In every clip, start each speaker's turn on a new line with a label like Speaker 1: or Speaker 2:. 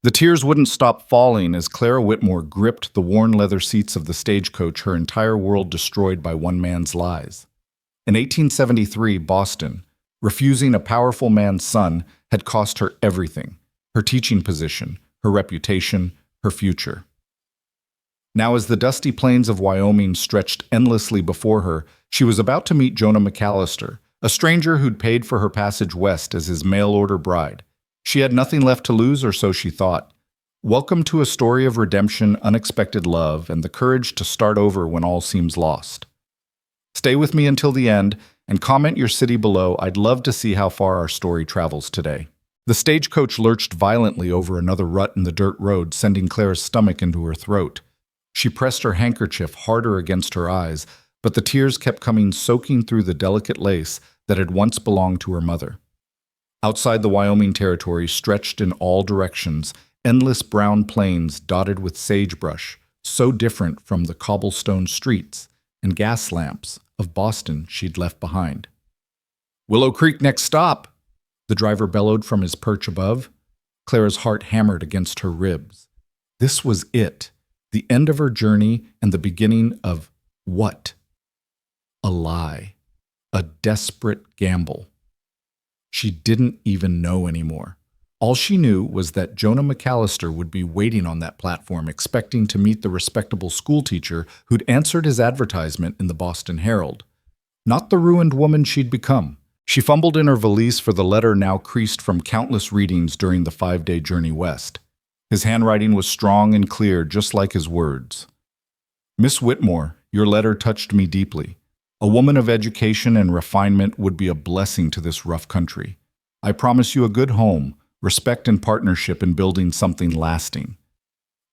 Speaker 1: The tears wouldn't stop falling as Clara Whitmore gripped the worn leather seats of the stagecoach, her entire world destroyed by one man's lies. In 1873, Boston, refusing a powerful man's son, had cost her everything: her teaching position, her reputation, her future. Now, as the dusty plains of Wyoming stretched endlessly before her, she was about to meet Jonah McAllister, a stranger who'd paid for her passage west as his mail-order bride. She had nothing left to lose, or so she thought. Welcome to a story of redemption, unexpected love, and the courage to start over when all seems lost. Stay with me until the end, and comment your city below. I'd love to see how far our story travels today. The stagecoach lurched violently over another rut in the dirt road, sending Clara's stomach into her throat. She pressed her handkerchief harder against her eyes, but the tears kept coming, soaking through the delicate lace that had once belonged to her mother. Outside the Wyoming territory stretched in all directions, endless brown plains dotted with sagebrush, so different from the cobblestone streets and gas lamps of Boston she'd left behind. "Willow Creek next stop," the driver bellowed from his perch above. Clara's heart hammered against her ribs. This was it, the end of her journey and the beginning of what? A lie. A desperate gamble. She didn't even know anymore. All she knew was that Jonah McAllister would be waiting on that platform, expecting to meet the respectable schoolteacher who'd answered his advertisement in the Boston Herald. Not the ruined woman she'd become. She fumbled in her valise for the letter now creased from countless readings during the 5-day journey west. His handwriting was strong and clear, just like his words. "Miss Whitmore, your letter touched me deeply. A woman of education and refinement would be a blessing to this rough country. I promise you a good home, respect and partnership in building something lasting.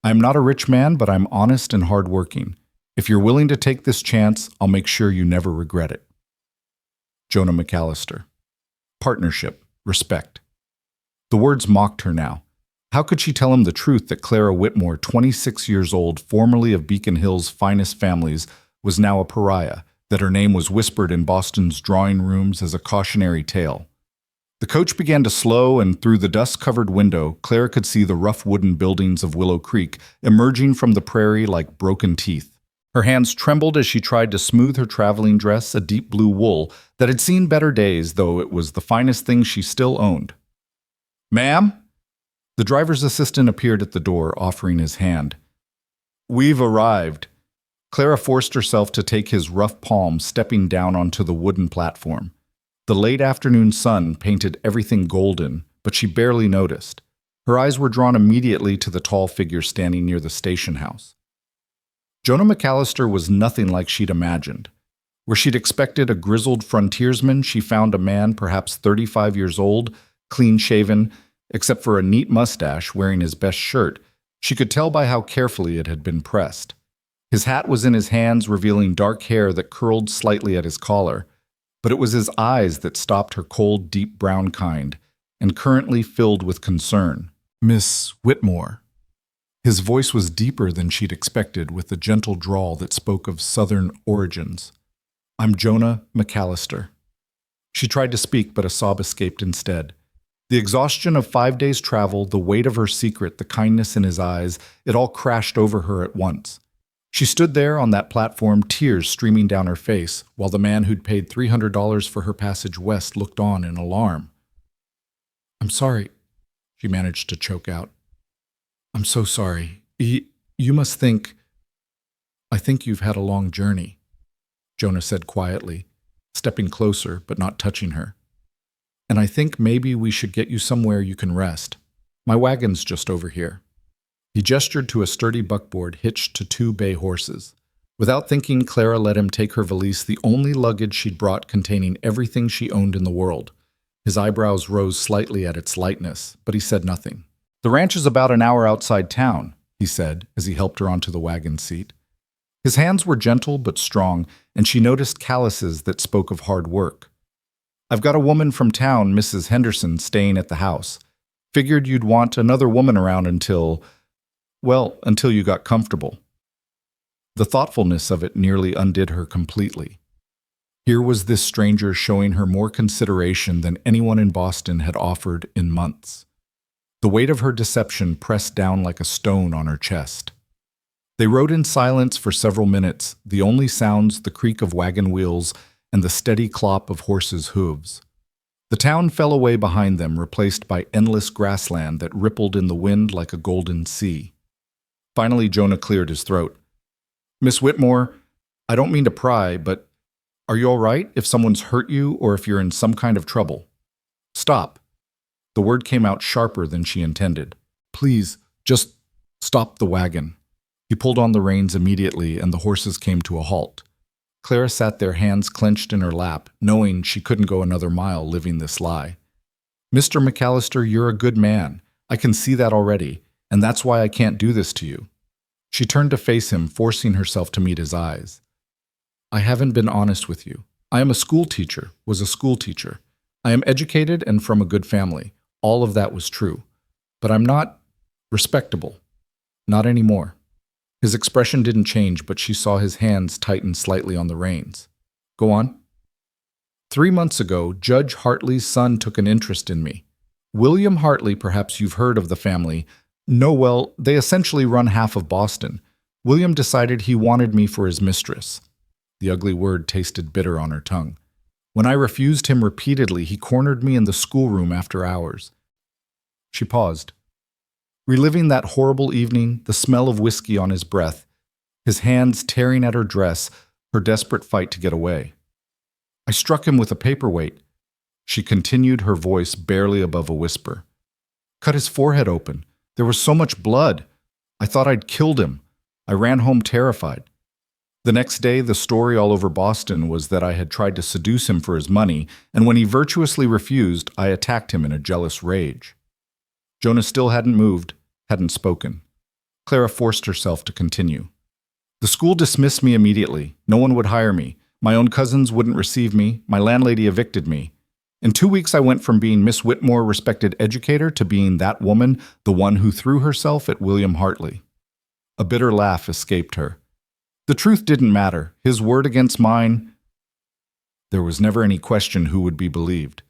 Speaker 1: I am not a rich man, but I'm honest and hardworking. If you're willing to take this chance, I'll make sure you never regret it." Jonah McAllister. Partnership, respect. The words mocked her now. How could she tell him the truth that Clara Whitmore, 26 years old, formerly of Beacon Hill's finest families, was now a pariah, that her name was whispered in Boston's drawing rooms as a cautionary tale? The coach began to slow, and through the dust-covered window, Clara could see the rough wooden buildings of Willow Creek emerging from the prairie like broken teeth. Her hands trembled as she tried to smooth her traveling dress, a deep blue wool that had seen better days, though it was the finest thing she still owned. "Ma'am?" The driver's assistant appeared at the door, offering his hand. "We've arrived." Clara forced herself to take his rough palm, stepping down onto the wooden platform. The late afternoon sun painted everything golden, but she barely noticed. Her eyes were drawn immediately to the tall figure standing near the station house. Jonah McAllister was nothing like she'd imagined. Where she'd expected a grizzled frontiersman, she found a man perhaps 35 years old, clean-shaven, except for a neat mustache, wearing his best shirt. She could tell by how carefully it had been pressed. His hat was in his hands, revealing dark hair that curled slightly at his collar, but it was his eyes that stopped her cold, deep brown kind, and currently filled with concern. "Miss Whitmore." His voice was deeper than she'd expected, with a gentle drawl that spoke of Southern origins. "I'm Jonah McAllister." She tried to speak, but a sob escaped instead. The exhaustion of 5 days' travel, the weight of her secret, the kindness in his eyes, it all crashed over her at once. She stood there on that platform, tears streaming down her face, while the man who'd paid $300 for her passage west looked on in alarm. "I'm sorry," she managed to choke out. "I'm so sorry. You must think—" "I think you've had a long journey," Jonah said quietly, stepping closer but not touching her. "And I think maybe we should get you somewhere you can rest. My wagon's just over here." He gestured to a sturdy buckboard hitched to 2 bay horses. Without thinking, Clara let him take her valise, the only luggage she'd brought containing everything she owned in the world. His eyebrows rose slightly at its lightness, but he said nothing. "The ranch is about an hour outside town," he said as he helped her onto the wagon seat. His hands were gentle but strong, and she noticed calluses that spoke of hard work. "I've got a woman from town, Mrs. Henderson, staying at the house. Figured you'd want another woman around until you got comfortable." The thoughtfulness of it nearly undid her completely. Here was this stranger showing her more consideration than anyone in Boston had offered in months. The weight of her deception pressed down like a stone on her chest. They rode in silence for several minutes, the only sounds the creak of wagon wheels and the steady clop of horses' hooves. The town fell away behind them, replaced by endless grassland that rippled in the wind like a golden sea. Finally, Jonah cleared his throat. "Miss Whitmore, I don't mean to pry, but are you all right if someone's hurt you or if you're in some kind of trouble?" "Stop." The word came out sharper than she intended. "Please, just stop the wagon." He pulled on the reins immediately, and the horses came to a halt. Clara sat there, hands clenched in her lap, knowing she couldn't go another mile living this lie. "Mr. McAllister, you're a good man. I can see that already, and that's why I can't do this to you." She turned to face him, forcing herself to meet his eyes. "I haven't been honest with you. I am a school teacher, was a school teacher. I am educated and from a good family. All of that was true. But I'm not respectable. Not anymore." His expression didn't change, but she saw his hands tighten slightly on the reins. "Go on." "3 months ago, Judge Hartley's son took an interest in me. William Hartley, perhaps you've heard of the family. No, well, they essentially run half of Boston. William decided he wanted me for his mistress." The ugly word tasted bitter on her tongue. "When I refused him repeatedly, he cornered me in the schoolroom after hours." She paused. Reliving that horrible evening, the smell of whiskey on his breath, his hands tearing at her dress, her desperate fight to get away. "I struck him with a paperweight," she continued, her voice barely above a whisper. "Cut his forehead open. There was so much blood. I thought I'd killed him. I ran home terrified. The next day, the story all over Boston was that I had tried to seduce him for his money, and when he virtuously refused, I attacked him in a jealous rage." Jonah still hadn't moved, hadn't spoken. Clara forced herself to continue. "The school dismissed me immediately. No one would hire me. My own cousins wouldn't receive me. My landlady evicted me. In 2 weeks, I went from being Miss Whitmore, respected educator, to being that woman, the one who threw herself at William Hartley." A bitter laugh escaped her. "The truth didn't matter. His word against mine." There was never any question who would be believed.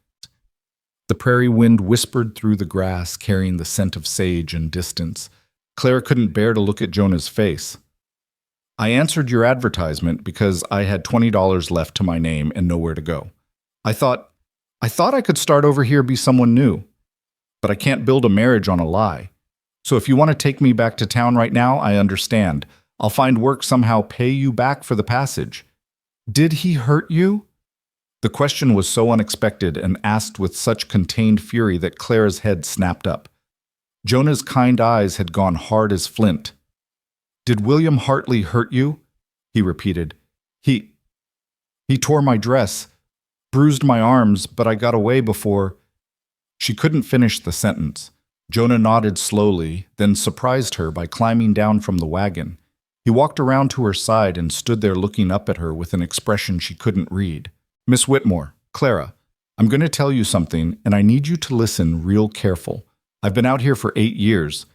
Speaker 1: The prairie wind whispered through the grass, carrying the scent of sage and distance. Clara couldn't bear to look at Jonah's face. "I answered your advertisement because I had $20 left to my name and nowhere to go. I thought I could start over here, be someone new. But I can't build a marriage on a lie. So if you want to take me back to town right now, I understand. I'll find work somehow, pay you back for the passage." "Did he hurt you?" The question was so unexpected and asked with such contained fury that Clara's head snapped up. Jonah's kind eyes had gone hard as flint. "Did William Hartley hurt you?" he repeated. He tore my dress, bruised my arms, but I got away before." She couldn't finish the sentence. Jonah nodded slowly, then surprised her by climbing down from the wagon. He walked around to her side and stood there looking up at her with an expression she couldn't read. "Miss Whitmore, Clara, I'm going to tell you something, and I need you to listen real careful. I've been out here for 8 years.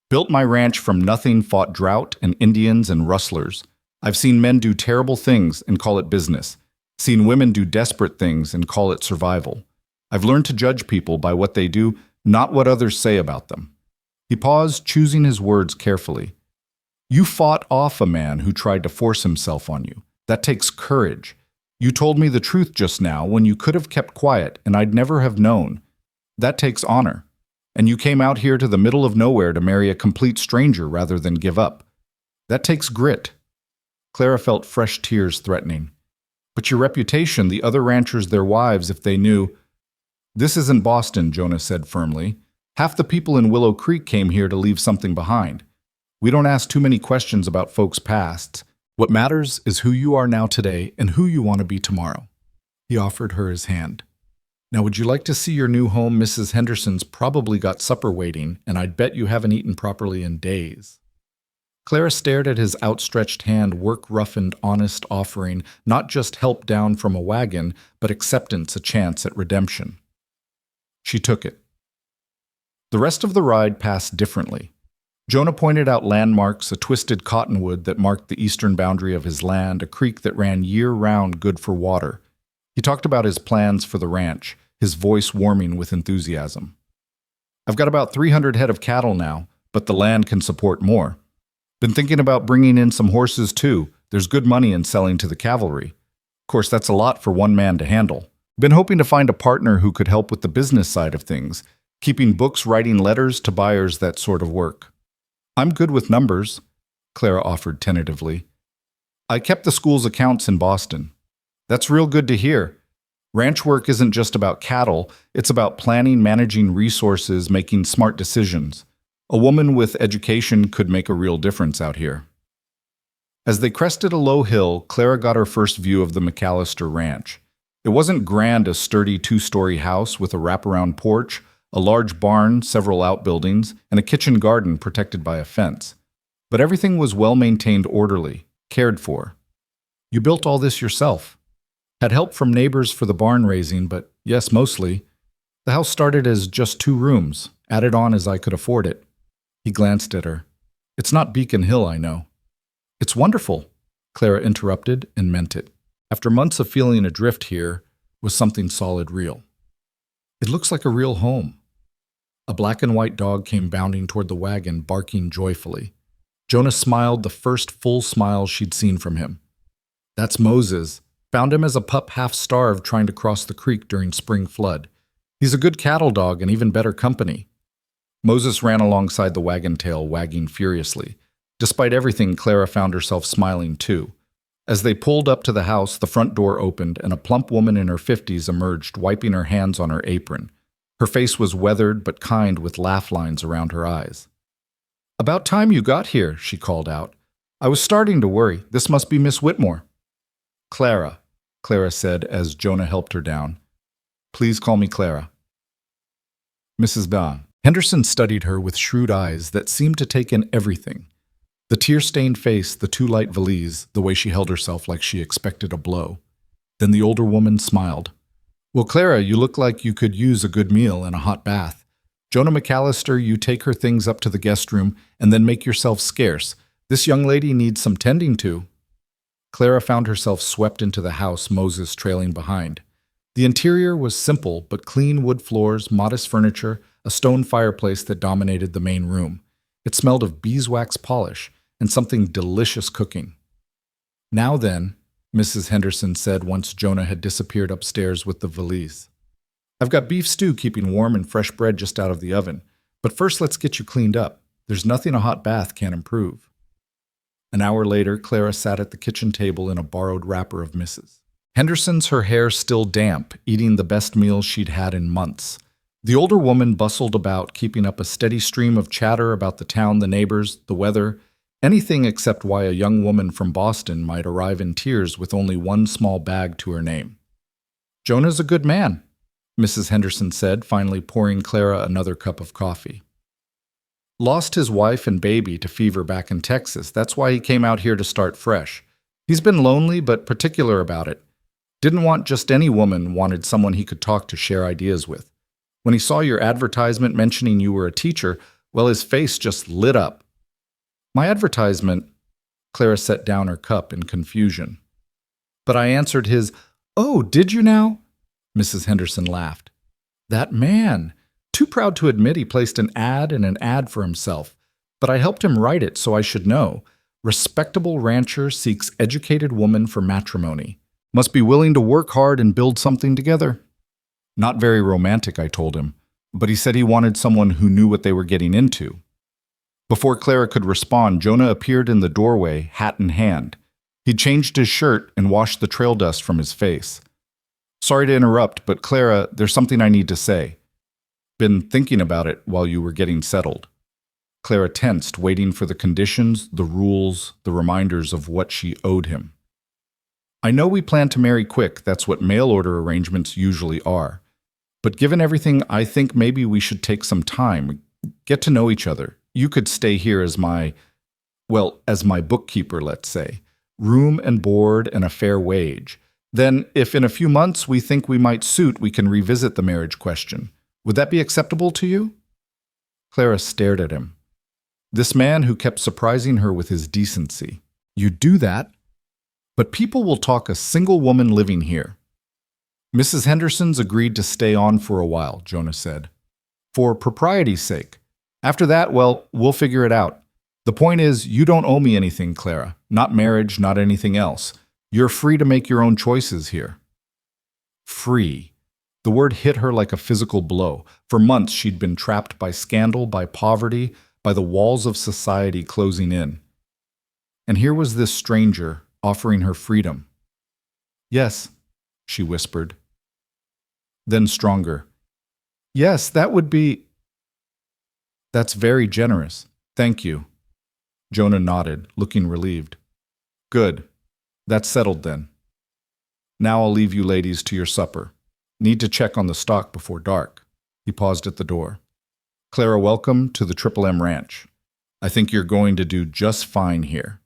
Speaker 1: Built my ranch from nothing, fought drought and Indians and rustlers. I've seen men do terrible things and call it business. Seen women do desperate things and call it survival. I've learned to judge people by what they do, not what others say about them." He paused, choosing his words carefully. "You fought off a man who tried to force himself on you. That takes courage. You told me the truth just now when you could have kept quiet and I'd never have known. That takes honor. And you came out here to the middle of nowhere to marry a complete stranger rather than give up. That takes grit." Clara felt fresh tears threatening. "But your reputation, the other ranchers, their wives, if they knew—" "This isn't Boston," Jonah said firmly. "Half the people in Willow Creek came here to leave something behind. We don't ask too many questions about folks' pasts. What matters is who you are now today and who you want to be tomorrow." He offered her his hand. "Now would you like to see your new home? Mrs. Henderson's probably got supper waiting, and I'd bet you haven't eaten properly in days." Clara stared at his outstretched hand, work-roughened, honest offering, not just help down from a wagon, but acceptance, a chance at redemption. She took it. The rest of the ride passed differently. Jonah pointed out landmarks, a twisted cottonwood that marked the eastern boundary of his land, a creek that ran year-round good for water. He talked about his plans for the ranch, his voice warming with enthusiasm. I've got about 300 head of cattle now, but the land can support more. Been thinking about bringing in some horses too. There's good money in selling to the cavalry. Of course, that's a lot for one man to handle. Been hoping to find a partner who could help with the business side of things, keeping books, writing letters to buyers, that sort of work. I'm good with numbers, Clara offered tentatively. I kept the school's accounts in Boston. That's real good to hear. Ranch work isn't just about cattle, it's about planning, managing resources, making smart decisions. A woman with education could make a real difference out here. As they crested a low hill, Clara got her first view of the McAllister ranch. It wasn't grand, a sturdy two-story house with a wraparound porch, a large barn, several outbuildings, and a kitchen garden protected by a fence. But everything was well-maintained, orderly, cared for. You built all this yourself. Had help from neighbors for the barn raising, but yes, mostly. The house started as just 2 rooms, added on as I could afford it. He glanced at her. It's not Beacon Hill, I know. It's wonderful, Clara interrupted and meant it. After months of feeling adrift here was something solid real. It looks like a real home. A black and white dog came bounding toward the wagon, barking joyfully. Jonah smiled, the first full smile she'd seen from him. That's Moses. Found him as a pup half-starved trying to cross the creek during spring flood. He's a good cattle dog and even better company. Moses ran alongside the wagon tail, wagging furiously. Despite everything, Clara found herself smiling too. As they pulled up to the house, the front door opened and a plump woman in her 50s emerged, wiping her hands on her apron. Her face was weathered but kind, with laugh lines around her eyes. About time you got here, she called out. I was starting to worry. This must be Miss Whitmore. Clara said as Jonah helped her down. Please call me Clara. Mrs. Bond. Henderson studied her with shrewd eyes that seemed to take in everything. The tear-stained face, the too light valise, the way she held herself like she expected a blow. Then the older woman smiled. Well, Clara, you look like you could use a good meal and a hot bath. Jonah McAllister, you take her things up to the guest room and then make yourself scarce. This young lady needs some tending to. Clara found herself swept into the house, Moses trailing behind. The interior was simple, but clean wood floors, modest furniture, a stone fireplace that dominated the main room. It smelled of beeswax polish and something delicious cooking. Now then, Mrs. Henderson said once Jonah had disappeared upstairs with the valise. I've got beef stew keeping warm and fresh bread just out of the oven. But first let's get you cleaned up. There's nothing a hot bath can't improve. An hour later, Clara sat at the kitchen table in a borrowed wrapper of Mrs. Henderson's, her hair still damp, eating the best meal she'd had in months. The older woman bustled about, keeping up a steady stream of chatter about the town, the neighbors, the weather, anything except why a young woman from Boston might arrive in tears with only one small bag to her name. Jonah's a good man, Mrs. Henderson said, finally pouring Clara another cup of coffee. Lost his wife and baby to fever back in Texas. That's why he came out here to start fresh. He's been lonely but particular about it. Didn't want just any woman, wanted someone he could talk to, share ideas with. When he saw your advertisement mentioning you were a teacher, well, his face just lit up. My advertisement? Clara set down her cup in confusion. But I answered his, Oh, did you now? Mrs. Henderson laughed. That man! Too proud to admit he placed an ad for himself. But I helped him write it, so I should know. Respectable rancher seeks educated woman for matrimony. Must be willing to work hard and build something together. Not very romantic, I told him, but he said he wanted someone who knew what they were getting into. Before Clara could respond, Jonah appeared in the doorway, hat in hand. He'd changed his shirt and washed the trail dust from his face. Sorry to interrupt, but Clara, there's something I need to say. Been thinking about it while you were getting settled. Clara tensed, waiting for the conditions, the rules, the reminders of what she owed him. I know we plan to marry quick, that's what mail order arrangements usually are. But given everything, I think maybe we should take some time, get to know each other. You could stay here as my bookkeeper, let's say. Room and board and a fair wage. Then, if in a few months we think we might suit, we can revisit the marriage question. Would that be acceptable to you? Clara stared at him. This man who kept surprising her with his decency. You do that? But people will talk a single woman living here. Mrs. Henderson's agreed to stay on for a while, Jonah said. For propriety's sake. After that, well, we'll figure it out. The point is, you don't owe me anything, Clara. Not marriage, not anything else. You're free to make your own choices here. Free. The word hit her like a physical blow. For months, she'd been trapped by scandal, by poverty, by the walls of society closing in. And here was this stranger offering her freedom. Yes, she whispered. Then stronger. Yes, that would be... That's very generous. Thank you. Jonah nodded, looking relieved. Good. That's settled then. Now I'll leave you ladies to your supper. Need to check on the stock before dark. He paused at the door. Clara, welcome to the Triple M Ranch. I think you're going to do just fine here.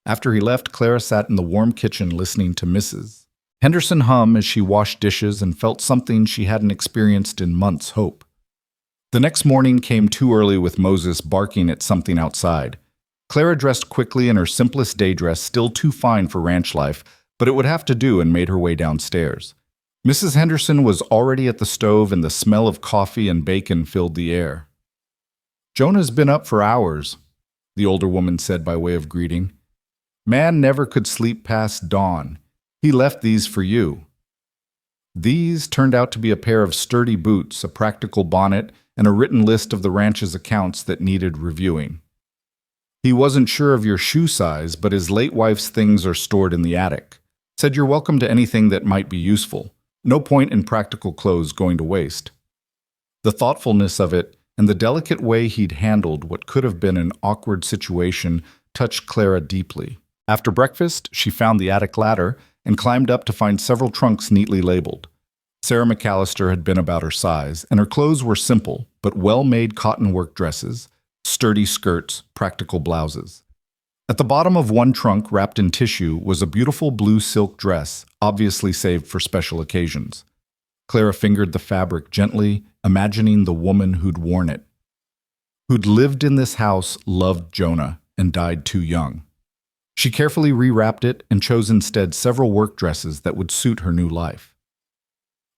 Speaker 1: After he left, Clara sat in the warm kitchen listening to Mrs. Henderson hum as she washed dishes and felt something she hadn't experienced in months' hope. The next morning came too early with Moses barking at something outside. Clara dressed quickly in her simplest day dress, still too fine for ranch life, but it would have to do, and made her way downstairs. Mrs. Henderson was already at the stove, and the smell of coffee and bacon filled the air. Jonah's been up for hours, the older woman said by way of greeting. Man never could sleep past dawn. He left these for you. These turned out to be a pair of sturdy boots, a practical bonnet, and a written list of the ranch's accounts that needed reviewing. He wasn't sure of your shoe size, but his late wife's things are stored in the attic. Said you're welcome to anything that might be useful. No point in practical clothes going to waste. The thoughtfulness of it and the delicate way he'd handled what could have been an awkward situation touched Clara deeply. After breakfast, she found the attic ladder and climbed up to find several trunks neatly labeled. Sarah McAllister had been about her size, and her clothes were simple, but well-made cotton work dresses, sturdy skirts, practical blouses. At the bottom of one trunk, wrapped in tissue, was a beautiful blue silk dress, obviously saved for special occasions. Clara fingered the fabric gently, imagining the woman who'd worn it. Who'd lived in this house, loved Jonah, and died too young. She carefully rewrapped it and chose instead several work dresses that would suit her new life.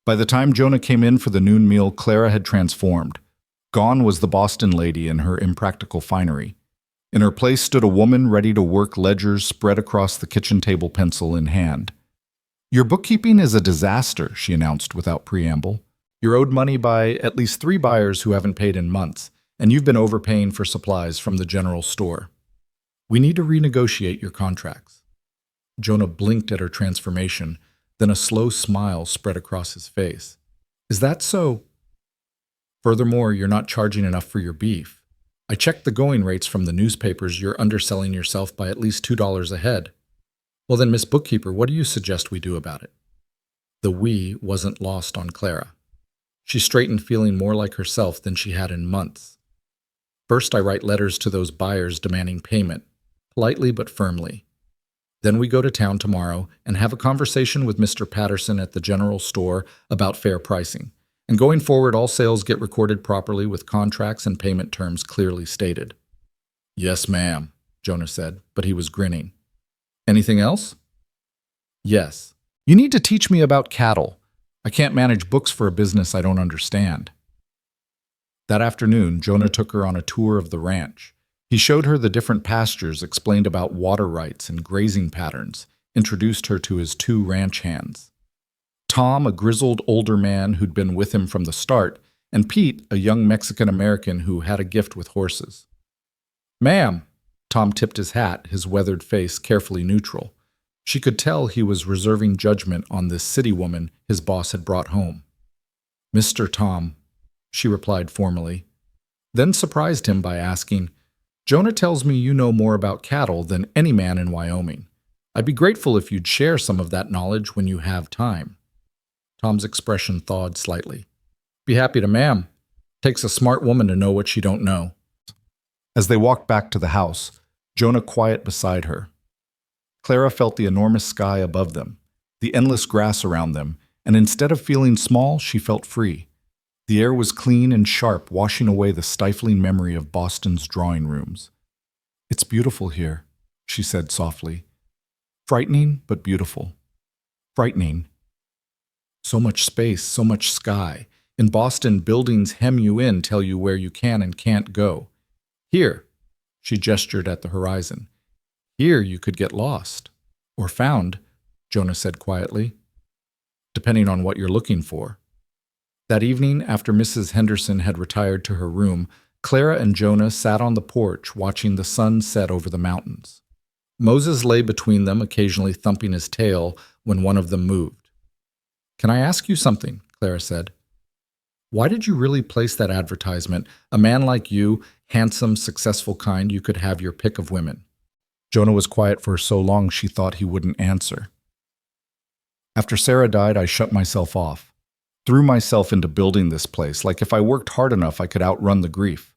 Speaker 1: By the time Jonah came in for the noon meal, Clara had transformed. Gone was the Boston lady and her impractical finery. In her place stood a woman ready to work ledgers spread across the kitchen table, pencil in hand. Your bookkeeping is a disaster, she announced without preamble. You're owed money by at least 3 buyers who haven't paid in months, and you've been overpaying for supplies from the general store. We need to renegotiate your contracts. Jonah blinked at her transformation, then a slow smile spread across his face. Is that so? Furthermore, you're not charging enough for your beef. I checked the going rates from the newspapers. You're underselling yourself by at least $2 a head. Well then, Miss Bookkeeper, what do you suggest we do about it? The we wasn't lost on Clara. She straightened, feeling more like herself than she had in months. First, I write letters to those buyers demanding payment, politely but firmly. Then we go to town tomorrow and have a conversation with Mr. Patterson at the general store about fair pricing. And going forward, all sales get recorded properly with contracts and payment terms clearly stated. Yes, ma'am, Jonah said, but he was grinning. Anything else? Yes. You need to teach me about cattle. I can't manage books for a business I don't understand. That afternoon, Jonah took her on a tour of the ranch. He showed her the different pastures, explained about water rights and grazing patterns, introduced her to his 2 ranch hands. Tom, a grizzled older man who'd been with him from the start, and Pete, a young Mexican-American who had a gift with horses. Ma'am, Tom tipped his hat, his weathered face carefully neutral. She could tell he was reserving judgment on this city woman his boss had brought home. Mr. Tom, she replied formally, then surprised him by asking, Jonah tells me you know more about cattle than any man in Wyoming. I'd be grateful if you'd share some of that knowledge when you have time. Tom's expression thawed slightly. Be happy to, ma'am. Takes a smart woman to know what she don't know. As they walked back to the house, Jonah quiet beside her. Clara felt the enormous sky above them, the endless grass around them, and instead of feeling small, she felt free. The air was clean and sharp, washing away the stifling memory of Boston's drawing rooms. It's beautiful here, she said softly. Frightening, but beautiful. Frightening. So much space, so much sky. In Boston, buildings hem you in, tell you where you can and can't go. Here, she gestured at the horizon. Here you could get lost. Or found, Jonah said quietly, depending on what you're looking for. That evening, after Mrs. Henderson had retired to her room, Clara and Jonah sat on the porch watching the sun set over the mountains. Moses lay between them, occasionally thumping his tail when one of them moved. "Can I ask you something?" Clara said. "Why did you really place that advertisement? A man like you, handsome, successful kind, you could have your pick of women." Jonah was quiet for so long she thought he wouldn't answer. "After Sarah died, I shut myself off. Threw myself into building this place, like if I worked hard enough I could outrun the grief.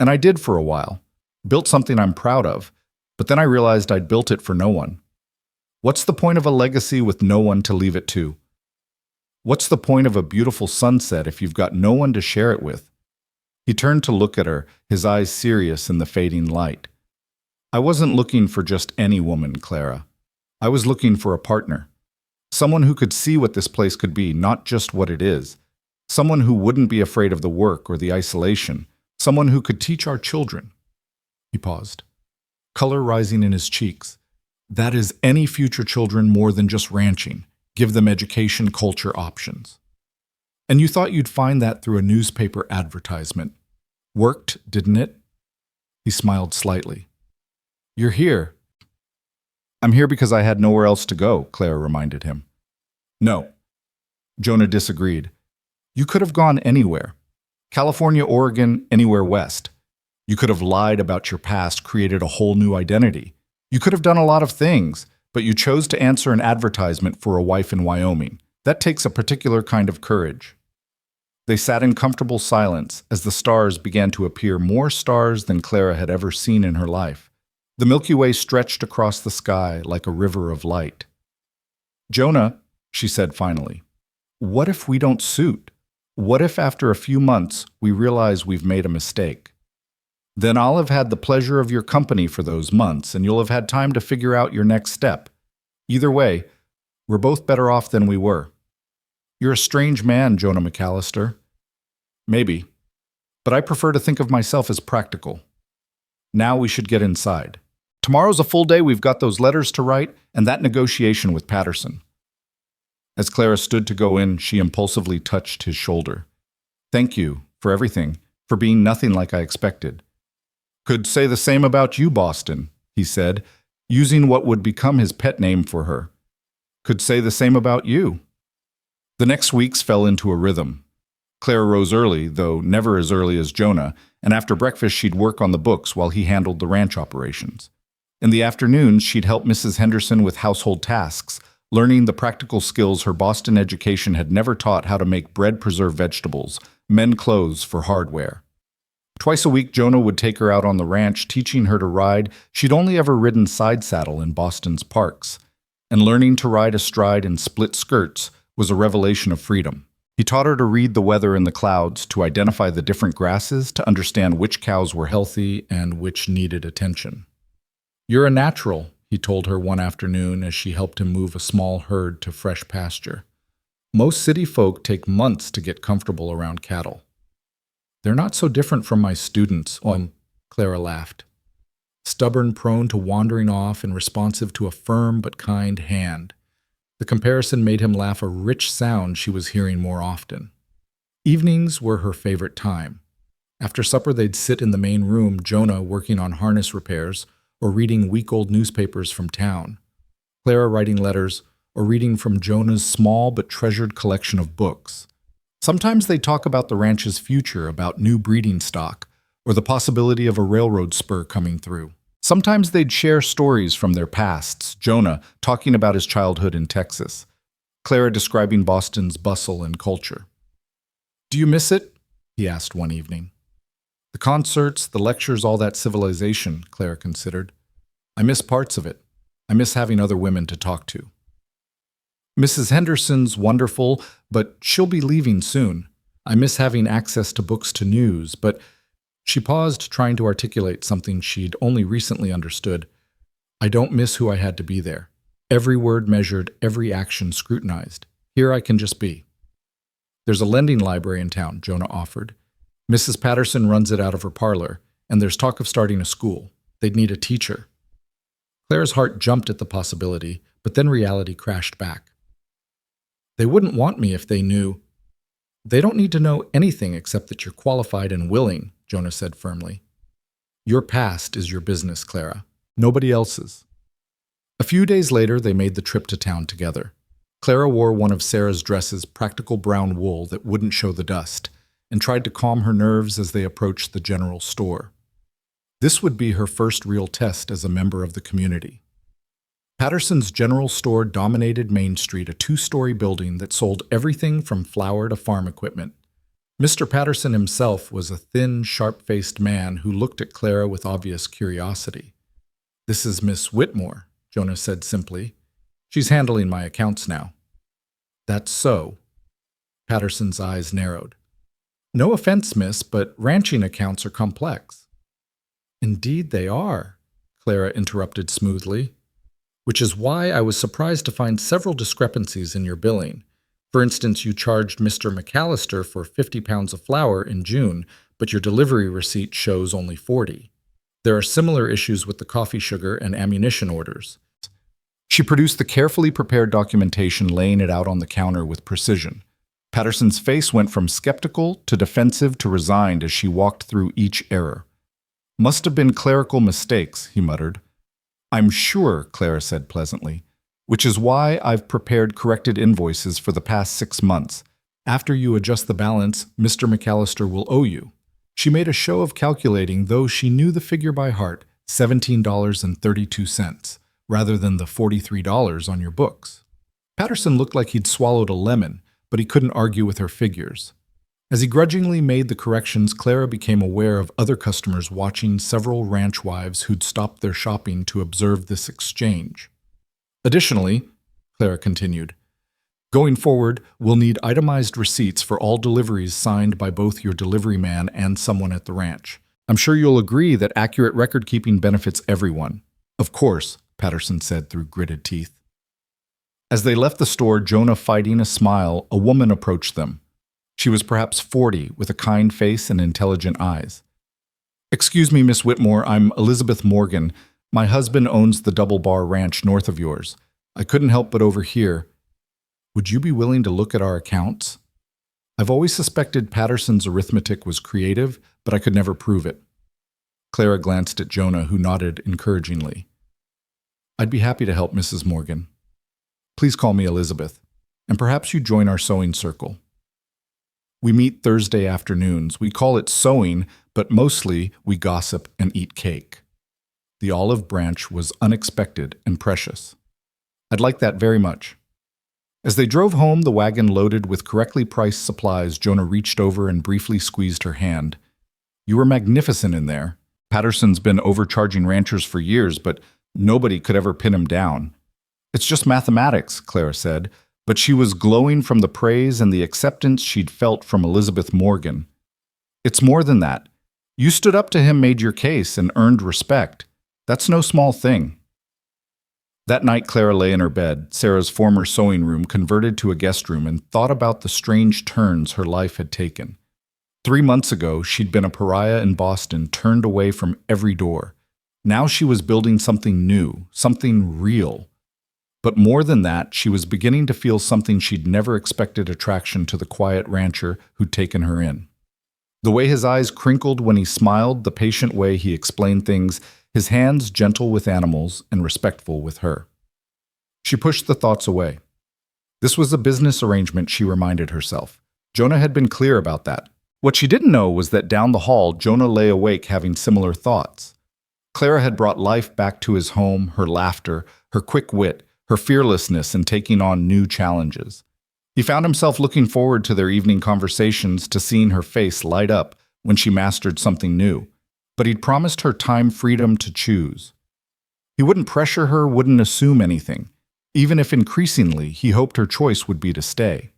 Speaker 1: And I did for a while. Built something I'm proud of, but then I realized I'd built it for no one. What's the point of a legacy with no one to leave it to? What's the point of a beautiful sunset if you've got no one to share it with?" He turned to look at her, his eyes serious in the fading light. "I wasn't looking for just any woman, Clara. I was looking for a partner. Someone who could see what this place could be, not just what it is. Someone who wouldn't be afraid of the work or the isolation. Someone who could teach our children." He paused, color rising in his cheeks. "That is any future children more than just ranching. Give them education, culture, options. And you thought you'd find that through a newspaper advertisement. Worked, didn't it?" He smiled slightly. "You're here." "I'm here because I had nowhere else to go," Clara reminded him. "No." Jonah disagreed. "You could have gone anywhere. California, Oregon, anywhere west. You could have lied about your past, created a whole new identity. You could have done a lot of things, but you chose to answer an advertisement for a wife in Wyoming. That takes a particular kind of courage." They sat in comfortable silence as the stars began to appear, more stars than Clara had ever seen in her life. The Milky Way stretched across the sky like a river of light. "Jonah," she said finally, "what if we don't suit? What if after a few months we realize we've made a mistake? Then I'll have had the pleasure of your company for those months, and you'll have had time to figure out your next step. Either way, we're both better off than we were. You're a strange man, Jonah McAllister." "Maybe, but I prefer to think of myself as practical. Now we should get inside. Tomorrow's a full day. We've got those letters to write and that negotiation with Patterson." As Clara stood to go in, she impulsively touched his shoulder. "Thank you for everything, for being nothing like I expected." "Could say the same about you, Boston," he said, using what would become his pet name for her. "Could say the same about you." The next weeks fell into a rhythm. Clara rose early, though never as early as Jonah, and after breakfast she'd work on the books while he handled the ranch operations. In the afternoons, she'd help Mrs. Henderson with household tasks, learning the practical skills her Boston education had never taught: how to make bread, preserve vegetables, mend clothes for hardware. Twice a week, Jonah would take her out on the ranch, teaching her to ride. She'd only ever ridden side saddle in Boston's parks, and learning to ride astride in split skirts was a revelation of freedom. He taught her to read the weather in the clouds, to identify the different grasses, to understand which cows were healthy and which needed attention. "You're a natural," he told her one afternoon as she helped him move a small herd to fresh pasture. "Most city folk take months to get comfortable around cattle." "They're not so different from my students," Clara laughed. Stubborn, prone to wandering off, and responsive to a firm but kind hand. The comparison made him laugh, a rich sound she was hearing more often. Evenings were her favorite time. After supper, they'd sit in the main room, Jonah working on harness repairs or reading week-old newspapers from town, Clara writing letters or reading from Jonah's small but treasured collection of books. Sometimes they'd talk about the ranch's future, about new breeding stock, or the possibility of a railroad spur coming through. Sometimes they'd share stories from their pasts, Jonah talking about his childhood in Texas, Clara describing Boston's bustle and culture. "Do you miss it?" he asked one evening. "The concerts, the lectures, all that civilization," Clara considered. "I miss parts of it. I miss having other women to talk to. Mrs. Henderson's wonderful, but she'll be leaving soon. I miss having access to books, to news, but..." She paused, trying to articulate something she'd only recently understood. "I don't miss who I had to be there. Every word measured, every action scrutinized. Here I can just be." There's a lending library in town, Jonah offered. Mrs. Patterson runs it out of her parlor, and there's talk of starting a school. They'd need a teacher. Clara's heart jumped at the possibility, but then reality crashed back. They wouldn't want me if they knew. They don't need to know anything except that you're qualified and willing, Jonah said firmly. Your past is your business, Clara. Nobody else's. A few days later, they made the trip to town together. Clara wore one of Sarah's dresses, practical brown wool that wouldn't show the dust, and tried to calm her nerves as they approached the general store. This would be her first real test as a member of the community. Patterson's general store dominated Main Street, a two-story building that sold everything from flour to farm equipment. Mr. Patterson himself was a thin, sharp-faced man who looked at Clara with obvious curiosity. "This is Miss Whitmore," Jonah said simply. "She's handling my accounts now." "That's so." Patterson's eyes narrowed. "No offense, miss, but ranching accounts are complex." "Indeed they are," Clara interrupted smoothly. "Which is why I was surprised to find several discrepancies in your billing. For instance, you charged Mr. McAllister for 50 pounds of flour in June, but your delivery receipt shows only 40. There are similar issues with the coffee sugar and ammunition orders." She produced the carefully prepared documentation, laying it out on the counter with precision. Patterson's face went from skeptical to defensive to resigned as she walked through each error. "Must have been clerical mistakes," he muttered. "I'm sure," Clara said pleasantly, "which is why I've prepared corrected invoices for the past 6 months. After you adjust the balance, Mr. McAllister will owe you." She made a show of calculating, though she knew the figure by heart, $17.32, rather than the $43 on your books. Patterson looked like he'd swallowed a lemon, but he couldn't argue with her figures. As he grudgingly made the corrections, Clara became aware of other customers watching, several ranch wives who'd stopped their shopping to observe this exchange. "Additionally," Clara continued, "going forward, we'll need itemized receipts for all deliveries signed by both your delivery man and someone at the ranch. I'm sure you'll agree that accurate record-keeping benefits everyone." "Of course," Patterson said through gritted teeth. As they left the store, Jonah fighting a smile, a woman approached them. She was perhaps 40, with a kind face and intelligent eyes. "Excuse me, Miss Whitmore, I'm Elizabeth Morgan. My husband owns the Double Bar Ranch north of yours. I couldn't help but overhear. Would you be willing to look at our accounts? I've always suspected Patterson's arithmetic was creative, but I could never prove it." Clara glanced at Jonah, who nodded encouragingly. "I'd be happy to help, Mrs. Morgan. Please call me Elizabeth, and perhaps you join our sewing circle. We meet Thursday afternoons. We call it sewing, but mostly we gossip and eat cake." The olive branch was unexpected and precious. "I'd like that very much." As they drove home, the wagon loaded with correctly priced supplies, Jonah reached over and briefly squeezed her hand. "You were magnificent in there. Patterson's been overcharging ranchers for years, but nobody could ever pin him down." "It's just mathematics," Clara said, but she was glowing from the praise and the acceptance she'd felt from Elizabeth Morgan. "It's more than that. You stood up to him, made your case, and earned respect. That's no small thing." That night, Clara lay in her bed, Sarah's former sewing room, converted to a guest room, and thought about the strange turns her life had taken. 3 months ago, she'd been a pariah in Boston, turned away from every door. Now she was building something new, something real. But more than that, she was beginning to feel something she'd never expected: attraction to the quiet rancher who'd taken her in. The way his eyes crinkled when he smiled, the patient way he explained things, his hands gentle with animals and respectful with her. She pushed the thoughts away. This was a business arrangement, she reminded herself. Jonah had been clear about that. What she didn't know was that down the hall, Jonah lay awake having similar thoughts. Clara had brought life back to his home, her laughter, her quick wit, her fearlessness in taking on new challenges. He found himself looking forward to their evening conversations, to seeing her face light up when she mastered something new. But he'd promised her time, freedom to choose. He wouldn't pressure her, wouldn't assume anything, even if increasingly he hoped her choice would be to stay.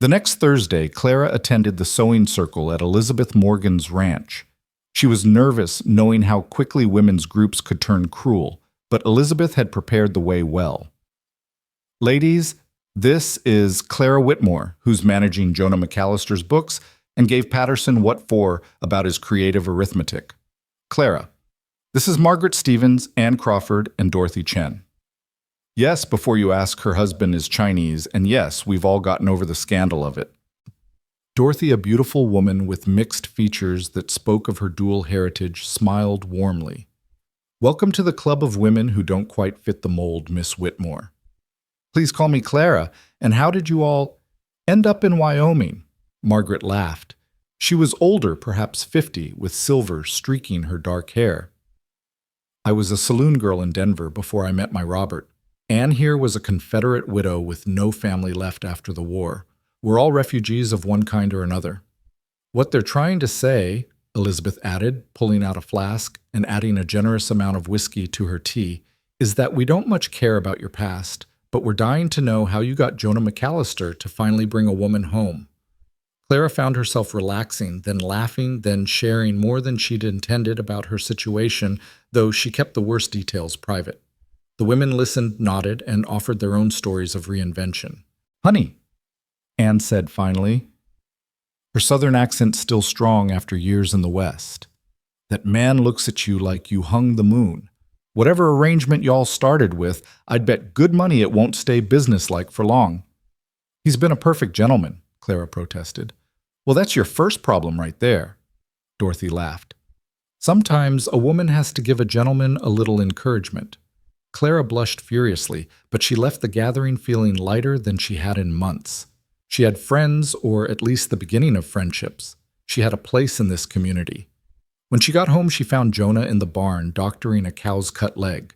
Speaker 1: The next Thursday, Clara attended the sewing circle at Elizabeth Morgan's ranch. She was nervous, knowing how quickly women's groups could turn cruel, but Elizabeth had prepared the way well. "Ladies, This is Clara Whitmore, who's managing Jonah McAllister's books and gave Patterson what for about his creative arithmetic. Clara. This is Margaret Stevens, Anne Crawford, and Dorothy Chen. Yes, before you ask, her husband is Chinese, and yes, we've all gotten over the scandal of it. Dorothy, a beautiful woman with mixed features that spoke of her dual heritage, smiled warmly. Welcome to the club of women who don't quite fit the mold, Miss Whitmore. Please call me Clara. And how did you all end up in Wyoming? Margaret laughed. She was older, perhaps 50, with silver streaking her dark hair. I was a saloon girl in Denver before I met my Robert. Anne here was a Confederate widow with no family left after the war. We're all refugees of one kind or another. What they're trying to say, Elizabeth added, pulling out a flask and adding a generous amount of whiskey to her tea, is that we don't much care about your past, but we're dying to know how you got Jonah McAllister to finally bring a woman home. Clara found herself relaxing, then laughing, then sharing more than she'd intended about her situation, though she kept the worst details private. The women listened, nodded, and offered their own stories of reinvention. Honey, Anne said finally, her southern accent still strong after years in the West. That man looks at you like you hung the moon. Whatever arrangement y'all started with, I'd bet good money it won't stay businesslike for long. He's been a perfect gentleman, Clara protested. Well, that's your first problem right there, Dorothy laughed. Sometimes a woman has to give a gentleman a little encouragement. Clara blushed furiously, but she left the gathering feeling lighter than she had in months. She had friends, or at least the beginning of friendships. She had a place in this community. When she got home, she found Jonah in the barn doctoring a cow's cut leg.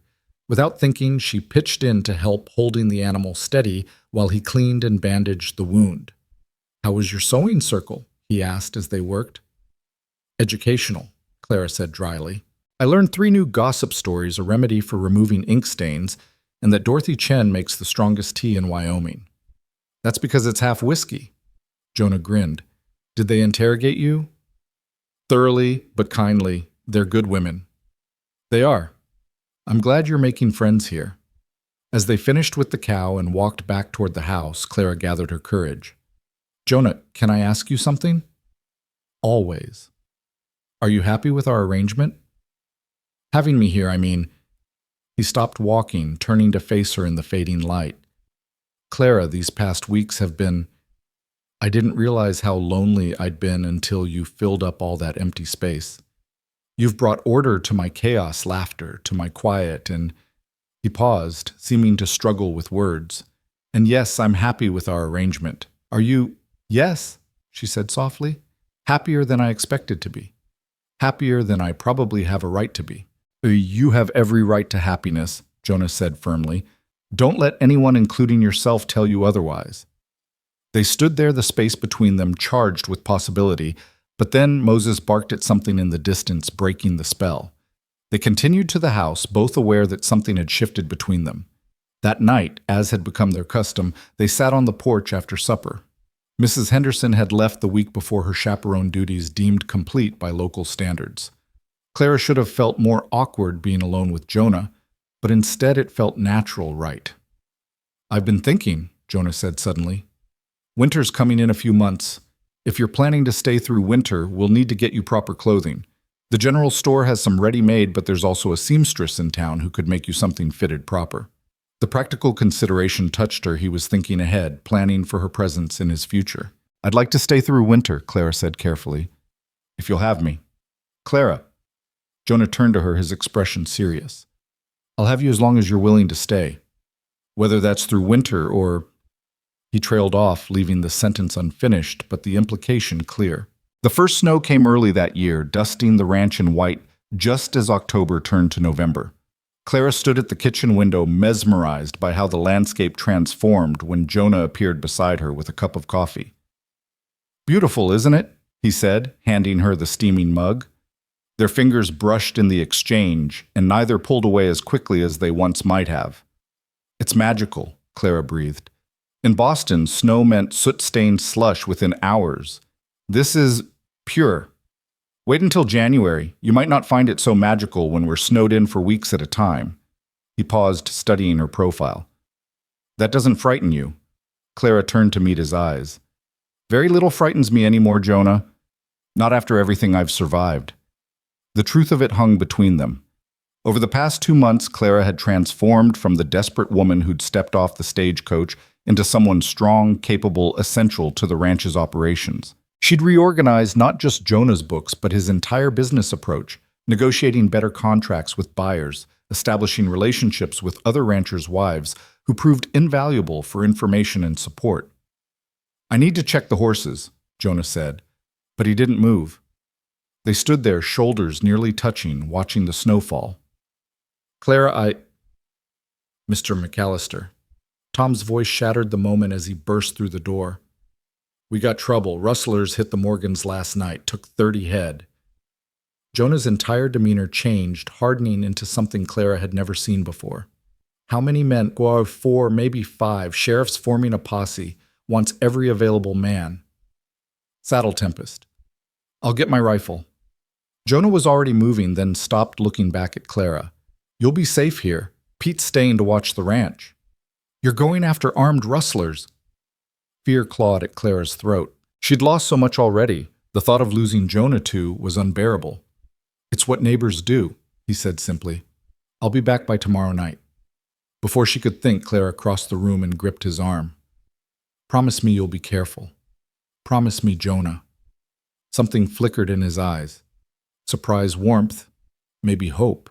Speaker 1: Without thinking, she pitched in to help, holding the animal steady while he cleaned and bandaged the wound. How was your sewing circle? He asked as they worked. Educational, Clara said dryly. I learned 3 new gossip stories, a remedy for removing ink stains, and that Dorothy Chen makes the strongest tea in Wyoming. That's because it's half whiskey. Jonah grinned. Did they interrogate you? Thoroughly, but kindly. They're good women. They are. I'm glad you're making friends here. As they finished with the cow and walked back toward the house, Clara gathered her courage. Jonah, can I ask you something? Always. Are you happy with our arrangement? Having me here, I mean. He stopped walking, turning to face her in the fading light. Clara, these past weeks have been... I didn't realize how lonely I'd been until you filled up all that empty space. You've brought order to my chaos, laughter, to my quiet, and... He paused, seeming to struggle with words. And yes, I'm happy with our arrangement. Are you... Yes, she said softly. Happier than I expected to be. Happier than I probably have a right to be. You have every right to happiness, Jonah said firmly. Don't let anyone, including yourself, tell you otherwise. They stood there, the space between them charged with possibility, but then Moses barked at something in the distance, breaking the spell. They continued to the house, both aware that something had shifted between them. That night, as had become their custom, they sat on the porch after supper. Mrs. Henderson had left the week before her chaperone duties deemed complete by local standards. Clara should have felt more awkward being alone with Jonah, but instead it felt natural, right? I've been thinking, Jonah said suddenly. Winter's coming in a few months. If you're planning to stay through winter, we'll need to get you proper clothing. The general store has some ready-made, but there's also a seamstress in town who could make you something fitted proper. The practical consideration touched her. He was thinking ahead, planning for her presence in his future. I'd like to stay through winter, Clara said carefully. If you'll have me. Clara. Jonah turned to her, his expression serious. I'll have you as long as you're willing to stay. Whether that's through winter or... He trailed off, leaving the sentence unfinished, but the implication clear. The first snow came early that year, dusting the ranch in white, just as October turned to November. Clara stood at the kitchen window, mesmerized by how the landscape transformed when Jonah appeared beside her with a cup of coffee. Beautiful, isn't it? He said, handing her the steaming mug. Their fingers brushed in the exchange, and neither pulled away as quickly as they once might have. It's magical, Clara breathed. In Boston, snow meant soot-stained slush within hours. This is pure. Wait until January. You might not find it so magical when we're snowed in for weeks at a time. He paused, studying her profile. That doesn't frighten you. Clara turned to meet his eyes. Very little frightens me anymore, Jonah. Not after everything I've survived. The truth of it hung between them. Over the past 2 months, Clara had transformed from the desperate woman who'd stepped off the stagecoach into someone strong, capable, essential to the ranch's operations. She'd reorganized not just Jonah's books, but his entire business approach, negotiating better contracts with buyers, establishing relationships with other ranchers' wives who proved invaluable for information and support. I need to check the horses, Jonah said, but he didn't move. They stood there, shoulders nearly touching, watching the snowfall. Clara, Mr. McAllister. Tom's voice shattered the moment as he burst through the door. We got trouble. Rustlers hit the Morgans last night, took 30 head. Jonah's entire demeanor changed, hardening into something Clara had never seen before. How many men? 4, maybe 5. Sheriffs forming a posse. Wants every available man. Saddle Tempest. I'll get my rifle. Jonah was already moving, then stopped, looking back at Clara. You'll be safe here. Pete's staying to watch the ranch. You're going after armed rustlers. Fear clawed at Clara's throat. She'd lost so much already. The thought of losing Jonah too was unbearable. It's what neighbors do, he said simply. I'll be back by tomorrow night. Before she could think, Clara crossed the room and gripped his arm. Promise me you'll be careful. Promise me, Jonah. Something flickered in his eyes. Surprise, warmth, maybe hope.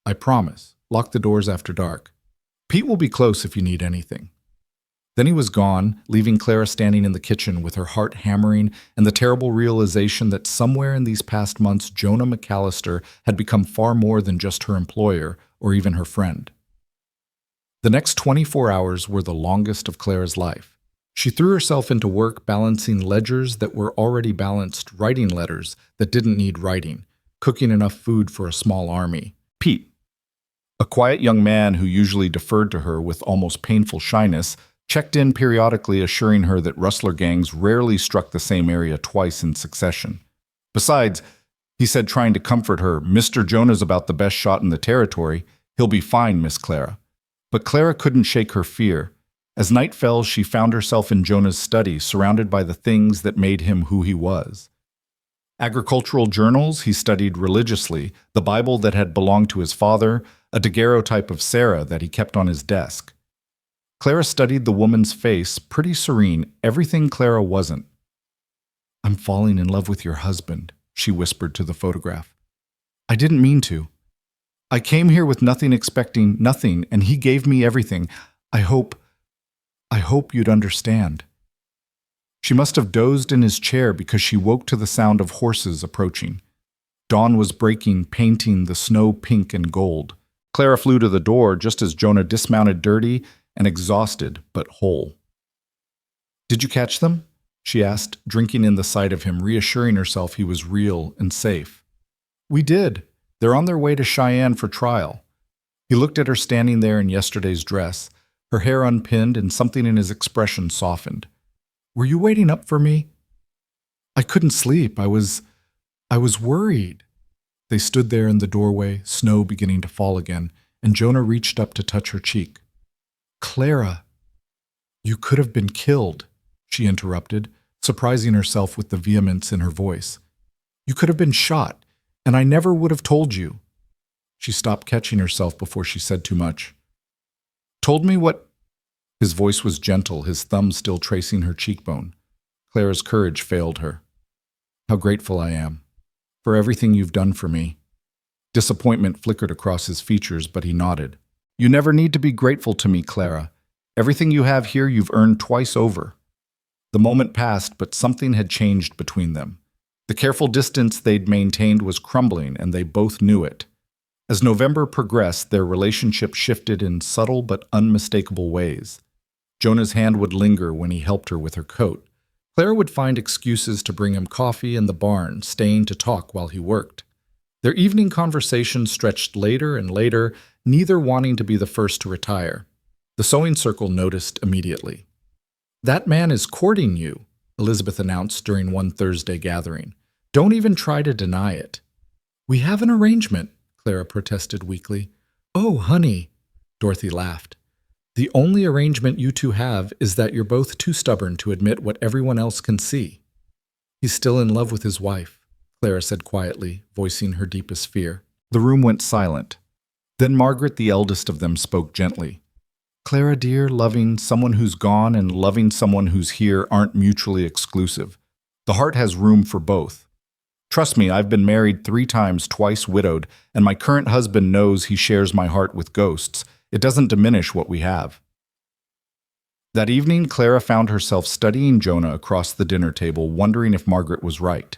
Speaker 1: I promise. Lock the doors after dark. Pete will be close if you need anything. Then he was gone, leaving Clara standing in the kitchen with her heart hammering and the terrible realization that somewhere in these past months Jonah McAllister had become far more than just her employer or even her friend. The next 24 hours were the longest of Clara's life. She threw herself into work balancing ledgers that were already balanced, writing letters that didn't need writing, cooking enough food for a small army. Pete, a quiet young man who usually deferred to her with almost painful shyness, checked in periodically, assuring her that rustler gangs rarely struck the same area twice in succession. Besides, he said, trying to comfort her, Mr. Jonah's about the best shot in the territory. He'll be fine, Miss Clara. But Clara couldn't shake her fear. As night fell, she found herself in Jonah's study, surrounded by the things that made him who he was. Agricultural journals he studied religiously, the Bible that had belonged to his father, a daguerreotype of Sarah that he kept on his desk. Clara studied the woman's face, pretty serene, everything Clara wasn't. I'm falling in love with your husband, she whispered to the photograph. I didn't mean to. I came here with nothing, expecting nothing, and he gave me everything. I hope you'd understand. She must have dozed in his chair because she woke to the sound of horses approaching. Dawn was breaking, painting the snow pink and gold. Clara flew to the door just as Jonah dismounted, dirty and exhausted, but whole. Did you catch them? She asked, drinking in the sight of him, reassuring herself he was real and safe. We did. They're on their way to Cheyenne for trial. He looked at her standing there in yesterday's dress, her hair unpinned, and something in his expression softened. Were you waiting up for me? I couldn't sleep. I was worried. They stood there in the doorway, snow beginning to fall again, and Jonah reached up to touch her cheek. Clara, you could have been killed, she interrupted, surprising herself with the vehemence in her voice. You could have been shot, and I never would have told you. She stopped, catching herself before she said too much. Told me what? His voice was gentle, his thumb still tracing her cheekbone. Clara's courage failed her. How grateful I am for everything you've done for me. Disappointment flickered across his features, but he nodded. You never need to be grateful to me, Clara. Everything you have here you've earned twice over. The moment passed, but something had changed between them. The careful distance they'd maintained was crumbling, and they both knew it. As November progressed, their relationship shifted in subtle but unmistakable ways. Jonah's hand would linger when he helped her with her coat. Clara would find excuses to bring him coffee in the barn, staying to talk while he worked. Their evening conversations stretched later and later, neither wanting to be the first to retire. The sewing circle noticed immediately. That man is courting you, Elizabeth announced during one Thursday gathering. Don't even try to deny it. We have an arrangement, Clara protested weakly. Oh, honey, Dorothy laughed. The only arrangement you two have is that you're both too stubborn to admit what everyone else can see. He's still in love with his wife, Clara said quietly, voicing her deepest fear. The room went silent. Then Margaret, the eldest of them, spoke gently. Clara, dear, loving someone who's gone and loving someone who's here aren't mutually exclusive. The heart has room for both. Trust me, I've been married 3 times, twice widowed, and my current husband knows he shares my heart with ghosts. It doesn't diminish what we have. That evening, Clara found herself studying Jonah across the dinner table, wondering if Margaret was right.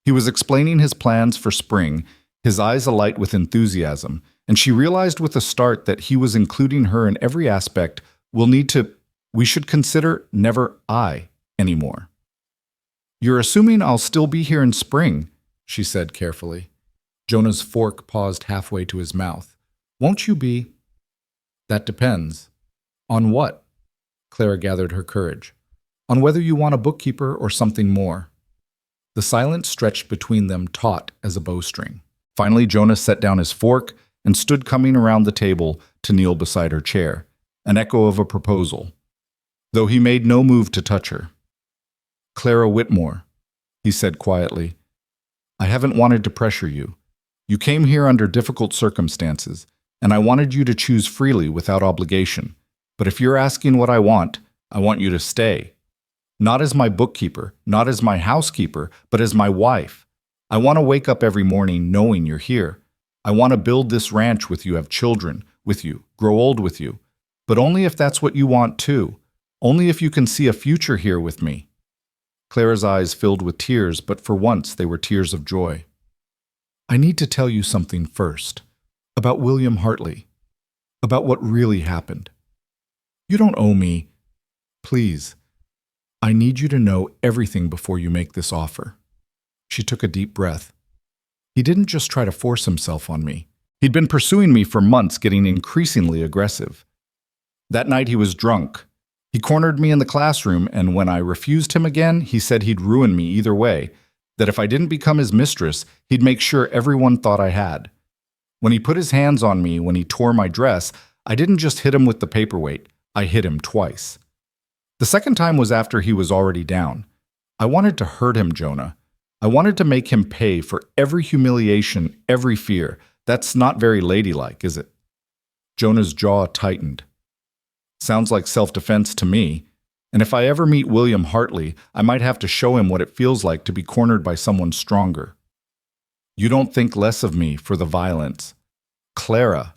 Speaker 1: He was explaining his plans for spring, his eyes alight with enthusiasm, and she realized with a start that he was including her in every aspect. We should consider never I anymore. You're assuming I'll still be here in spring, she said carefully. Jonah's fork paused halfway to his mouth. Won't you be? That depends. On what? Clara gathered her courage. On whether you want a bookkeeper or something more. The silence stretched between them, taut as a bowstring. Finally, Jonah set down his fork and stood coming around the table to kneel beside her chair, an echo of a proposal, though he made no move to touch her. Clara Whitmore, he said quietly, I haven't wanted to pressure you. You came here under difficult circumstances, and I wanted you to choose freely without obligation. But if you're asking what I want you to stay. Not as my bookkeeper, not as my housekeeper, but as my wife. I want to wake up every morning knowing you're here. I want to build this ranch with you, have children with you, grow old with you. But only if that's what you want too. Only if you can see a future here with me. Clara's eyes filled with tears, but for once they were tears of joy. I need to tell you something first. About William Hartley. About what really happened. You don't owe me. Please. I need you to know everything before you make this offer. She took a deep breath. He didn't just try to force himself on me. He'd been pursuing me for months, getting increasingly aggressive. That night he was drunk. He cornered me in the classroom, and when I refused him again, he said he'd ruin me either way, that if I didn't become his mistress, he'd make sure everyone thought I had. When he put his hands on me, when he tore my dress, I didn't just hit him with the paperweight, I hit him twice. The second time was after he was already down. I wanted to hurt him, Jonah. I wanted to make him pay for every humiliation, every fear. That's not very ladylike, is it? Jonah's jaw tightened. Sounds like self-defense to me. And if I ever meet William Hartley, I might have to show him what it feels like to be cornered by someone stronger. You don't think less of me for the violence. Clara.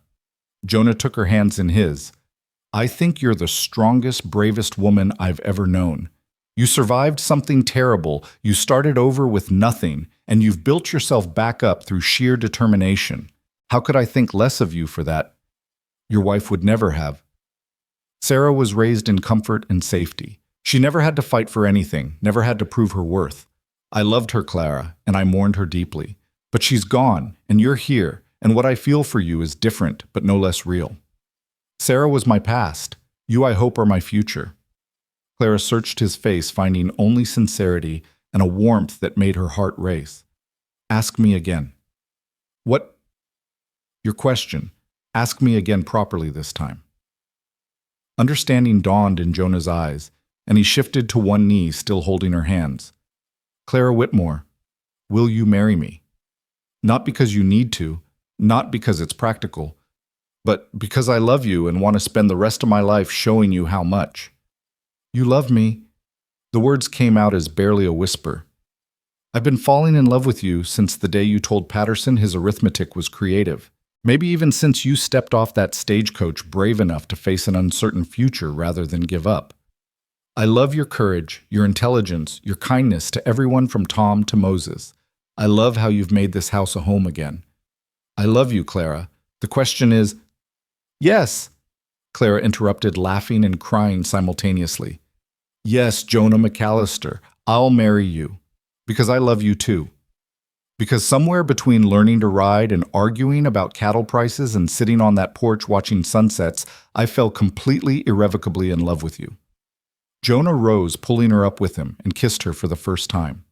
Speaker 1: Jonah took her hands in his. I think you're the strongest, bravest woman I've ever known. You survived something terrible, you started over with nothing, and you've built yourself back up through sheer determination. How could I think less of you for that? Your wife would never have. Sarah was raised in comfort and safety. She never had to fight for anything, never had to prove her worth. I loved her, Clara, and I mourned her deeply. But she's gone, and you're here, and what I feel for you is different, but no less real. Sarah was my past. You, I hope, are my future. Clara searched his face, finding only sincerity and a warmth that made her heart race. Ask me again. What? Your question. Ask me again properly this time. Understanding dawned in Jonah's eyes, and he shifted to one knee, still holding her hands. Clara Whitmore, will you marry me? Not because you need to, not because it's practical, but because I love you and want to spend the rest of my life showing you how much. You love me. The words came out as barely a whisper. I've been falling in love with you since the day you told Patterson his arithmetic was creative. Maybe even since you stepped off that stagecoach brave enough to face an uncertain future rather than give up. I love your courage, your intelligence, your kindness to everyone from Tom to Moses. I love how you've made this house a home again. I love you, Clara. The question is, yes, Clara interrupted, laughing and crying simultaneously. Yes, Jonah McAllister, I'll marry you. Because I love you too. Because somewhere between learning to ride and arguing about cattle prices and sitting on that porch watching sunsets, I fell completely, irrevocably in love with you. Jonah rose, pulling her up with him, and kissed her for the first time.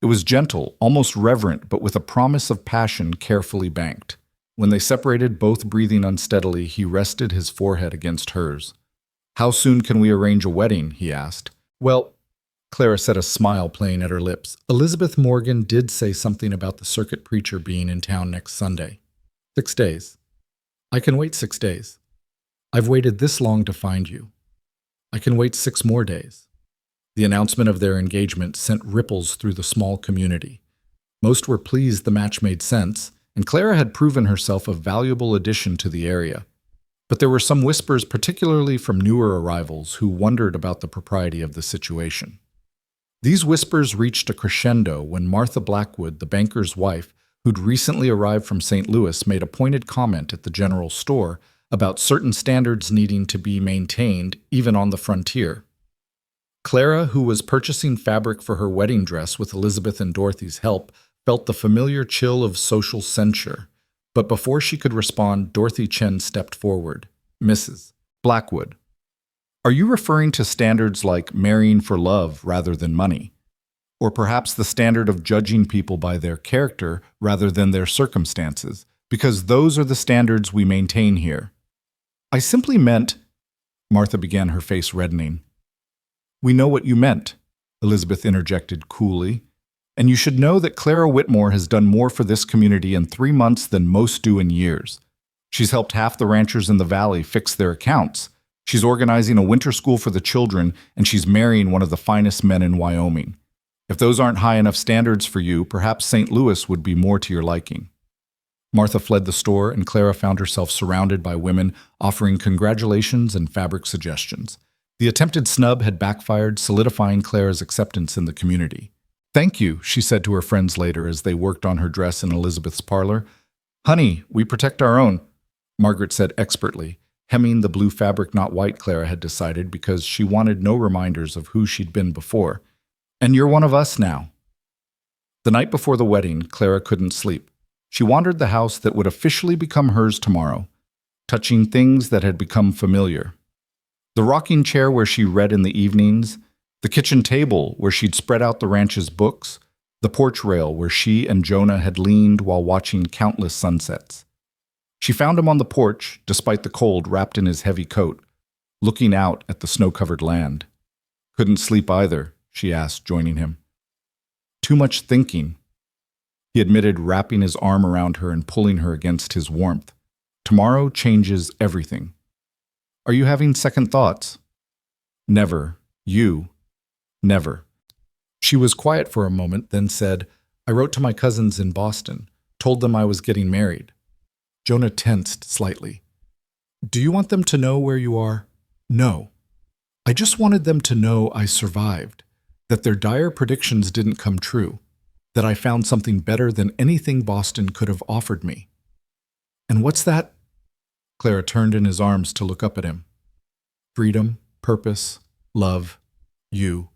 Speaker 1: It was gentle, almost reverent, but with a promise of passion carefully banked. When they separated, both breathing unsteadily, he rested his forehead against hers. "How soon can we arrange a wedding?" he asked. "Well," Clara said, a smile playing at her lips, "Elizabeth Morgan did say something about the circuit preacher being in town next Sunday. 6 days. I can wait 6 days. I've waited this long to find you. I can wait 6 more days." The announcement of their engagement sent ripples through the small community. Most were pleased the match made sense, and Clara had proven herself a valuable addition to the area. But there were some whispers, particularly from newer arrivals, who wondered about the propriety of the situation. These whispers reached a crescendo when Martha Blackwood, the banker's wife, who'd recently arrived from St. Louis, made a pointed comment at the general store about certain standards needing to be maintained even on the frontier. Clara, who was purchasing fabric for her wedding dress with Elizabeth and Dorothy's help, felt the familiar chill of social censure. But before she could respond, Dorothy Chen stepped forward. "Mrs. Blackwood, are you referring to standards like marrying for love rather than money? Or perhaps the standard of judging people by their character rather than their circumstances? Because those are the standards we maintain here." "I simply meant," Martha began, her face reddening. "We know what you meant," Elizabeth interjected coolly. "And you should know that Clara Whitmore has done more for this community in 3 months than most do in years. She's helped half the ranchers in the valley fix their accounts. She's organizing a winter school for the children, and she's marrying one of the finest men in Wyoming. If those aren't high enough standards for you, perhaps St. Louis would be more to your liking." Martha fled the store, and Clara found herself surrounded by women offering congratulations and fabric suggestions. The attempted snub had backfired, solidifying Clara's acceptance in the community. "Thank you," she said to her friends later as they worked on her dress in Elizabeth's parlor. "Honey, we protect our own," Margaret said expertly, hemming the blue fabric, not white, Clara had decided, because she wanted no reminders of who she'd been before. "And you're one of us now." The night before the wedding, Clara couldn't sleep. She wandered the house that would officially become hers tomorrow, touching things that had become familiar. The rocking chair where she read in the evenings, the kitchen table where she'd spread out the ranch's books, the porch rail where she and Jonah had leaned while watching countless sunsets. She found him on the porch, despite the cold, wrapped in his heavy coat, looking out at the snow-covered land. "Couldn't sleep either," she asked, joining him. "Too much thinking," he admitted, wrapping his arm around her and pulling her against his warmth. "Tomorrow changes everything." "Are you having second thoughts?" "Never. You. Never." She was quiet for a moment, then said, "I wrote to my cousins in Boston, told them I was getting married." Jonah tensed slightly. "Do you want them to know where you are?" "No. I just wanted them to know I survived, that their dire predictions didn't come true, that I found something better than anything Boston could have offered me." "And what's that?" Clara turned in his arms to look up at him. "Freedom, purpose, love, you."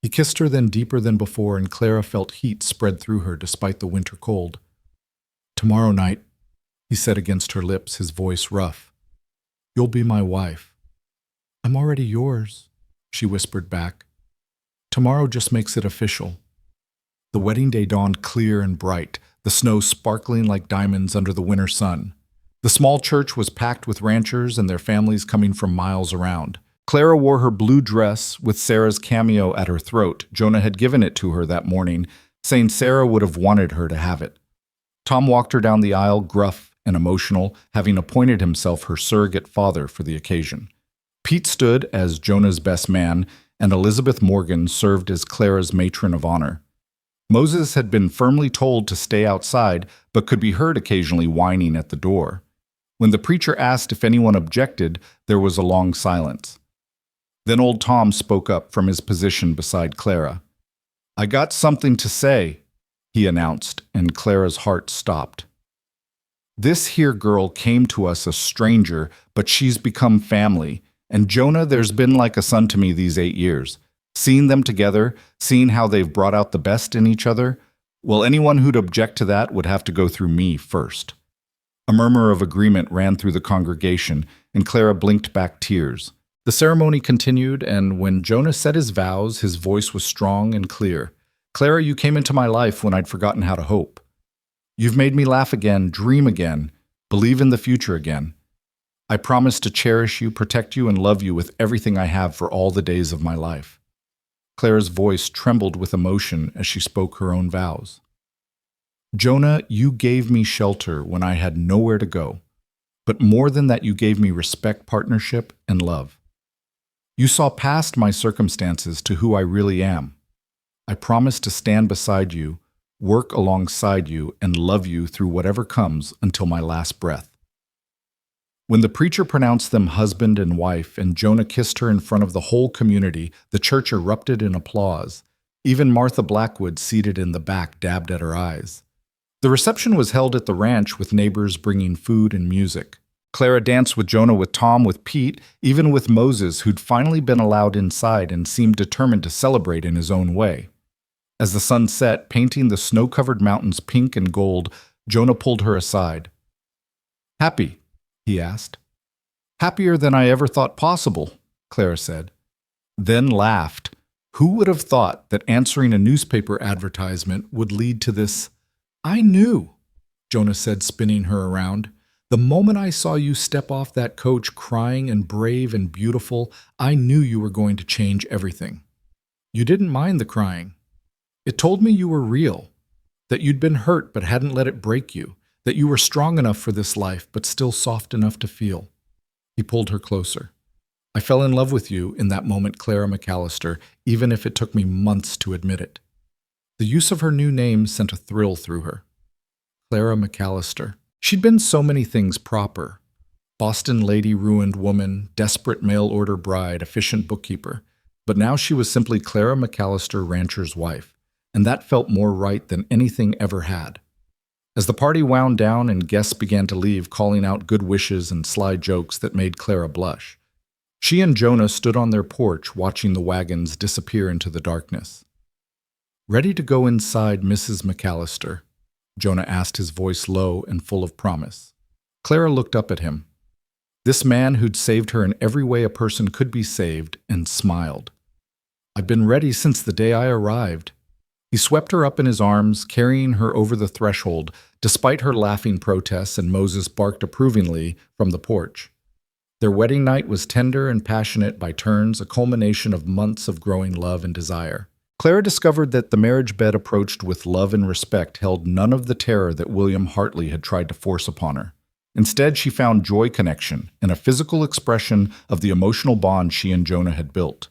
Speaker 1: He kissed her, then deeper than before, and Clara felt heat spread through her despite the winter cold. "Tomorrow night," he said against her lips, his voice rough, "you'll be my wife." "I'm already yours," she whispered back. "Tomorrow just makes it official." The wedding day dawned clear and bright, the snow sparkling like diamonds under the winter sun. The small church was packed with ranchers and their families coming from miles around. Clara wore her blue dress with Sarah's cameo at her throat. Jonah had given it to her that morning, saying Sarah would have wanted her to have it. Tom walked her down the aisle, gruff and emotional, having appointed himself her surrogate father for the occasion. Pete stood as Jonah's best man, and Elizabeth Morgan served as Clara's matron of honor. Moses had been firmly told to stay outside, but could be heard occasionally whining at the door. When the preacher asked if anyone objected, there was a long silence. Then old Tom spoke up from his position beside Clara. "I got something to say," he announced, and Clara's heart stopped. "This here girl came to us a stranger, but she's become family. And Jonah, there's been like a son to me these 8 years. Seeing them together, seeing how they've brought out the best in each other, well, anyone who'd object to that would have to go through me first." A murmur of agreement ran through the congregation, and Clara blinked back tears. The ceremony continued, and when Jonah said his vows, his voice was strong and clear. "Clara, you came into my life when I'd forgotten how to hope. You've made me laugh again, dream again, believe in the future again. I promise to cherish you, protect you, and love you with everything I have for all the days of my life." Clara's voice trembled with emotion as she spoke her own vows. "Jonah, you gave me shelter when I had nowhere to go. But more than that, you gave me respect, partnership, and love. You saw past my circumstances to who I really am. I promise to stand beside you, work alongside you, and love you through whatever comes until my last breath." When the preacher pronounced them husband and wife, and Jonah kissed her in front of the whole community, the church erupted in applause. Even Martha Blackwood, seated in the back, dabbed at her eyes. The reception was held at the ranch with neighbors bringing food and music. Clara danced with Jonah, with Tom, with Pete, even with Moses, who'd finally been allowed inside and seemed determined to celebrate in his own way. As the sun set, painting the snow-covered mountains pink and gold, Jonah pulled her aside. "Happy?" he asked. "Happier than I ever thought possible," Clara said. Then laughed. Who would have thought that answering a newspaper advertisement would lead to this? "I knew," Jonah said, spinning her around. "The moment I saw you step off that coach crying and brave and beautiful, I knew you were going to change everything. You didn't mind the crying. It told me you were real, that you'd been hurt but hadn't let it break you, that you were strong enough for this life but still soft enough to feel." He pulled her closer. "I fell in love with you in that moment, Clara McAllister, even if it took me months to admit it." The use of her new name sent a thrill through her. Clara McAllister. She'd been so many things proper. Boston lady, ruined woman, desperate mail-order bride, efficient bookkeeper. But now she was simply Clara McAllister, rancher's wife, and that felt more right than anything ever had. As the party wound down and guests began to leave, calling out good wishes and sly jokes that made Clara blush, she and Jonah stood on their porch watching the wagons disappear into the darkness. "Ready to go inside, Mrs. McAllister?" Jonah asked, his voice low and full of promise. Clara looked up at him. This man who'd saved her in every way a person could be saved, and smiled. "I've been ready since the day I arrived." He swept her up in his arms, carrying her over the threshold, despite her laughing protests, and Moses barked approvingly from the porch. Their wedding night was tender and passionate by turns, a culmination of months of growing love and desire. Clara discovered that the marriage bed approached with love and respect held none of the terror that William Hartley had tried to force upon her. Instead, she found joy, connection, and a physical expression of the emotional bond she and Jonah had built.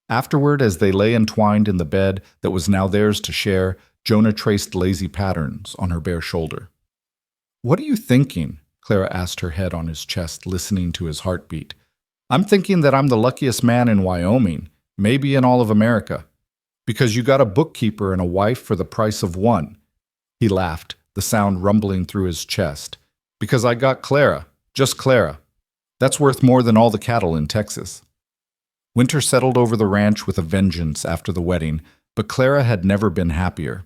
Speaker 1: Afterward, as they lay entwined in the bed that was now theirs to share, Jonah traced lazy patterns on her bare shoulder. "What are you thinking?" Clara asked, her head on his chest, listening to his heartbeat. "I'm thinking that I'm the luckiest man in Wyoming, maybe in all of America. Because you got a bookkeeper and a wife for the price of one." He laughed, the sound rumbling through his chest. "Because I got Clara, just Clara. That's worth more than all the cattle in Texas." Winter settled over the ranch with a vengeance after the wedding, but Clara had never been happier.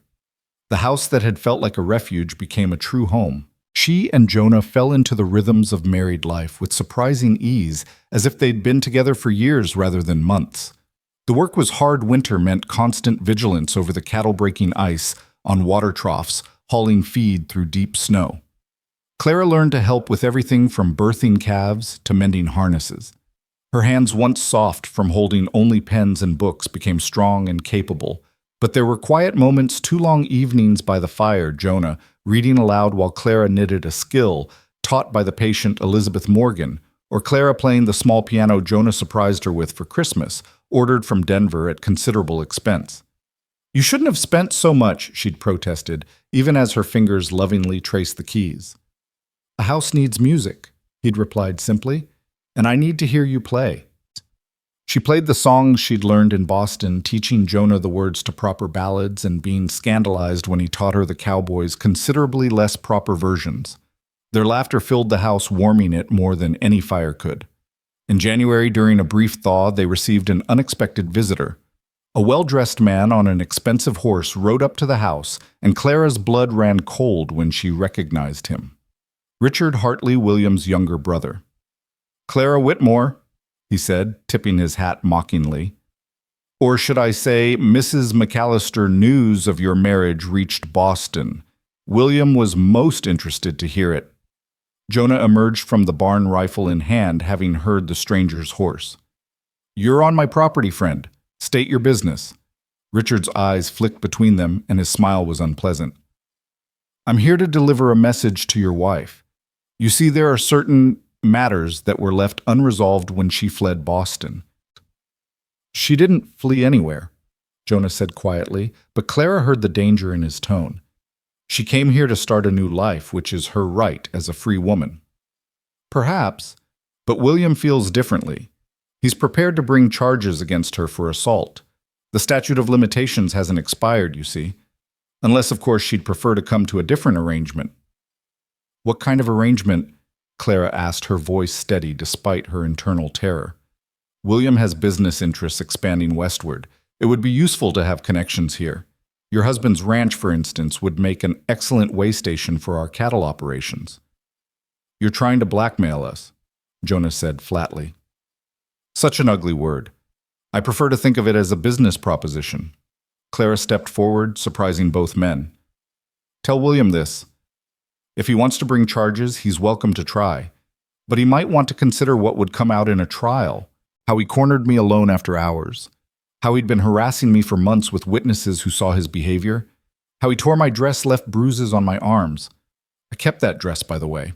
Speaker 1: The house that had felt like a refuge became a true home. She and Jonah fell into the rhythms of married life with surprising ease, as if they'd been together for years rather than months. The work was hard. Winter meant constant vigilance over the cattle-breaking ice, on water troughs, hauling feed through deep snow. Clara learned to help with everything from birthing calves to mending harnesses. Her hands, once soft from holding only pens and books, became strong and capable. But there were quiet moments, 2 long evenings by the fire, Jonah reading aloud while Clara knitted, a skill taught by the patient Elizabeth Morgan, or Clara playing the small piano Jonah surprised her with for Christmas, ordered from Denver at considerable expense. "You shouldn't have spent so much," she'd protested, even as her fingers lovingly traced the keys. "A house needs music," he'd replied simply, "and I need to hear you play." She played the songs she'd learned in Boston, teaching Jonah the words to proper ballads and being scandalized when he taught her the Cowboy's considerably less proper versions. Their laughter filled the house, warming it more than any fire could. In January, during a brief thaw, they received an unexpected visitor. A well-dressed man on an expensive horse rode up to the house, and Clara's blood ran cold when she recognized him. Richard Hartley, William's younger brother. "Clara Whitmore," he said, tipping his hat mockingly. "Or should I say, Mrs. McAllister, news of your marriage reached Boston. William was most interested to hear it." Jonah emerged from the barn, rifle in hand, having heard the stranger's horse. "You're on my property, friend. State your business." Richard's eyes flicked between them, and his smile was unpleasant. "I'm here to deliver a message to your wife. You see, there are certain matters that were left unresolved when she fled Boston." "She didn't flee anywhere," Jonah said quietly, but Clara heard the danger in his tone. "She came here to start a new life, which is her right as a free woman." "Perhaps, but William feels differently. He's prepared to bring charges against her for assault. The statute of limitations hasn't expired, you see. Unless, of course, she'd prefer to come to a different arrangement." "What kind of arrangement?" Clara asked, her voice steady despite her internal terror. "William has business interests expanding westward. It would be useful to have connections here. Your husband's ranch, for instance, would make an excellent way station for our cattle operations." "You're trying to blackmail us," Jonah said flatly. "Such an ugly word. I prefer to think of it as a business proposition." Clara stepped forward, surprising both men. "Tell William this. If he wants to bring charges, he's welcome to try. But he might want to consider what would come out in a trial, how he cornered me alone after hours, how he'd been harassing me for months with witnesses who saw his behavior, how he tore my dress, left bruises on my arms. I kept that dress, by the way.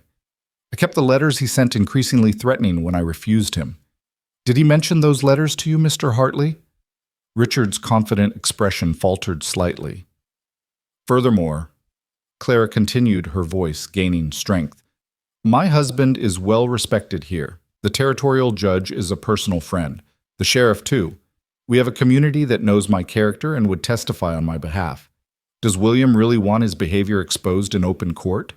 Speaker 1: I kept the letters he sent increasingly threatening when I refused him. Did he mention those letters to you, Mr. Hartley?" Richard's confident expression faltered slightly. "Furthermore," Clara continued, her voice gaining strength, "my husband is well respected here. The territorial judge is a personal friend. The sheriff, too. We have a community that knows my character and would testify on my behalf. Does William really want his behavior exposed in open court?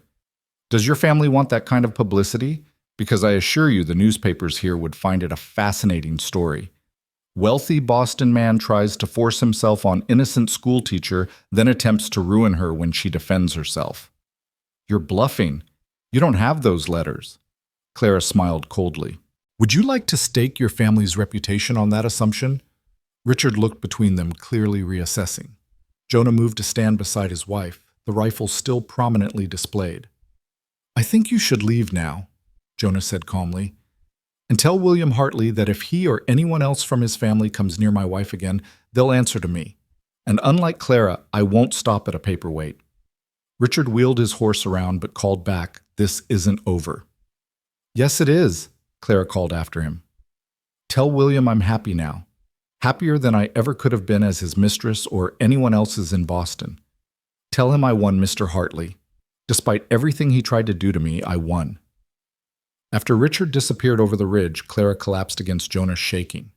Speaker 1: Does your family want that kind of publicity? Because I assure you the newspapers here would find it a fascinating story. Wealthy Boston man tries to force himself on innocent schoolteacher, then attempts to ruin her when she defends herself." "You're bluffing. You don't have those letters." Clara smiled coldly. "Would you like to stake your family's reputation on that assumption?" Richard looked between them, clearly reassessing. Jonah moved to stand beside his wife, the rifle still prominently displayed. "I think you should leave now," Jonah said calmly, "and tell William Hartley that if he or anyone else from his family comes near my wife again, they'll answer to me. And unlike Clara, I won't stop at a paperweight." Richard wheeled his horse around but called back, "This isn't over." "Yes, it is," Clara called after him. "Tell William I'm happy now. Happier than I ever could have been as his mistress or anyone else's in Boston. Tell him I won, Mr. Hartley. Despite everything he tried to do to me, I won." After Richard disappeared over the ridge, Clara collapsed against Jonah, shaking.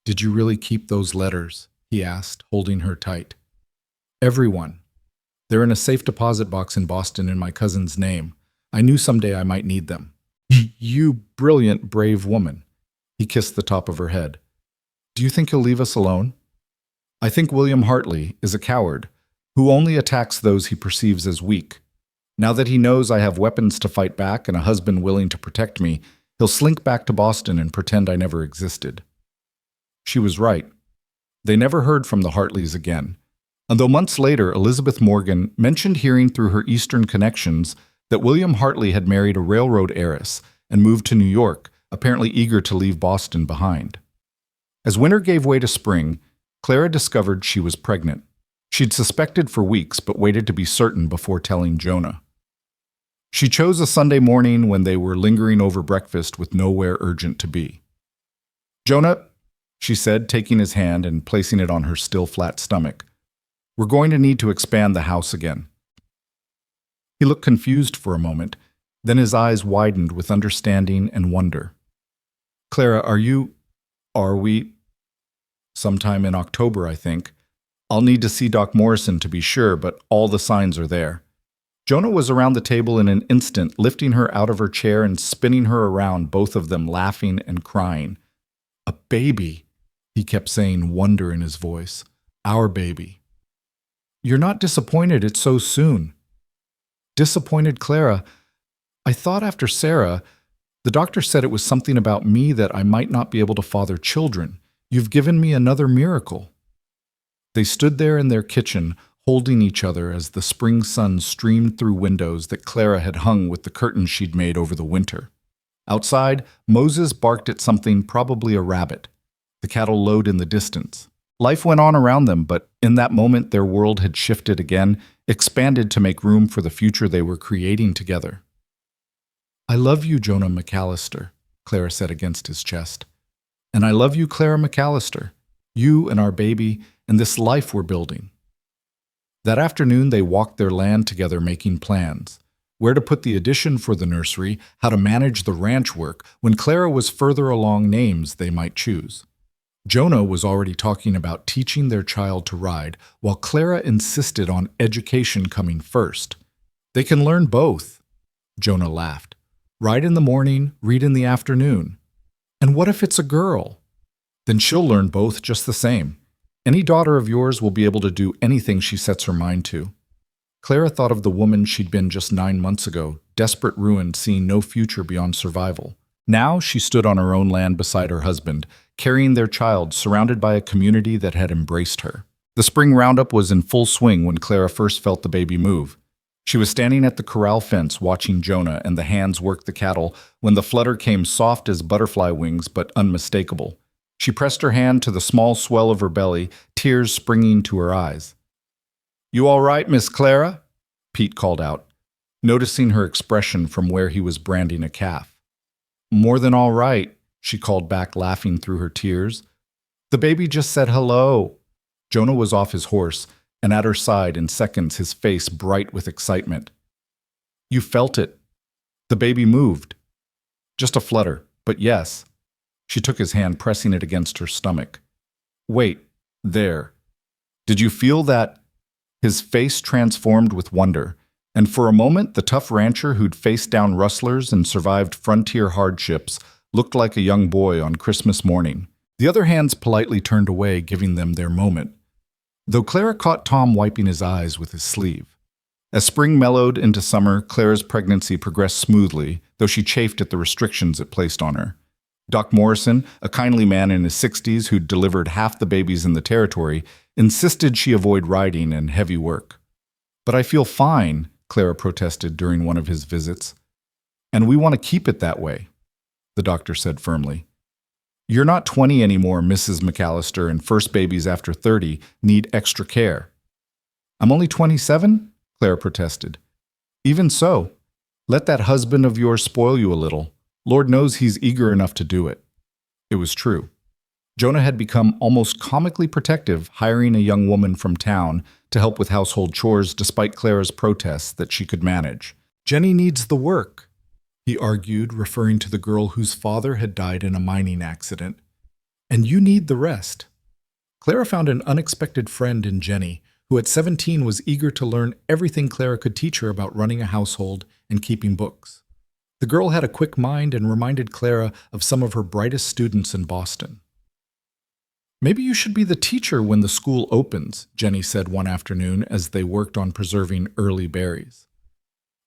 Speaker 1: "Did you really keep those letters?" he asked, holding her tight. "Everyone. They're in a safe deposit box in Boston in my cousin's name. I knew someday I might need them." "You brilliant, brave woman." He kissed the top of her head. "Do you think he'll leave us alone?" "I think William Hartley is a coward who only attacks those he perceives as weak. Now that he knows I have weapons to fight back and a husband willing to protect me, he'll slink back to Boston and pretend I never existed." She was right. They never heard from the Hartleys again, although months later Elizabeth Morgan mentioned hearing through her Eastern connections that William Hartley had married a railroad heiress and moved to New York, apparently eager to leave Boston behind. As winter gave way to spring, Clara discovered she was pregnant. She'd suspected for weeks, but waited to be certain before telling Jonah. She chose a Sunday morning when they were lingering over breakfast with nowhere urgent to be. "Jonah," she said, taking his hand and placing it on her still flat stomach, "we're going to need to expand the house again." He looked confused for a moment, then his eyes widened with understanding and wonder. "Clara, are we? Sometime in October, I think. I'll need to see Doc Morrison to be sure, but all the signs are there." Jonah was around the table in an instant, lifting her out of her chair and spinning her around, both of them laughing and crying. "A baby," he kept saying, wonder in his voice. "Our baby." "You're not disappointed it's so soon?" "Disappointed, Clara? I thought after Sarah, the doctor said it was something about me that I might not be able to father children. You've given me another miracle." They stood there in their kitchen, holding each other as the spring sun streamed through windows that Clara had hung with the curtains she'd made over the winter. Outside, Moses barked at something, probably a rabbit. The cattle lowed in the distance. Life went on around them, but in that moment their world had shifted again, expanded to make room for the future they were creating together. "I love you, Jonah McAllister," Clara said against his chest. "And I love you, Clara McAllister, you and our baby, and this life we're building." That afternoon they walked their land together, making plans. Where to put the addition for the nursery, how to manage the ranch work, when Clara was further along names they might choose. Jonah was already talking about teaching their child to ride, while Clara insisted on education coming first. "They can learn both," Jonah laughed. "Ride in the morning, read in the afternoon. And what if it's a girl? Then she'll learn both just the same. Any daughter of yours will be able to do anything she sets her mind to." Clara thought of the woman she'd been just 9 months ago, desperate ruin, seeing no future beyond survival. Now she stood on her own land beside her husband, carrying their child, surrounded by a community that had embraced her. The spring roundup was in full swing when Clara first felt the baby move. She was standing at the corral fence watching Jonah and the hands work the cattle when the flutter came soft as butterfly wings but unmistakable. She pressed her hand to the small swell of her belly, tears springing to her eyes. "You all right, Miss Clara?" Pete called out, noticing her expression from where he was branding a calf. "More than all right," she called back, laughing through her tears. "The baby just said hello." Jonah was off his horse, and at her side in seconds, his face bright with excitement. "You felt it. The baby moved. Just a flutter, but yes." She took his hand, pressing it against her stomach. "Wait, there. Did you feel that?" His face transformed with wonder, and for a moment the tough rancher who'd faced down rustlers and survived frontier hardships looked like a young boy on Christmas morning. The other hands politely turned away, giving them their moment, though Clara caught Tom wiping his eyes with his sleeve. As spring mellowed into summer, Clara's pregnancy progressed smoothly, though she chafed at the restrictions it placed on her. Doc Morrison, a kindly man in his 60s who'd delivered half the babies in the territory, insisted she avoid riding and heavy work. "But I feel fine," Clara protested during one of his visits. "And we want to keep it that way," the doctor said firmly. "You're not 20 anymore, Mrs. McAllister, and first babies after 30 need extra care." "I'm only 27? Clara protested. "Even so, let that husband of yours spoil you a little. Lord knows he's eager enough to do it." It was true. Jonah had become almost comically protective, hiring a young woman from town to help with household chores despite Clara's protests that she could manage. "Jenny needs the work," he argued, referring to the girl whose father had died in a mining accident. "And you need the rest." Clara found an unexpected friend in Jenny, who at 17 was eager to learn everything Clara could teach her about running a household and keeping books. The girl had a quick mind and reminded Clara of some of her brightest students in Boston. "Maybe you should be the teacher when the school opens," Jenny said one afternoon as they worked on preserving early berries.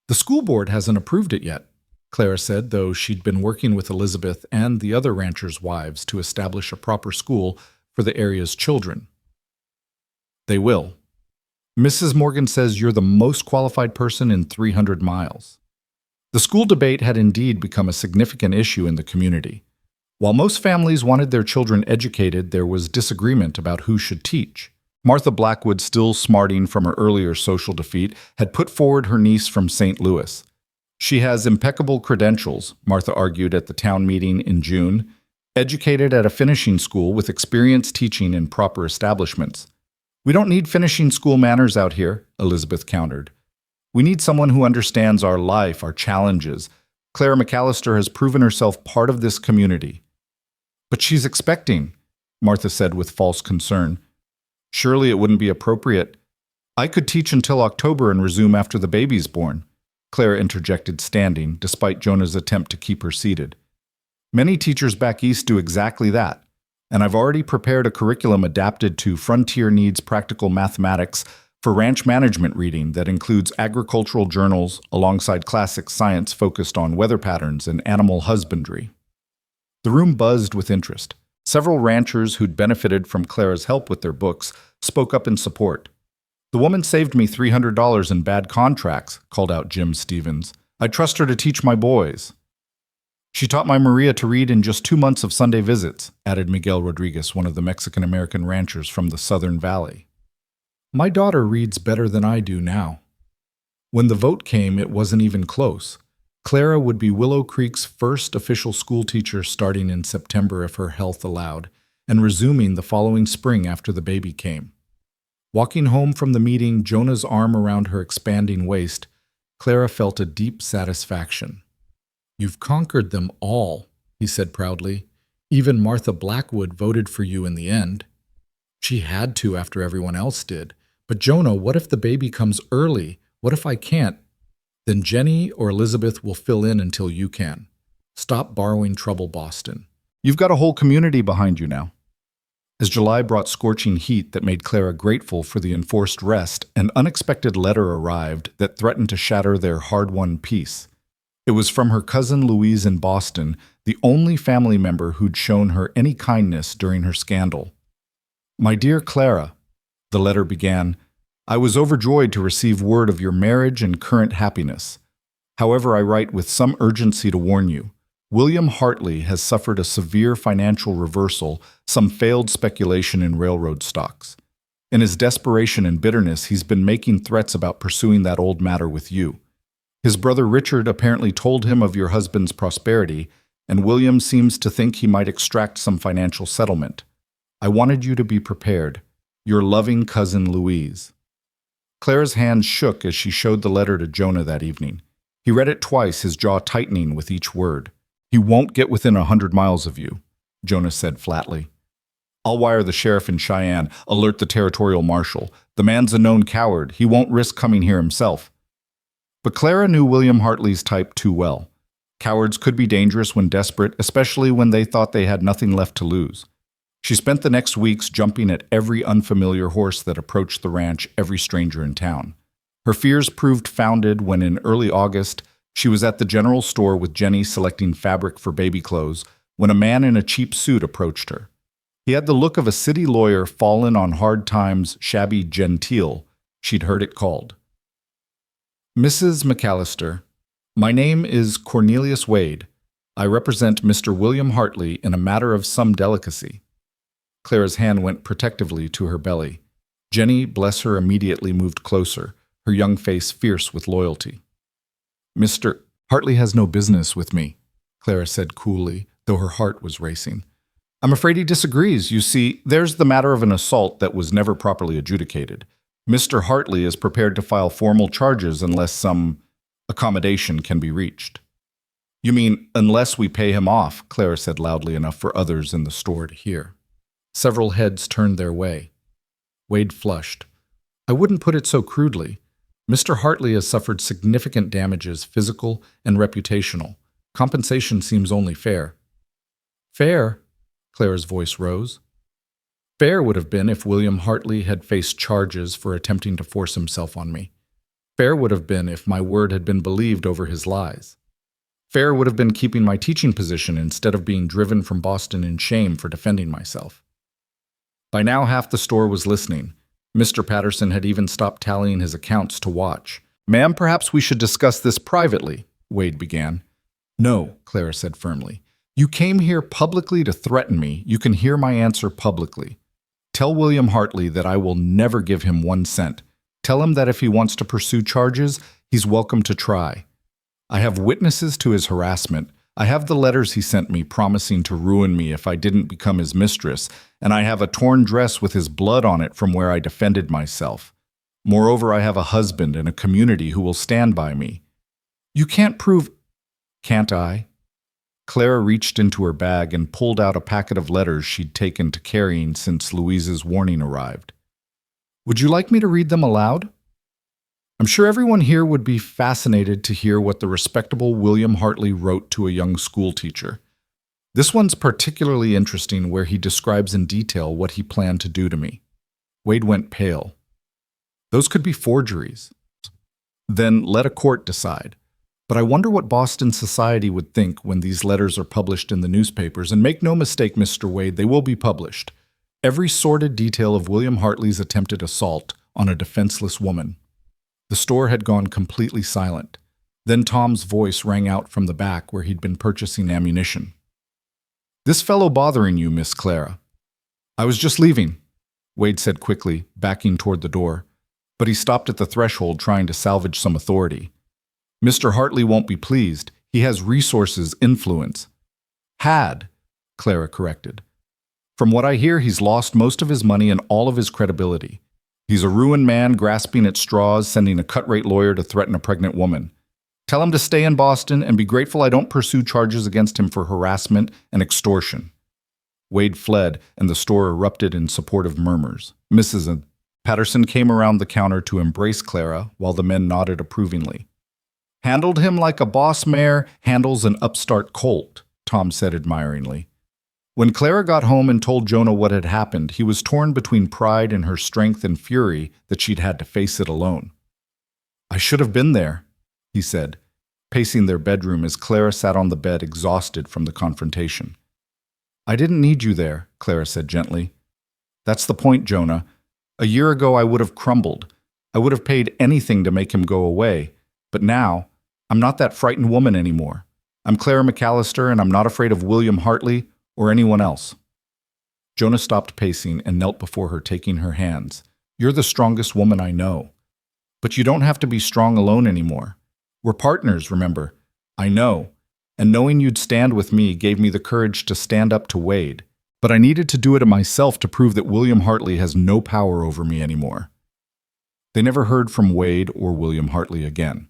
Speaker 1: "The school board hasn't approved it yet," Clara said, though she'd been working with Elizabeth and the other ranchers' wives to establish a proper school for the area's children. "They will. Mrs. Morgan says you're the most qualified person in 300 miles. The school debate had indeed become a significant issue in the community. While most families wanted their children educated, there was disagreement about who should teach. Martha Blackwood, still smarting from her earlier social defeat, had put forward her niece from St. Louis. "She has impeccable credentials," Martha argued at the town meeting in June, "educated at a finishing school with experience teaching in proper establishments." "We don't need finishing school manners out here," Elizabeth countered. "We need someone who understands our life, our challenges. Clara McAllister has proven herself part of this community." "But she's expecting," Martha said with false concern. "Surely it wouldn't be appropriate." "I could teach until October and resume after the baby's born," Clara interjected, standing, despite Jonah's attempt to keep her seated. "Many teachers back east do exactly that, and I've already prepared a curriculum adapted to frontier needs practical mathematics for ranch management reading that includes agricultural journals alongside classic science focused on weather patterns and animal husbandry." The room buzzed with interest. Several ranchers who'd benefited from Clara's help with their books spoke up in support. The woman saved me $300 in bad contracts, called out Jim Stevens. I trust her to teach my boys. She taught my Maria to read in just 2 months of Sunday visits, added Miguel Rodriguez, one of the Mexican-American ranchers from the Southern Valley. My daughter reads better than I do now. When the vote came, it wasn't even close. Clara would be Willow Creek's first official school teacher starting in September if her health allowed, and resuming the following spring after the baby came. Walking home from the meeting, Jonah's arm around her expanding waist, Clara felt a deep satisfaction. You've conquered them all, he said proudly. Even Martha Blackwood voted for you in the end. She had to after everyone else did. But Jonah, what if the baby comes early? What if I can't? Then Jenny or Elizabeth will fill in until you can. Stop borrowing trouble, Boston. You've got a whole community behind you now. As July brought scorching heat that made Clara grateful for the enforced rest, an unexpected letter arrived that threatened to shatter their hard-won peace. It was from her cousin Louise in Boston, the only family member who'd shown her any kindness during her scandal. My dear Clara, the letter began, I was overjoyed to receive word of your marriage and current happiness. However, I write with some urgency to warn you. William Hartley has suffered a severe financial reversal, some failed speculation in railroad stocks. In his desperation and bitterness, he's been making threats about pursuing that old matter with you. His brother Richard apparently told him of your husband's prosperity, and William seems to think he might extract some financial settlement. I wanted you to be prepared. Your loving cousin Louise. Clara's hand shook as she showed the letter to Jonah that evening. He read it twice, his jaw tightening with each word. He won't get within 100 miles of you, Jonah said flatly. I'll wire the sheriff in Cheyenne, alert the territorial marshal. The man's a known coward. He won't risk coming here himself. But Clara knew William Hartley's type too well. Cowards could be dangerous when desperate, especially when they thought they had nothing left to lose. She spent the next weeks jumping at every unfamiliar horse that approached the ranch, every stranger in town. Her fears proved founded when in early August, she was at the general store with Jenny selecting fabric for baby clothes when a man in a cheap suit approached her. He had the look of a city lawyer fallen on hard times, shabby genteel, she'd heard it called. Mrs. McAllister, my name is Cornelius Wade. I represent Mr. William Hartley in a matter of some delicacy. Clara's hand went protectively to her belly. Jenny, bless her, immediately moved closer, her young face fierce with loyalty. Mr. Hartley has no business with me, Clara said coolly, though her heart was racing. I'm afraid he disagrees. You see, there's the matter of an assault that was never properly adjudicated. Mr. Hartley is prepared to file formal charges unless some accommodation can be reached. You mean, unless we pay him off, Clara said loudly enough for others in the store to hear. Several heads turned their way. Wade flushed. I wouldn't put it so crudely. Mr. Hartley has suffered significant damages, physical and reputational. Compensation seems only fair. Fair? Clara's voice rose. Fair would have been if William Hartley had faced charges for attempting to force himself on me. Fair would have been if my word had been believed over his lies. Fair would have been keeping my teaching position instead of being driven from Boston in shame for defending myself. By now half the store was listening. Mr. Patterson had even stopped tallying his accounts to watch. Ma'am, perhaps we should discuss this privately, Wade began. No, Clara said firmly. You came here publicly to threaten me. You can hear my answer publicly. Tell William Hartley that I will never give him 1 cent. Tell him that if he wants to pursue charges, he's welcome to try. I have witnesses to his harassment. I have the letters he sent me promising to ruin me if I didn't become his mistress, and I have a torn dress with his blood on it from where I defended myself. Moreover, I have a husband and a community who will stand by me. You can't prove— Can't I? Clara reached into her bag and pulled out a packet of letters she'd taken to carrying since Louise's warning arrived. Would you like me to read them aloud? I'm sure everyone here would be fascinated to hear what the respectable William Hartley wrote to a young schoolteacher. This one's particularly interesting where he describes in detail what he planned to do to me. Wade went pale. Those could be forgeries. Then let a court decide. But I wonder what Boston society would think when these letters are published in the newspapers, and make no mistake, Mr. Wade, they will be published. Every sordid detail of William Hartley's attempted assault on a defenseless woman. The store had gone completely silent. Then Tom's voice rang out from the back where he'd been purchasing ammunition. "This fellow bothering you, Miss Clara?" "I was just leaving," Wade said quickly, backing toward the door. But he stopped at the threshold trying to salvage some authority. "Mr. Hartley won't be pleased. He has resources, influence." "Had," Clara corrected. "From what I hear, he's lost most of his money and all of his credibility. He's a ruined man grasping at straws, sending a cut-rate lawyer to threaten a pregnant woman. Tell him to stay in Boston and be grateful I don't pursue charges against him for harassment and extortion." Wade fled, and the store erupted in supportive murmurs. Mrs. Patterson came around the counter to embrace Clara, while the men nodded approvingly. "Handled him like a boss mare handles an upstart colt," Tom said admiringly. When Clara got home and told Jonah what had happened, he was torn between pride in her strength and fury that she'd had to face it alone. "I should have been there," he said, pacing their bedroom as Clara sat on the bed exhausted from the confrontation. "I didn't need you there," Clara said gently. "That's the point, Jonah. A year ago I would have crumbled. I would have paid anything to make him go away. But now, I'm not that frightened woman anymore. I'm Clara McAllister, and I'm not afraid of William Hartley or anyone else." Jonah stopped pacing and knelt before her, taking her hands. "You're the strongest woman I know. But you don't have to be strong alone anymore. We're partners, remember? I know. And knowing you'd stand with me gave me the courage to stand up to Wade. But I needed to do it myself to prove that William Hartley has no power over me anymore." They never heard from Wade or William Hartley again.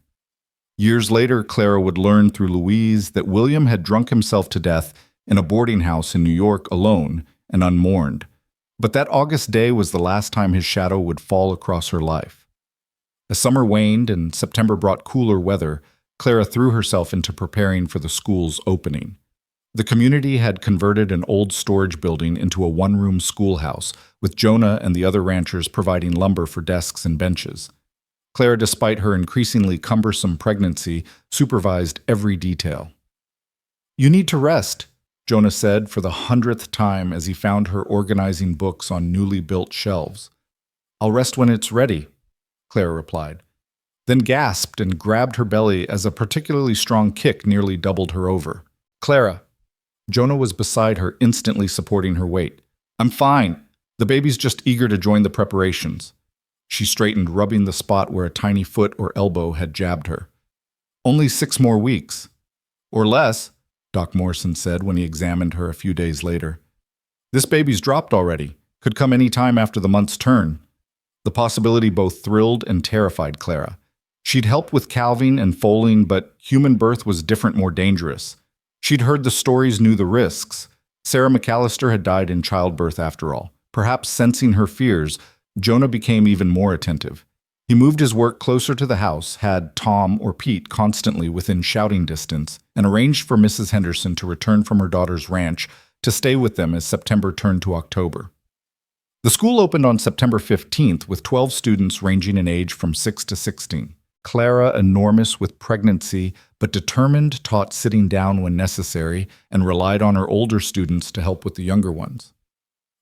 Speaker 1: Years later, Clara would learn through Louise that William had drunk himself to death in a boarding house in New York alone and unmourned. But that August day was the last time his shadow would fall across her life. As summer waned and September brought cooler weather, Clara threw herself into preparing for the school's opening. The community had converted an old storage building into a one-room schoolhouse, with Jonah and the other ranchers providing lumber for desks and benches. Clara, despite her increasingly cumbersome pregnancy, supervised every detail. "You need to rest," Jonah said for the 100th time as he found her organizing books on newly built shelves. "I'll rest when it's ready," Clara replied, then gasped and grabbed her belly as a particularly strong kick nearly doubled her over. "Clara." Jonah was beside her, instantly supporting her weight. "I'm fine. The baby's just eager to join the preparations." She straightened, rubbing the spot where a tiny foot or elbow had jabbed her. "Only 6 more weeks." "Or less," Doc Morrison said when he examined her a few days later. "This baby's dropped already. Could come any time after the month's turn." The possibility both thrilled and terrified Clara. She'd helped with calving and foaling, but human birth was different, more dangerous. She'd heard the stories, knew the risks. Sarah McAllister had died in childbirth after all. Perhaps sensing her fears, Jonah became even more attentive. He moved his work closer to the house, had Tom or Pete constantly within shouting distance, and arranged for Mrs. Henderson to return from her daughter's ranch to stay with them as September turned to October. The school opened on September 15th with 12 students ranging in age from 6 to 16. Clara, enormous with pregnancy, but determined, taught sitting down when necessary and relied on her older students to help with the younger ones.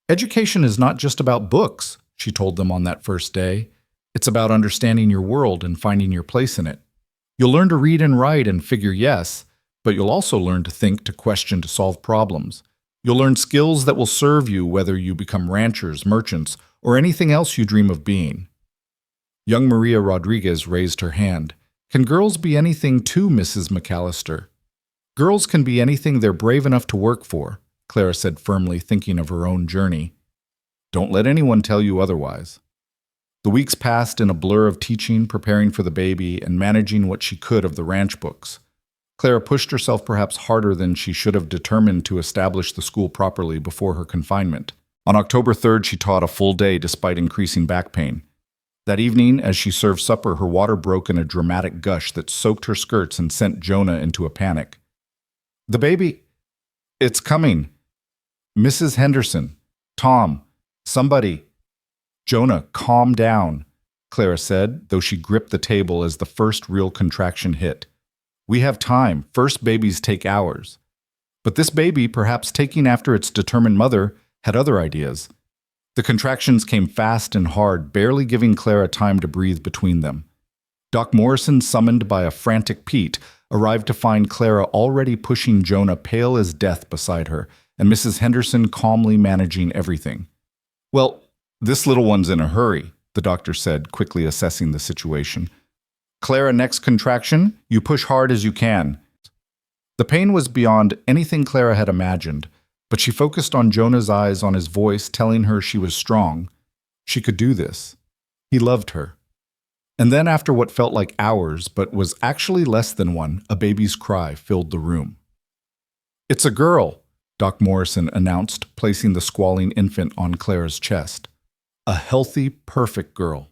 Speaker 1: "Education is not just about books," she told them on that first day. "It's about understanding your world and finding your place in it. You'll learn to read and write and figure yes, but you'll also learn to think, to question, to solve problems. You'll learn skills that will serve you whether you become ranchers, merchants, or anything else you dream of being." Young Maria Rodriguez raised her hand. "Can girls be anything too, Mrs. McAllister?" "Girls can be anything they're brave enough to work for," Clara said firmly, thinking of her own journey. "Don't let anyone tell you otherwise." The weeks passed in a blur of teaching, preparing for the baby, and managing what she could of the ranch books. Clara pushed herself perhaps harder than she should have, determined to establish the school properly before her confinement. On October 3rd, she taught a full day despite increasing back pain. That evening, as she served supper, her water broke in a dramatic gush that soaked her skirts and sent Jonah into a panic. "The baby, it's coming. Mrs. Henderson, Tom, somebody." "Jonah, calm down," Clara said, though she gripped the table as the first real contraction hit. "We have time. First babies take hours." But this baby, perhaps taking after its determined mother, had other ideas. The contractions came fast and hard, barely giving Clara time to breathe between them. Doc Morrison, summoned by a frantic Pete, arrived to find Clara already pushing Jonah pale as death beside her, and Mrs. Henderson calmly managing everything. "Well, this little one's in a hurry," the doctor said, quickly assessing the situation. "Clara, next contraction, you push hard as you can." The pain was beyond anything Clara had imagined, but she focused on Jonah's eyes, on his voice, telling her she was strong. She could do this. He loved her. And then, after what felt like hours, but was actually less than one, a baby's cry filled the room. "It's a girl," Doc Morrison announced, placing the squalling infant on Clara's chest. A healthy, perfect girl.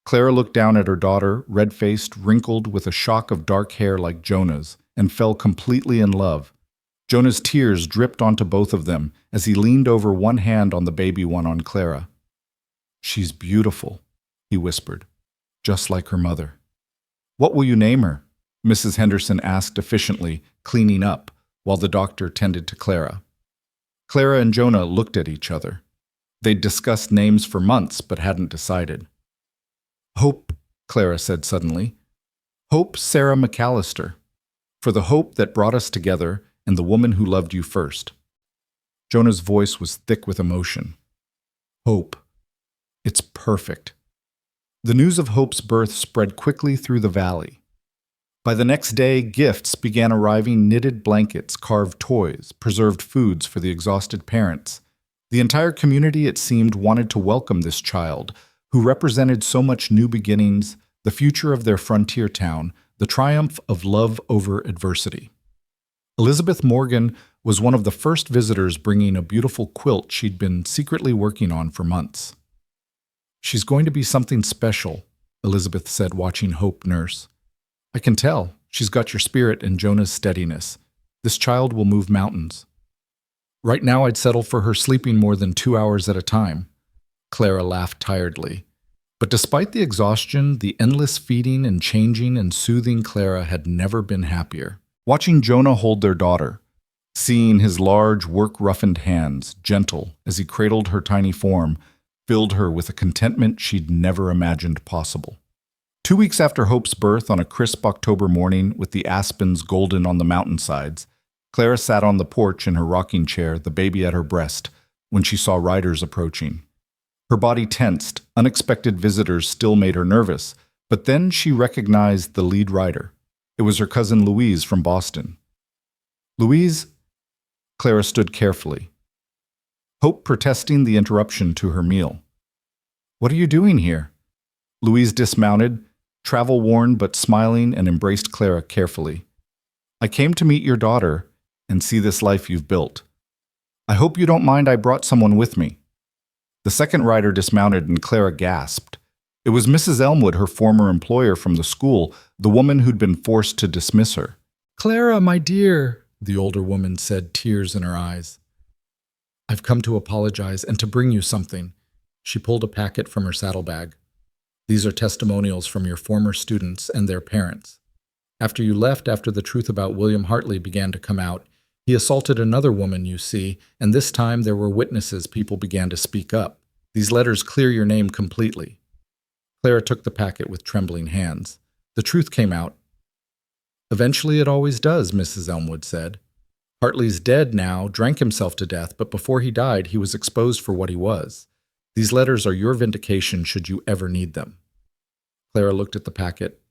Speaker 1: Clara looked down at her daughter, red-faced, wrinkled, with a shock of dark hair like Jonah's, and fell completely in love. Jonah's tears dripped onto both of them as he leaned over, one hand on the baby, one on Clara. "She's beautiful," he whispered, "just like her mother." "What will you name her?" Mrs. Henderson asked efficiently, cleaning up, while the doctor tended to Clara. Clara and Jonah looked at each other. They'd discussed names for months, but hadn't decided. "Hope," Clara said suddenly. "Hope Sarah McAllister. For the hope that brought us together and the woman who loved you first." Jonah's voice was thick with emotion. "Hope. It's perfect." The news of Hope's birth spread quickly through the valley. By the next day, gifts began arriving: knitted blankets, carved toys, preserved foods for the exhausted parents. The entire community, it seemed, wanted to welcome this child, who represented so much new beginnings, the future of their frontier town, the triumph of love over adversity. Elizabeth Morgan was one of the first visitors, bringing a beautiful quilt she'd been secretly working on for months. "She's going to be something special," Elizabeth said, watching Hope nurse. "I can tell. She's got your spirit and Jonah's steadiness. This child will move mountains." "Right now I'd settle for her sleeping more than 2 hours at a time." Clara laughed tiredly. But despite the exhaustion, the endless feeding and changing and soothing, Clara had never been happier. Watching Jonah hold their daughter, seeing his large, work-roughened hands, gentle as he cradled her tiny form, filled her with a contentment she'd never imagined possible. 2 weeks after Hope's birth, on a crisp October morning with the aspens golden on the mountainsides, Clara sat on the porch in her rocking chair, the baby at her breast, when she saw riders approaching. Her body tensed. Unexpected visitors still made her nervous, but then she recognized the lead rider. It was her cousin Louise from Boston. "Louise?" Clara stood carefully, Hope protesting the interruption to her meal. "What are you doing here?" Louise dismounted, travel-worn but smiling, and embraced Clara carefully. "I came to meet your daughter and see this life you've built. I hope you don't mind I brought someone with me." The second rider dismounted, and Clara gasped. It was Mrs. Elmwood, her former employer from the school, the woman who'd been forced to dismiss her. "Clara, my dear," the older woman said, tears in her eyes. "I've come to apologize and to bring you something." She pulled a packet from her saddlebag. "These are testimonials from your former students and their parents. After you left, after the truth about William Hartley began to come out, he assaulted another woman, you see, and this time there were witnesses. People began to speak up. These letters clear your name completely." Clara took the packet with trembling hands. The truth came out. "Eventually it always does," Mrs. Elmwood said. "Hartley's dead now, drank himself to death, but before he died, he was exposed for what he was. These letters are your vindication should you ever need them." Clara looked at the packet,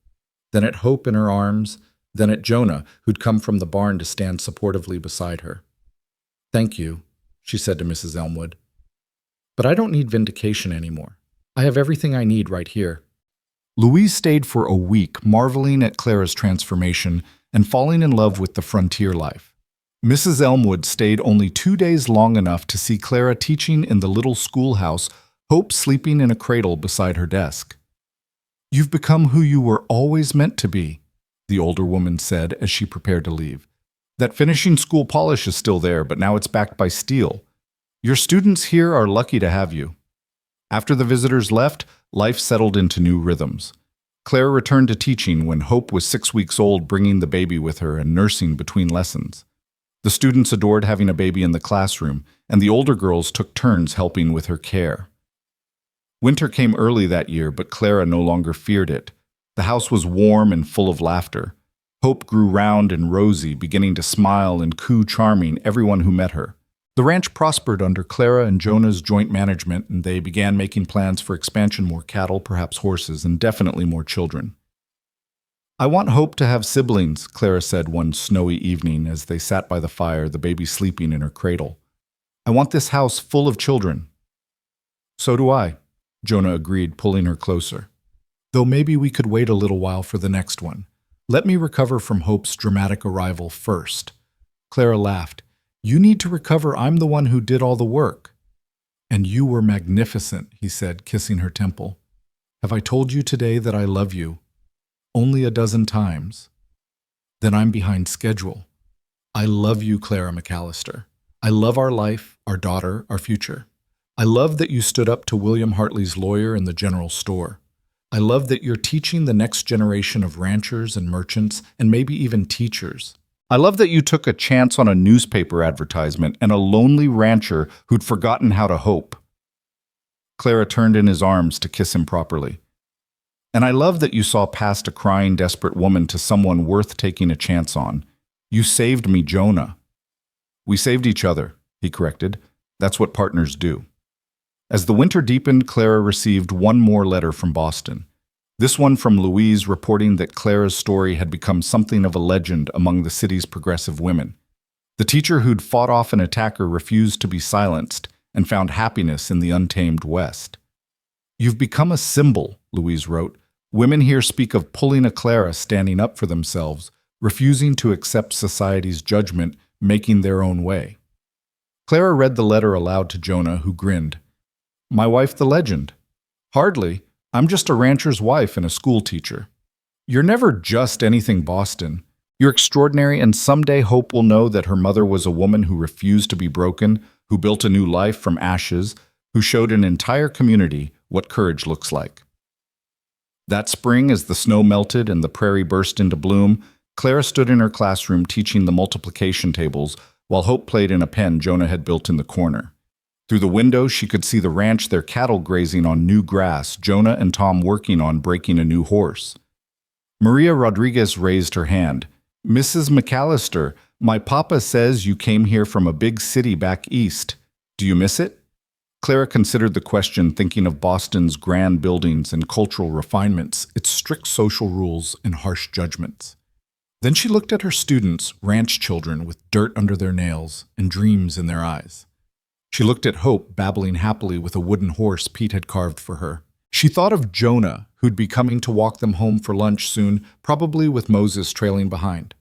Speaker 1: then at Hope in her arms, then at Jonah, who'd come from the barn to stand supportively beside her. "Thank you," she said to Mrs. Elmwood. "But I don't need vindication anymore. I have everything I need right here." Louise stayed for a week, marveling at Clara's transformation and falling in love with the frontier life. Mrs. Elmwood stayed only 2 days, long enough to see Clara teaching in the little schoolhouse, Hope sleeping in a cradle beside her desk. "You've become who you were always meant to be," the older woman said as she prepared to leave. "That finishing school polish is still there, but now it's backed by steel. Your students here are lucky to have you." After the visitors left, life settled into new rhythms. Clara returned to teaching when Hope was 6 weeks old, bringing the baby with her and nursing between lessons. The students adored having a baby in the classroom, and the older girls took turns helping with her care. Winter came early that year, but Clara no longer feared it. The house was warm and full of laughter. Hope grew round and rosy, beginning to smile and coo charming everyone who met her. The ranch prospered under Clara and Jonah's joint management, and they began making plans for expansion: more cattle, perhaps horses, and definitely more children. "I want Hope to have siblings," Clara said one snowy evening as they sat by the fire, the baby sleeping in her cradle. "I want this house full of children." "So do I," Jonah agreed, pulling her closer. "Though maybe we could wait a little while for the next one. Let me recover from Hope's dramatic arrival first." Clara laughed. "You need to recover. I'm the one who did all the work." "And you were magnificent," he said, kissing her temple. "Have I told you today that I love you?" "Only a dozen times." "Then I'm behind schedule." "I love you, Clara McAllister. I love our life, our daughter, our future. I love that you stood up to William Hartley's lawyer in the general store. I love that you're teaching the next generation of ranchers and merchants and maybe even teachers. I love that you took a chance on a newspaper advertisement and a lonely rancher who'd forgotten how to hope." Clara turned in his arms to kiss him properly. "And I love that you saw past a crying, desperate woman to someone worth taking a chance on. You saved me, Jonah." "We saved each other," he corrected. "That's what partners do." As the winter deepened, Clara received one more letter from Boston. This one from Louise, reporting that Clara's story had become something of a legend among the city's progressive women. The teacher who'd fought off an attacker refused to be silenced and found happiness in the untamed West. "You've become a symbol," Louise wrote. "Women here speak of pulling a Clara, standing up for themselves, refusing to accept society's judgment, making their own way." Clara read the letter aloud to Jonah, who grinned. "My wife the legend?" "Hardly. I'm just a rancher's wife and a school teacher." "You're never just anything, Boston. You're extraordinary, and someday Hope will know that her mother was a woman who refused to be broken, who built a new life from ashes, who showed an entire community what courage looks like." That spring, as the snow melted and the prairie burst into bloom, Clara stood in her classroom teaching the multiplication tables while Hope played in a pen Jonah had built in the corner. Through the window, she could see the ranch, their cattle grazing on new grass, Jonah and Tom working on breaking a new horse. Maria Rodriguez raised her hand. "Mrs. McAllister, my papa says you came here from a big city back east. Do you miss it?" Clara considered the question, thinking of Boston's grand buildings and cultural refinements, its strict social rules and harsh judgments. Then she looked at her students, ranch children with dirt under their nails and dreams in their eyes. She looked at Hope, babbling happily with a wooden horse Pete had carved for her. She thought of Jonah, who'd be coming to walk them home for lunch soon, probably with Moses trailing behind.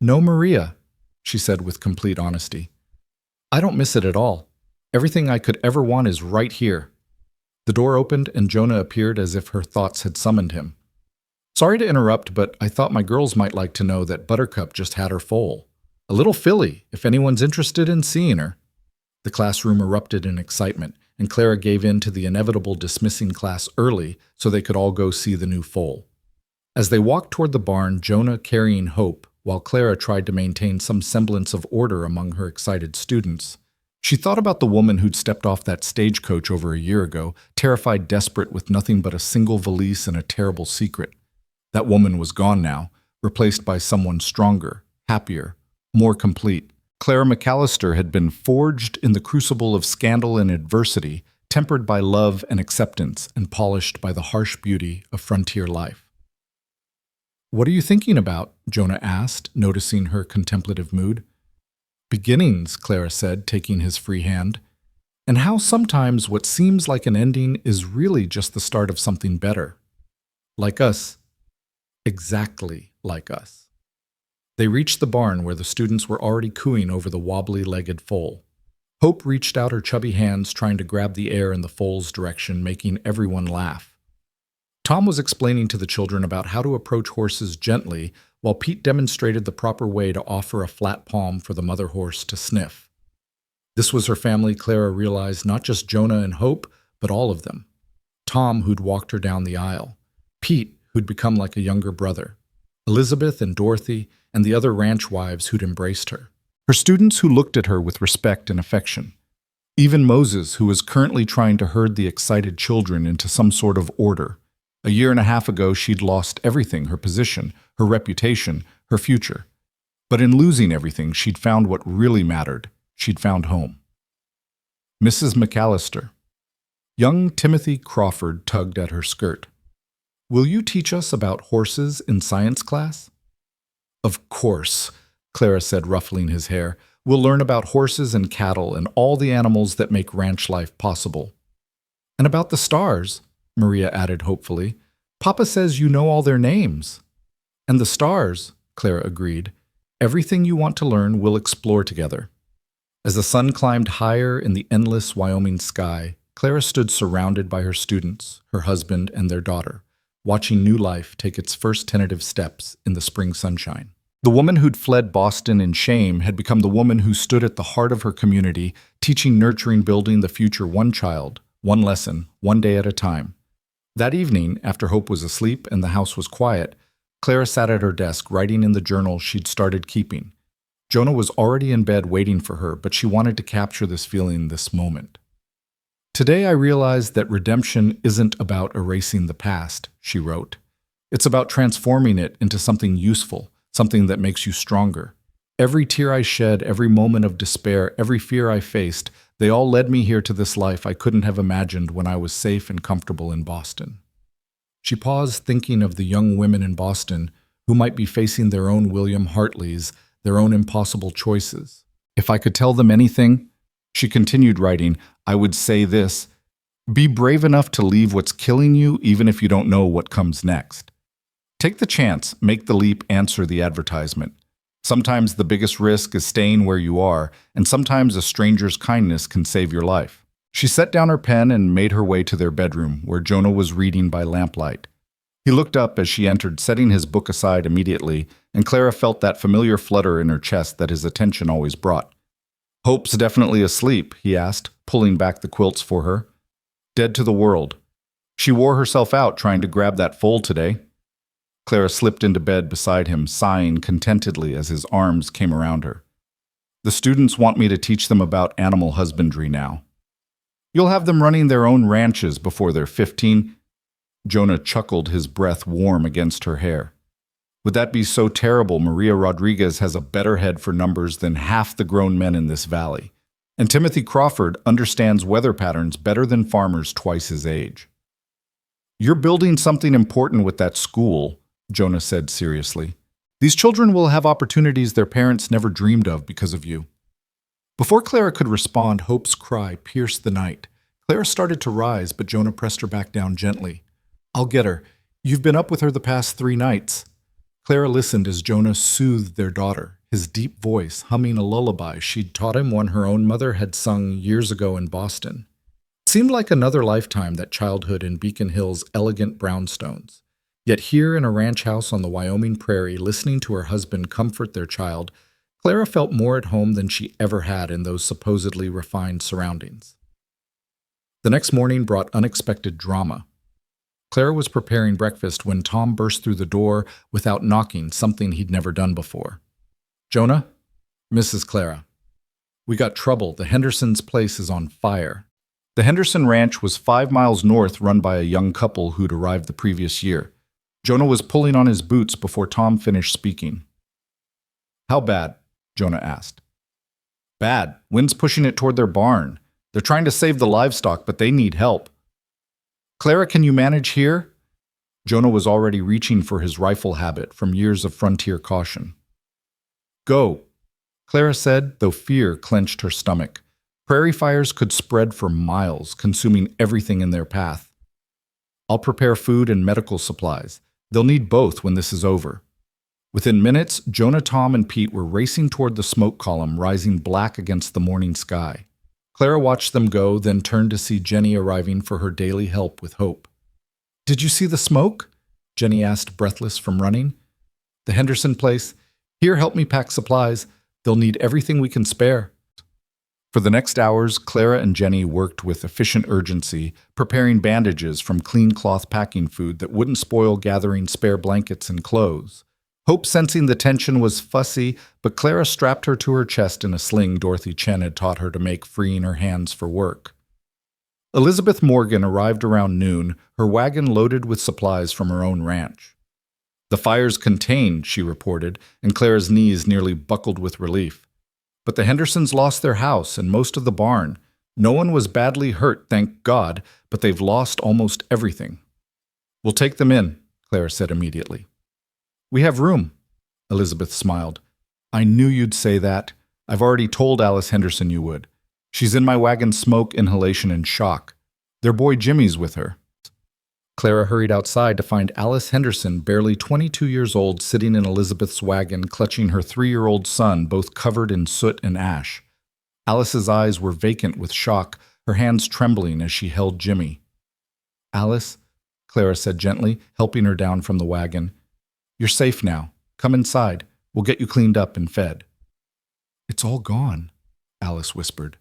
Speaker 1: "No, Maria," she said with complete honesty. "I don't miss it at all. Everything I could ever want is right here." The door opened and Jonah appeared as if her thoughts had summoned him. "Sorry to interrupt, but I thought my girls might like to know that Buttercup just had her foal. A little filly, if anyone's interested in seeing her." The classroom erupted in excitement, and Clara gave in to the inevitable dismissing class early so they could all go see the new foal. As they walked toward the barn, Jonah carrying Hope, while Clara tried to maintain some semblance of order among her excited students, she thought about the woman who'd stepped off that stagecoach over a year ago, terrified, desperate, with nothing but a single valise and a terrible secret. That woman was gone now, replaced by someone stronger, happier, more complete. Clara McAllister had been forged in the crucible of scandal and adversity, tempered by love and acceptance, and polished by the harsh beauty of frontier life. "What are you thinking about?" Jonah asked, noticing her contemplative mood. "Beginnings," Clara said, taking his free hand. "And how sometimes what seems like an ending is really just the start of something better. Like us. Exactly like us." They reached the barn where the students were already cooing over the wobbly-legged foal. Hope reached out her chubby hands, trying to grab the air in the foal's direction, making everyone laugh. Tom was explaining to the children about how to approach horses gently, while Pete demonstrated the proper way to offer a flat palm for the mother horse to sniff. This was her family, Clara realized, not just Jonah and Hope, but all of them. Tom, who'd walked her down the aisle. Pete, who'd become like a younger brother. Elizabeth and Dorothy, and the other ranch wives who'd embraced her. Her students who looked at her with respect and affection. Even Moses, who was currently trying to herd the excited children into some sort of order. A year and a half ago, she'd lost everything, her position, her reputation, her future. But in losing everything, she'd found what really mattered. She'd found home. Mrs. McAllister. Young Timothy Crawford tugged at her skirt. Will you teach us about horses in science class? Of course, Clara said, ruffling his hair. We'll learn about horses and cattle and all the animals that make ranch life possible. And about the stars, Maria added hopefully. Papa says you know all their names. And the stars, Clara agreed. Everything you want to learn, we'll explore together. As the sun climbed higher in the endless Wyoming sky, Clara stood surrounded by her students, her husband, and their daughter, watching new life take its first tentative steps in the spring sunshine. The woman who'd fled Boston in shame had become the woman who stood at the heart of her community, teaching, nurturing, building the future one child, one lesson, one day at a time. That evening, after Hope was asleep and the house was quiet, Clara sat at her desk writing in the journal she'd started keeping. Jonah was already in bed waiting for her, but she wanted to capture this feeling, this moment. Today I realized that redemption isn't about erasing the past, she wrote. It's about transforming it into something useful, something that makes you stronger. Every tear I shed, every moment of despair, every fear I faced, they all led me here to this life I couldn't have imagined when I was safe and comfortable in Boston. She paused, thinking of the young women in Boston who might be facing their own William Hartleys, their own impossible choices. If I could tell them anything, she continued writing, I would say this: be brave enough to leave what's killing you even if you don't know what comes next. Take the chance, make the leap, answer the advertisement. Sometimes the biggest risk is staying where you are, and sometimes a stranger's kindness can save your life. She set down her pen and made her way to their bedroom, where Jonah was reading by lamplight. He looked up as she entered, setting his book aside immediately, and Clara felt that familiar flutter in her chest that his attention always brought. Hope's definitely asleep, he asked, pulling back the quilts for her. Dead to the world. She wore herself out trying to grab that fold today. Clara slipped into bed beside him, sighing contentedly as his arms came around her. The students want me to teach them about animal husbandry now. You'll have them running their own ranches before they're 15. Jonah chuckled, his breath warm against her hair. Would that be so terrible? Maria Rodriguez has a better head for numbers than half the grown men in this valley. And Timothy Crawford understands weather patterns better than farmers twice his age. You're building something important with that school, Jonah said seriously. These children will have opportunities their parents never dreamed of because of you. Before Clara could respond, Hope's cry pierced the night. Clara started to rise, but Jonah pressed her back down gently. I'll get her. You've been up with her the past 3 nights. Clara listened as Jonah soothed their daughter, his deep voice humming a lullaby she'd taught him one her own mother had sung years ago in Boston. It seemed like another lifetime, that childhood in Beacon Hill's elegant brownstones. Yet here in a ranch house on the Wyoming prairie, listening to her husband comfort their child, Clara felt more at home than she ever had in those supposedly refined surroundings. The next morning brought unexpected drama. Clara was preparing breakfast when Tom burst through the door without knocking, something he'd never done before. Jonah? Mrs. Clara. We got trouble. The Hendersons' place is on fire. The Henderson Ranch was 5 miles north, run by a young couple who'd arrived the previous year. Jonah was pulling on his boots before Tom finished speaking. How bad? Jonah asked. Bad. Wind's pushing it toward their barn. They're trying to save the livestock, but they need help. Clara, can you manage here? Jonah was already reaching for his rifle habit from years of frontier caution. Go, Clara said, though fear clenched her stomach. Prairie fires could spread for miles, consuming everything in their path. I'll prepare food and medical supplies. They'll need both when this is over. Within minutes, Jonah, Tom, and Pete were racing toward the smoke column rising black against the morning sky. Clara watched them go, then turned to see Jenny arriving for her daily help with Hope. Did you see the smoke? Jenny asked, breathless from running. The Henderson place. Here, help me pack supplies. They'll need everything we can spare. For the next hours, Clara and Jenny worked with efficient urgency, preparing bandages from clean cloth packing food that wouldn't spoil, gathering spare blankets and clothes. Hope, sensing the tension, was fussy, but Clara strapped her to her chest in a sling Dorothy Chen had taught her to make, freeing her hands for work. Elizabeth Morgan arrived around noon, her wagon loaded with supplies from her own ranch. "The fire's contained," she reported, and Clara's knees nearly buckled with relief. "But the Hendersons lost their house and most of the barn. No one was badly hurt, thank God, but they've lost almost everything." "We'll take them in," Clara said immediately. "We have room," Elizabeth smiled. "I knew you'd say that. I've already told Alice Henderson you would. She's in my wagon, smoke, inhalation, and shock. Their boy Jimmy's with her." Clara hurried outside to find Alice Henderson, barely 22 years old, sitting in Elizabeth's wagon, clutching her 3-year-old son, both covered in soot and ash. Alice's eyes were vacant with shock, her hands trembling as she held Jimmy. "Alice," Clara said gently, helping her down from the wagon, "you're safe now. Come inside. We'll get you cleaned up and fed." "It's all gone," Alice whispered.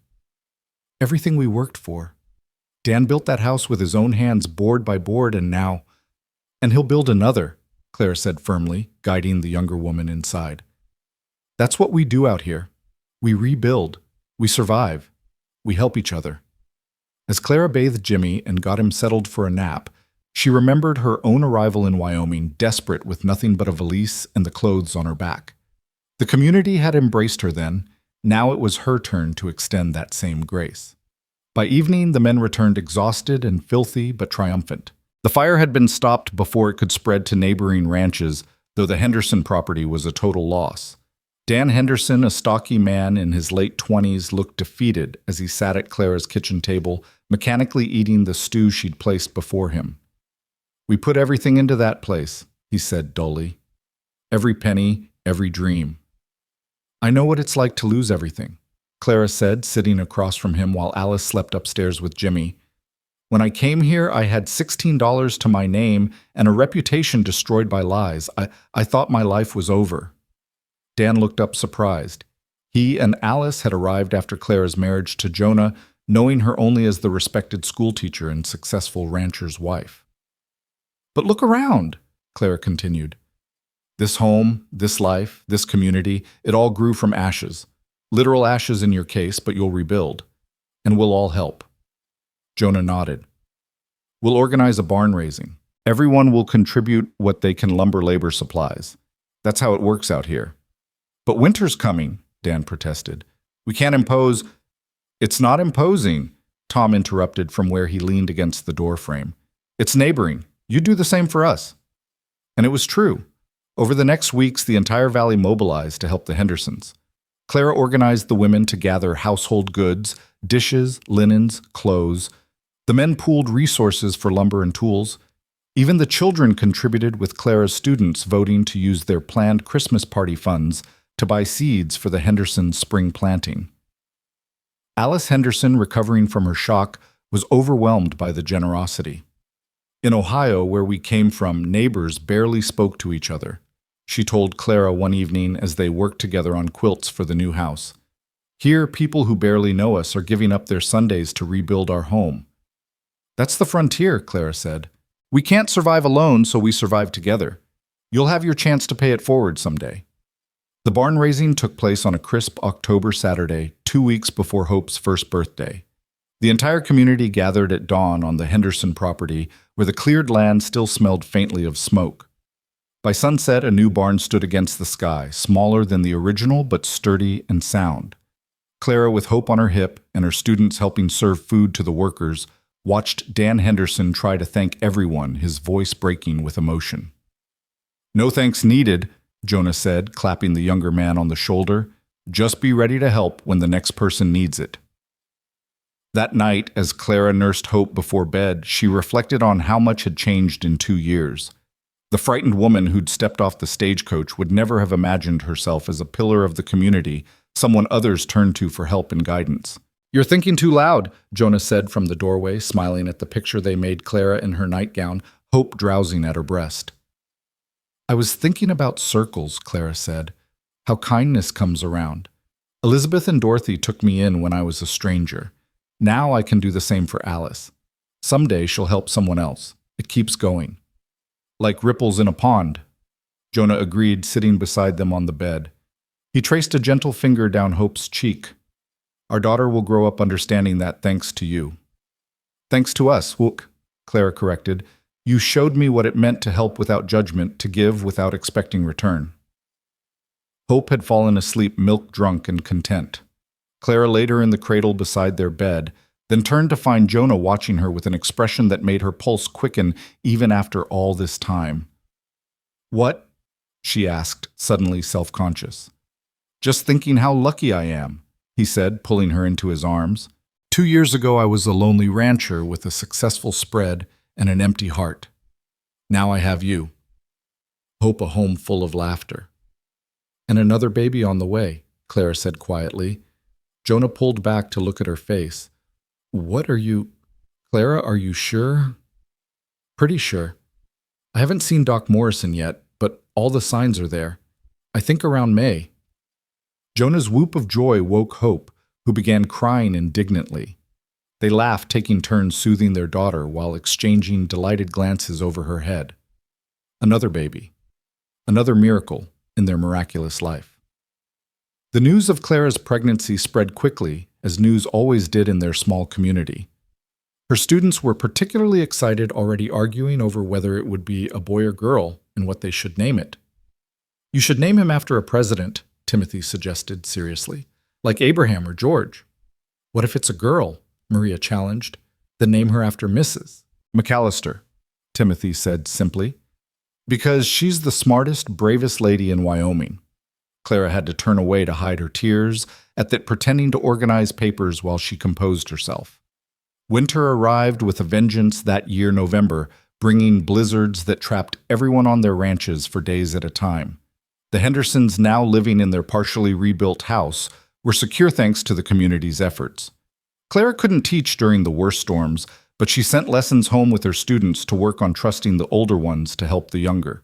Speaker 1: "Everything we worked for. Dan built that house with his own hands, board by board, and now—" "And he'll build another," Clara said firmly, guiding the younger woman inside. "That's what we do out here. We rebuild. We survive. We help each other." As Clara bathed Jimmy and got him settled for a nap, she remembered her own arrival in Wyoming, desperate with nothing but a valise and the clothes on her back. The community had embraced her then. Now it was her turn to extend that same grace. By evening, the men returned exhausted and filthy but triumphant. The fire had been stopped before it could spread to neighboring ranches, though the Henderson property was a total loss. Dan Henderson, a stocky man in his late 20s, looked defeated as he sat at Clara's kitchen table, mechanically eating the stew she'd placed before him. "We put everything into that place," he said dully. "Every penny, every dream." "I know what it's like to lose everything," Clara said, sitting across from him while Alice slept upstairs with Jimmy. "When I came here, I had $16 to my name and a reputation destroyed by lies. I thought my life was over." Dan looked up surprised. He and Alice had arrived after Clara's marriage to Jonah, knowing her only as the respected schoolteacher and successful rancher's wife. "But look around," Clara continued. "This home, this life, this community, it all grew from ashes. Literal ashes in your case, but you'll rebuild. And we'll all help." Jonah nodded. "We'll organize a barn raising. Everyone will contribute what they can, lumber, labor, supplies. That's how it works out here." "But winter's coming," Dan protested. "We can't impose—" "It's not imposing," Tom interrupted from where he leaned against the doorframe. "It's neighboring. You do the same for us." And it was true. Over the next weeks, the entire valley mobilized to help the Hendersons. Clara organized the women to gather household goods, dishes, linens, clothes. The men pooled resources for lumber and tools. Even the children contributed, with Clara's students voting to use their planned Christmas party funds to buy seeds for the Hendersons' spring planting. Alice Henderson, recovering from her shock, was overwhelmed by the generosity. "In Ohio, where we came from, neighbors barely spoke to each other," she told Clara one evening as they worked together on quilts for the new house. "Here, people who barely know us are giving up their Sundays to rebuild our home." "That's the frontier," Clara said. "We can't survive alone, so we survive together. You'll have your chance to pay it forward someday." The barn raising took place on a crisp October Saturday, 2 weeks before Hope's first birthday. The entire community gathered at dawn on the Henderson property, where the cleared land still smelled faintly of smoke. By sunset, a new barn stood against the sky, smaller than the original but sturdy and sound. Clara, with Hope on her hip and her students helping serve food to the workers, watched Dan Henderson try to thank everyone, his voice breaking with emotion. "No thanks needed," Jonah said, clapping the younger man on the shoulder. "Just be ready to help when the next person needs it." That night, as Clara nursed Hope before bed, she reflected on how much had changed in 2 years. The frightened woman who'd stepped off the stagecoach would never have imagined herself as a pillar of the community, someone others turned to for help and guidance. "You're thinking too loud," Jonah said from the doorway, smiling at the picture they made Clara in her nightgown, Hope drowsing at her breast. "I was thinking about circles," Clara said, "how kindness comes around. Elizabeth and Dorothy took me in when I was a stranger. Now I can do the same for Alice. Someday she'll help someone else. It keeps going. Like ripples in a pond." Jonah agreed, sitting beside them on the bed. He traced a gentle finger down Hope's cheek. Our daughter will grow up understanding that thanks to you. Thanks to us, Wook, Clara corrected. You showed me what it meant to help without judgment, to give without expecting return. Hope had fallen asleep milk-drunk and content. Clara laid her in the cradle beside their bed, then turned to find Jonah watching her with an expression that made her pulse quicken even after all this time. What? She asked, suddenly self-conscious. Just thinking how lucky I am, he said, pulling her into his arms. 2 years ago I was a lonely rancher with a successful spread and an empty heart. Now I have you. Hope a home full of laughter. And another baby on the way, Clara said quietly. Jonah pulled back to look at her face. What are you... Clara, are you sure? Pretty sure. I haven't seen Doc Morrison yet, but all the signs are there. I think around May. Jonah's whoop of joy woke Hope, who began crying indignantly. They laughed, taking turns soothing their daughter while exchanging delighted glances over her head. Another baby. Another miracle in their miraculous life. The news of Clara's pregnancy spread quickly, as news always did in their small community. Her students were particularly excited, already arguing over whether it would be a boy or girl and what they should name it. You should name him after a president, Timothy suggested seriously, like Abraham or George. What if it's a girl? Maria challenged. Then name her after Mrs. McAllister, Timothy said simply. Because she's the smartest, bravest lady in Wyoming. Clara had to turn away to hide her tears at that, pretending to organize papers while she composed herself. Winter arrived with a vengeance that year November, bringing blizzards that trapped everyone on their ranches for days at a time. The Hendersons, now living in their partially rebuilt house, were secure thanks to the community's efforts. Clara couldn't teach during the worst storms, but she sent lessons home with her students to work on trusting the older ones to help the younger.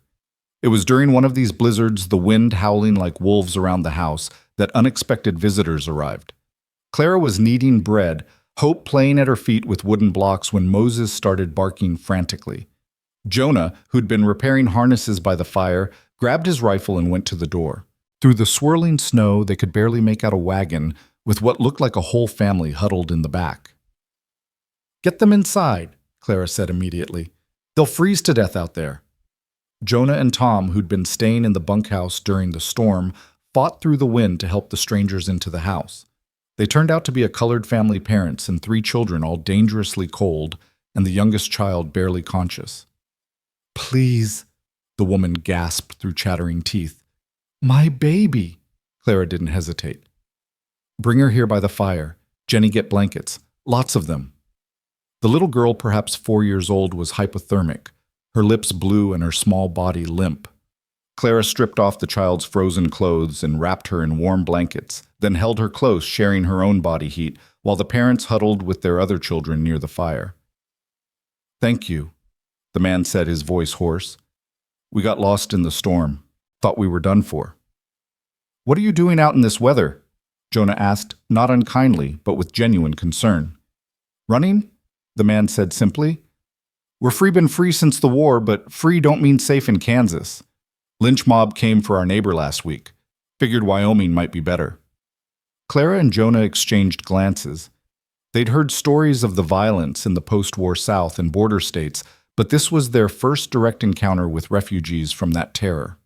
Speaker 1: It was during one of these blizzards, the wind howling like wolves around the house, that unexpected visitors arrived. Clara was kneading bread, Hope playing at her feet with wooden blocks when Moses started barking frantically. Jonah, who'd been repairing harnesses by the fire, grabbed his rifle and went to the door. Through the swirling snow, they could barely make out a wagon with what looked like a whole family huddled in the back. Get them inside, Clara said immediately. They'll freeze to death out there. Jonah and Tom, who'd been staying in the bunkhouse during the storm, fought through the wind to help the strangers into the house. They turned out to be a colored family, parents and 3 children, all dangerously cold, and the youngest child barely conscious. Please, the woman gasped through chattering teeth. My baby! Clara didn't hesitate. Bring her here by the fire. Jenny, get blankets. Lots of them. The little girl, perhaps 4 years old, was hypothermic, her lips blue and her small body limp. Clara stripped off the child's frozen clothes and wrapped her in warm blankets, then held her close, sharing her own body heat, while the parents huddled with their other children near the fire. Thank you, the man said, his voice hoarse. We got lost in the storm. Thought we were done for. What are you doing out in this weather? Jonah asked, not unkindly, but with genuine concern. Running? The man said simply. We're been free since the war, but free don't mean safe in Kansas. Lynch mob came for our neighbor last week. Figured Wyoming might be better. Clara and Jonah exchanged glances. They'd heard stories of the violence in the post-war South and border states, but this was their first direct encounter with refugees from that terror.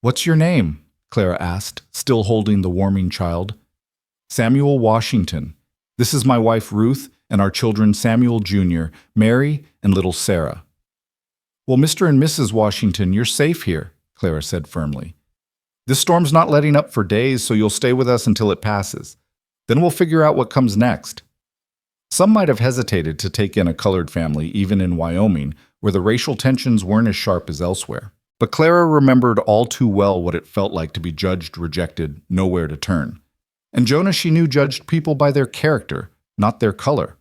Speaker 1: What's your name? Clara asked, still holding the warming child. Samuel Washington. This is my wife Ruth and our children Samuel Jr., Mary, and little Sarah. Well, Mr. and Mrs. Washington, you're safe here, Clara said firmly. This storm's not letting up for days, so you'll stay with us until it passes. Then we'll figure out what comes next. Some might have hesitated to take in a colored family, even in Wyoming, where the racial tensions weren't as sharp as elsewhere. But Clara remembered all too well what it felt like to be judged, rejected, nowhere to turn. And Jonah, she knew, judged people by their character, not their color.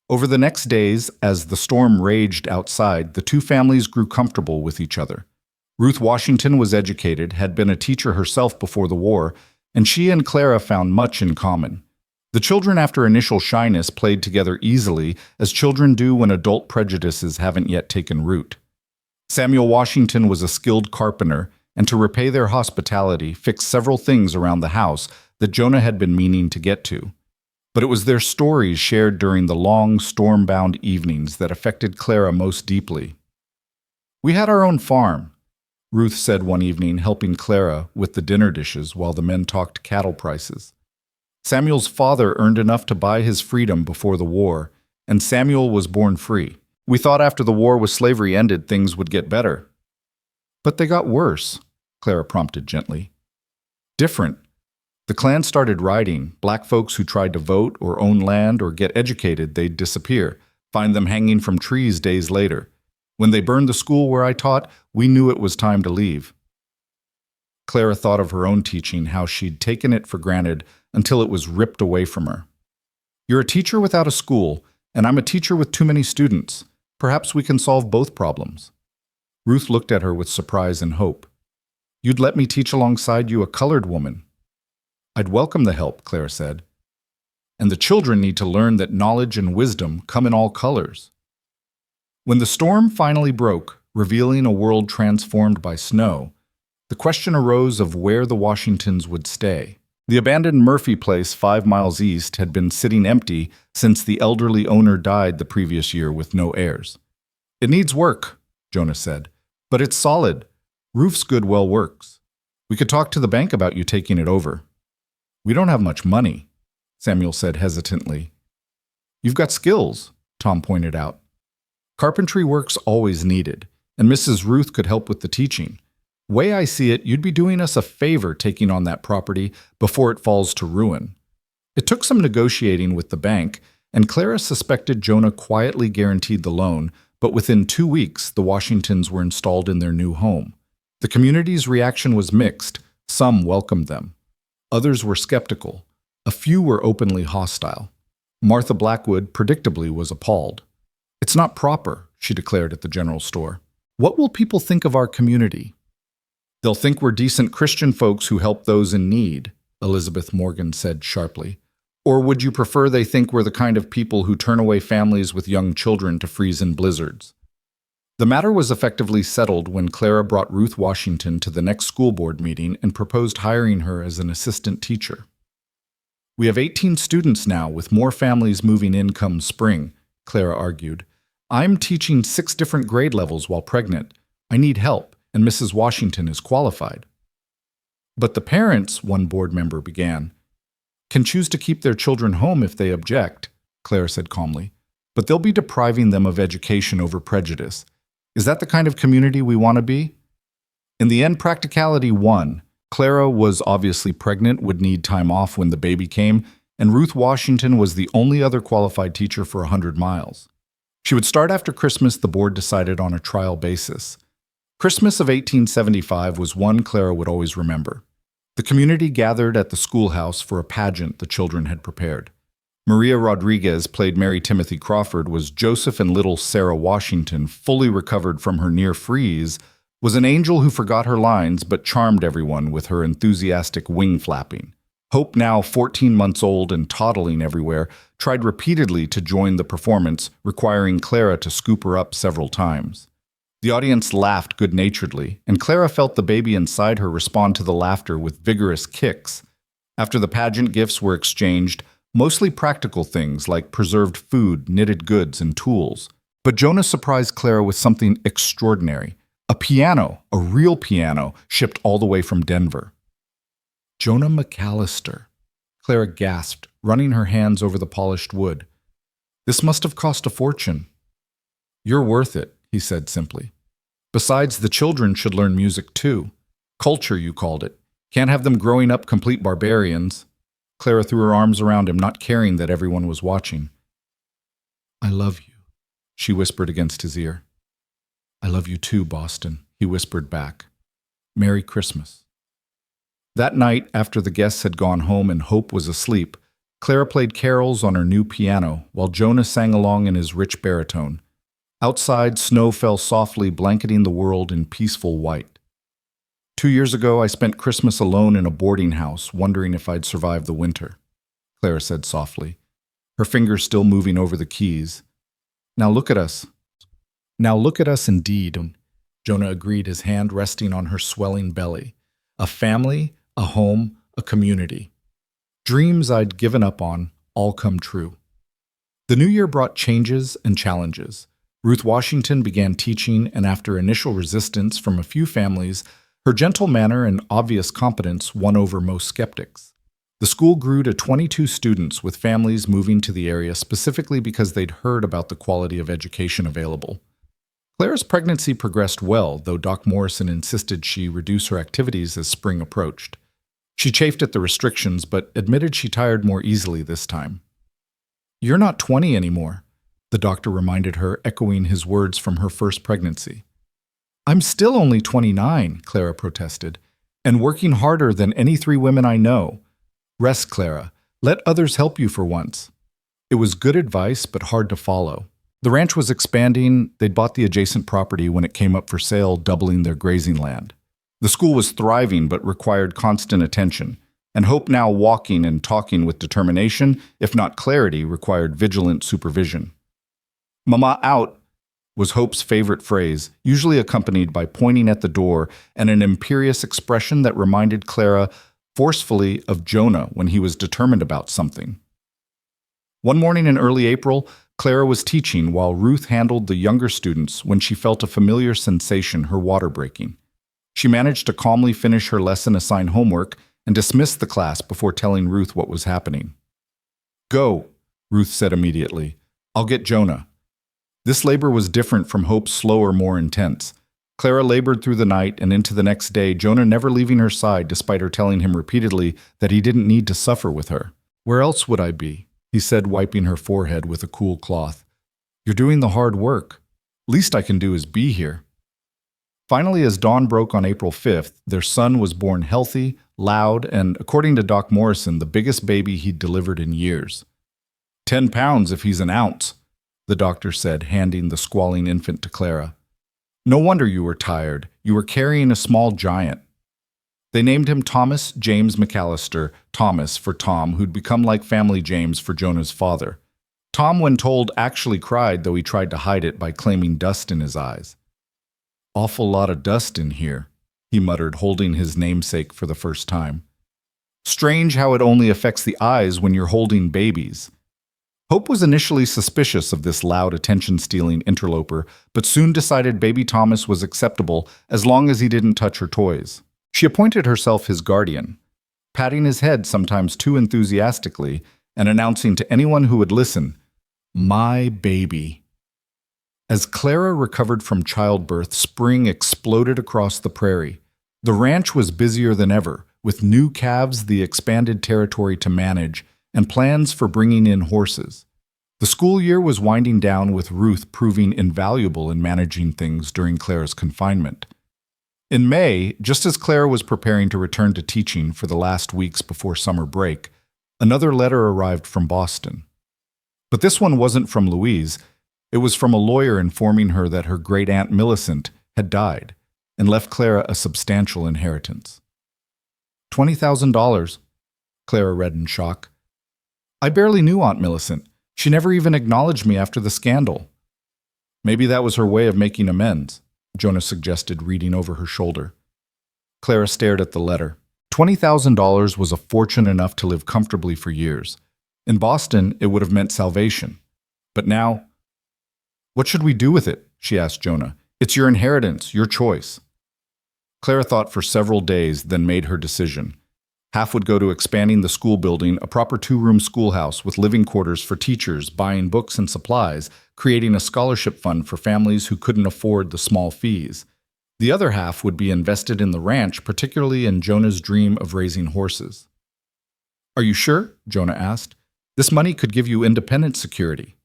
Speaker 1: Over the next days, as the storm raged outside, the 2 families grew comfortable with each other. Ruth Washington was educated, had been a teacher herself before the war, and she and Clara found much in common. The children, after initial shyness, played together easily, as children do when adult prejudices haven't yet taken root. Samuel Washington was a skilled carpenter, and to repay their hospitality, fixed several things around the house that Jonah had been meaning to get to. But it was their stories shared during the long, storm-bound evenings that affected Clara most deeply. "We had our own farm," Ruth said one evening, helping Clara with the dinner dishes while the men talked cattle prices. Samuel's father earned enough to buy his freedom before the war, and Samuel was born free. We thought after the war with slavery ended, things would get better. But they got worse, Clara prompted gently. Different. The Klan started rioting. Black folks who tried to vote or own land or get educated, they'd disappear, find them hanging from trees days later. When they burned the school where I taught, we knew it was time to leave. Clara thought of her own teaching, how she'd taken it for granted until it was ripped away from her. You're a teacher without a school, and I'm a teacher with too many students. Perhaps we can solve both problems. Ruth looked at her with surprise and hope. You'd let me teach alongside you, a colored woman. I'd welcome the help, Clara said. And the children need to learn that knowledge and wisdom come in all colors. When the storm finally broke, revealing a world transformed by snow, the question arose of where the Washingtons would stay. The abandoned Murphy place 5 miles east had been sitting empty since the elderly owner died the previous year with no heirs. It needs work, Jonah said, but it's solid. Roof's good well works. We could talk to the bank about you taking it over. We don't have much money, Samuel said hesitantly. You've got skills, Tom pointed out. Carpentry work's always needed, and Mrs. Ruth could help with the teaching. Way I see it, you'd be doing us a favor taking on that property before it falls to ruin. It took some negotiating with the bank, and Clara suspected Jonah quietly guaranteed the loan, but within 2 weeks, the Washingtons were installed in their new home. The community's reaction was mixed. Some welcomed them. Others were skeptical. A few were openly hostile. Martha Blackwood, predictably, was appalled. It's not proper, she declared at the general store. What will people think of our community? They'll think we're decent Christian folks who help those in need, Elizabeth Morgan said sharply. Or would you prefer they think we're the kind of people who turn away families with young children to freeze in blizzards? The matter was effectively settled when Clara brought Ruth Washington to the next school board meeting and proposed hiring her as an assistant teacher. We have 18 students now, with more families moving in come spring, Clara argued. I'm teaching 6 different grade levels while pregnant. I need help, and Mrs. Washington is qualified. But the parents, one board member began, can choose to keep their children home if they object, Clara said calmly, but they'll be depriving them of education over prejudice. Is that the kind of community we want to be? In the end, practicality won. Clara was obviously pregnant, would need time off when the baby came, and Ruth Washington was the only other qualified teacher for 100 miles. She would start after Christmas, the board decided, on a trial basis. Christmas of 1875 was one Clara would always remember. The community gathered at the schoolhouse for a pageant the children had prepared. Maria Rodriguez played Mary Timothy Crawford, was Joseph, and little Sarah Washington, fully recovered from her near freeze, was an angel who forgot her lines but charmed everyone with her enthusiastic wing flapping. Hope, now 14 months old and toddling everywhere, tried repeatedly to join the performance, requiring Clara to scoop her up several times. The audience laughed good-naturedly, and Clara felt the baby inside her respond to the laughter with vigorous kicks. After the pageant, gifts were exchanged, mostly practical things like preserved food, knitted goods, and tools. But Jonah surprised Clara with something extraordinary. A piano, a real piano, shipped all the way from Denver. Jonah McAllister, Clara gasped, running her hands over the polished wood. This must have cost a fortune. You're worth it, he said simply. Besides, the children should learn music too. Culture, you called it. Can't have them growing up complete barbarians. Clara threw her arms around him, not caring that everyone was watching. I love you, she whispered against his ear. I love you too, Boston, he whispered back. Merry Christmas. That night, after the guests had gone home and Hope was asleep, Clara played carols on her new piano while Jonah sang along in his rich baritone. Outside, snow fell softly, blanketing the world in peaceful white. 2 years ago, I spent Christmas alone in a boarding house, wondering if I'd survive the winter, Clara said softly, her fingers still moving over the keys. Now look at us indeed. Jonah agreed, his hand resting on her swelling belly. A family, a home, a community. Dreams I'd given up on all come true. The new year brought changes and challenges. Ruth Washington began teaching, and after initial resistance from a few families, her gentle manner and obvious competence won over most skeptics. The school grew to 22 students, with families moving to the area specifically because they'd heard about the quality of education available. Clara's pregnancy progressed well, though Doc Morrison insisted she reduce her activities as spring approached. She chafed at the restrictions, but admitted she tired more easily this time. "You're not 20 anymore," the doctor reminded her, echoing his words from her first pregnancy. "I'm still only 29, Clara protested, "and working harder than any 3 women I know. Rest, Clara. Let others help you for once." It was good advice, but hard to follow. The ranch was expanding. They'd bought the adjacent property when it came up for sale, doubling their grazing land. The school was thriving but required constant attention, and Hope, now walking and talking with determination, if not clarity, required vigilant supervision. "Mama out," was Hope's favorite phrase, usually accompanied by pointing at the door and an imperious expression that reminded Clara forcefully of Jonah when he was determined about something. One morning in early April, Clara was teaching while Ruth handled the younger students when she felt a familiar sensation, her water breaking. She managed to calmly finish her lesson-assigned homework and dismissed the class before telling Ruth what was happening. "Go," Ruth said immediately. "I'll get Jonah." This labor was different from Hope's slower, more intense. Clara labored through the night and into the next day, Jonah never leaving her side despite her telling him repeatedly that he didn't need to suffer with her. "Where else would I be?" he said, wiping her forehead with a cool cloth. "You're doing the hard work. Least I can do is be here." Finally, as dawn broke on April 5th, their son was born healthy, loud, and, according to Doc Morrison, the biggest baby he'd delivered in years. 10 pounds if he's an ounce, the doctor said, handing the squalling infant to Clara. "No wonder you were tired. You were carrying a small giant." They named him Thomas James McAllister, Thomas for Tom, who'd become like Family James for Jonah's father. Tom, when told, actually cried, though he tried to hide it by claiming dust in his eyes. "Awful lot of dust in here," he muttered, holding his namesake for the first time. "Strange how it only affects the eyes when you're holding babies." Hope was initially suspicious of this loud, attention-stealing interloper, but soon decided baby Thomas was acceptable as long as he didn't touch her toys. She appointed herself his guardian, patting his head sometimes too enthusiastically and announcing to anyone who would listen, "My baby." As Clara recovered from childbirth, spring exploded across the prairie. The ranch was busier than ever, with new calves, the expanded territory to manage, and plans for bringing in horses. The school year was winding down, with Ruth proving invaluable in managing things during Clara's confinement. In May, just as Clara was preparing to return to teaching for the last weeks before summer break, another letter arrived from Boston. But this one wasn't from Louise. It was from a lawyer informing her that her great-aunt Millicent had died and left Clara a substantial inheritance. $20,000, Clara read in shock. "I barely knew Aunt Millicent. She never even acknowledged me after the scandal." "Maybe that was her way of making amends," Jonah suggested, reading over her shoulder. Clara stared at the letter. $20,000 was a fortune enough to live comfortably for years. In Boston, it would have meant salvation. But now, "What should we do with it?" she asked Jonah. "It's your inheritance, your choice." Clara thought for several days, then made her decision. Half would go to expanding the school building, a proper 2-room schoolhouse with living quarters for teachers, buying books and supplies, creating a scholarship fund for families who couldn't afford the small fees. The other half would be invested in the ranch, particularly in Jonah's dream of raising horses. "Are you sure?" Jonah asked. "This money could give you independent security."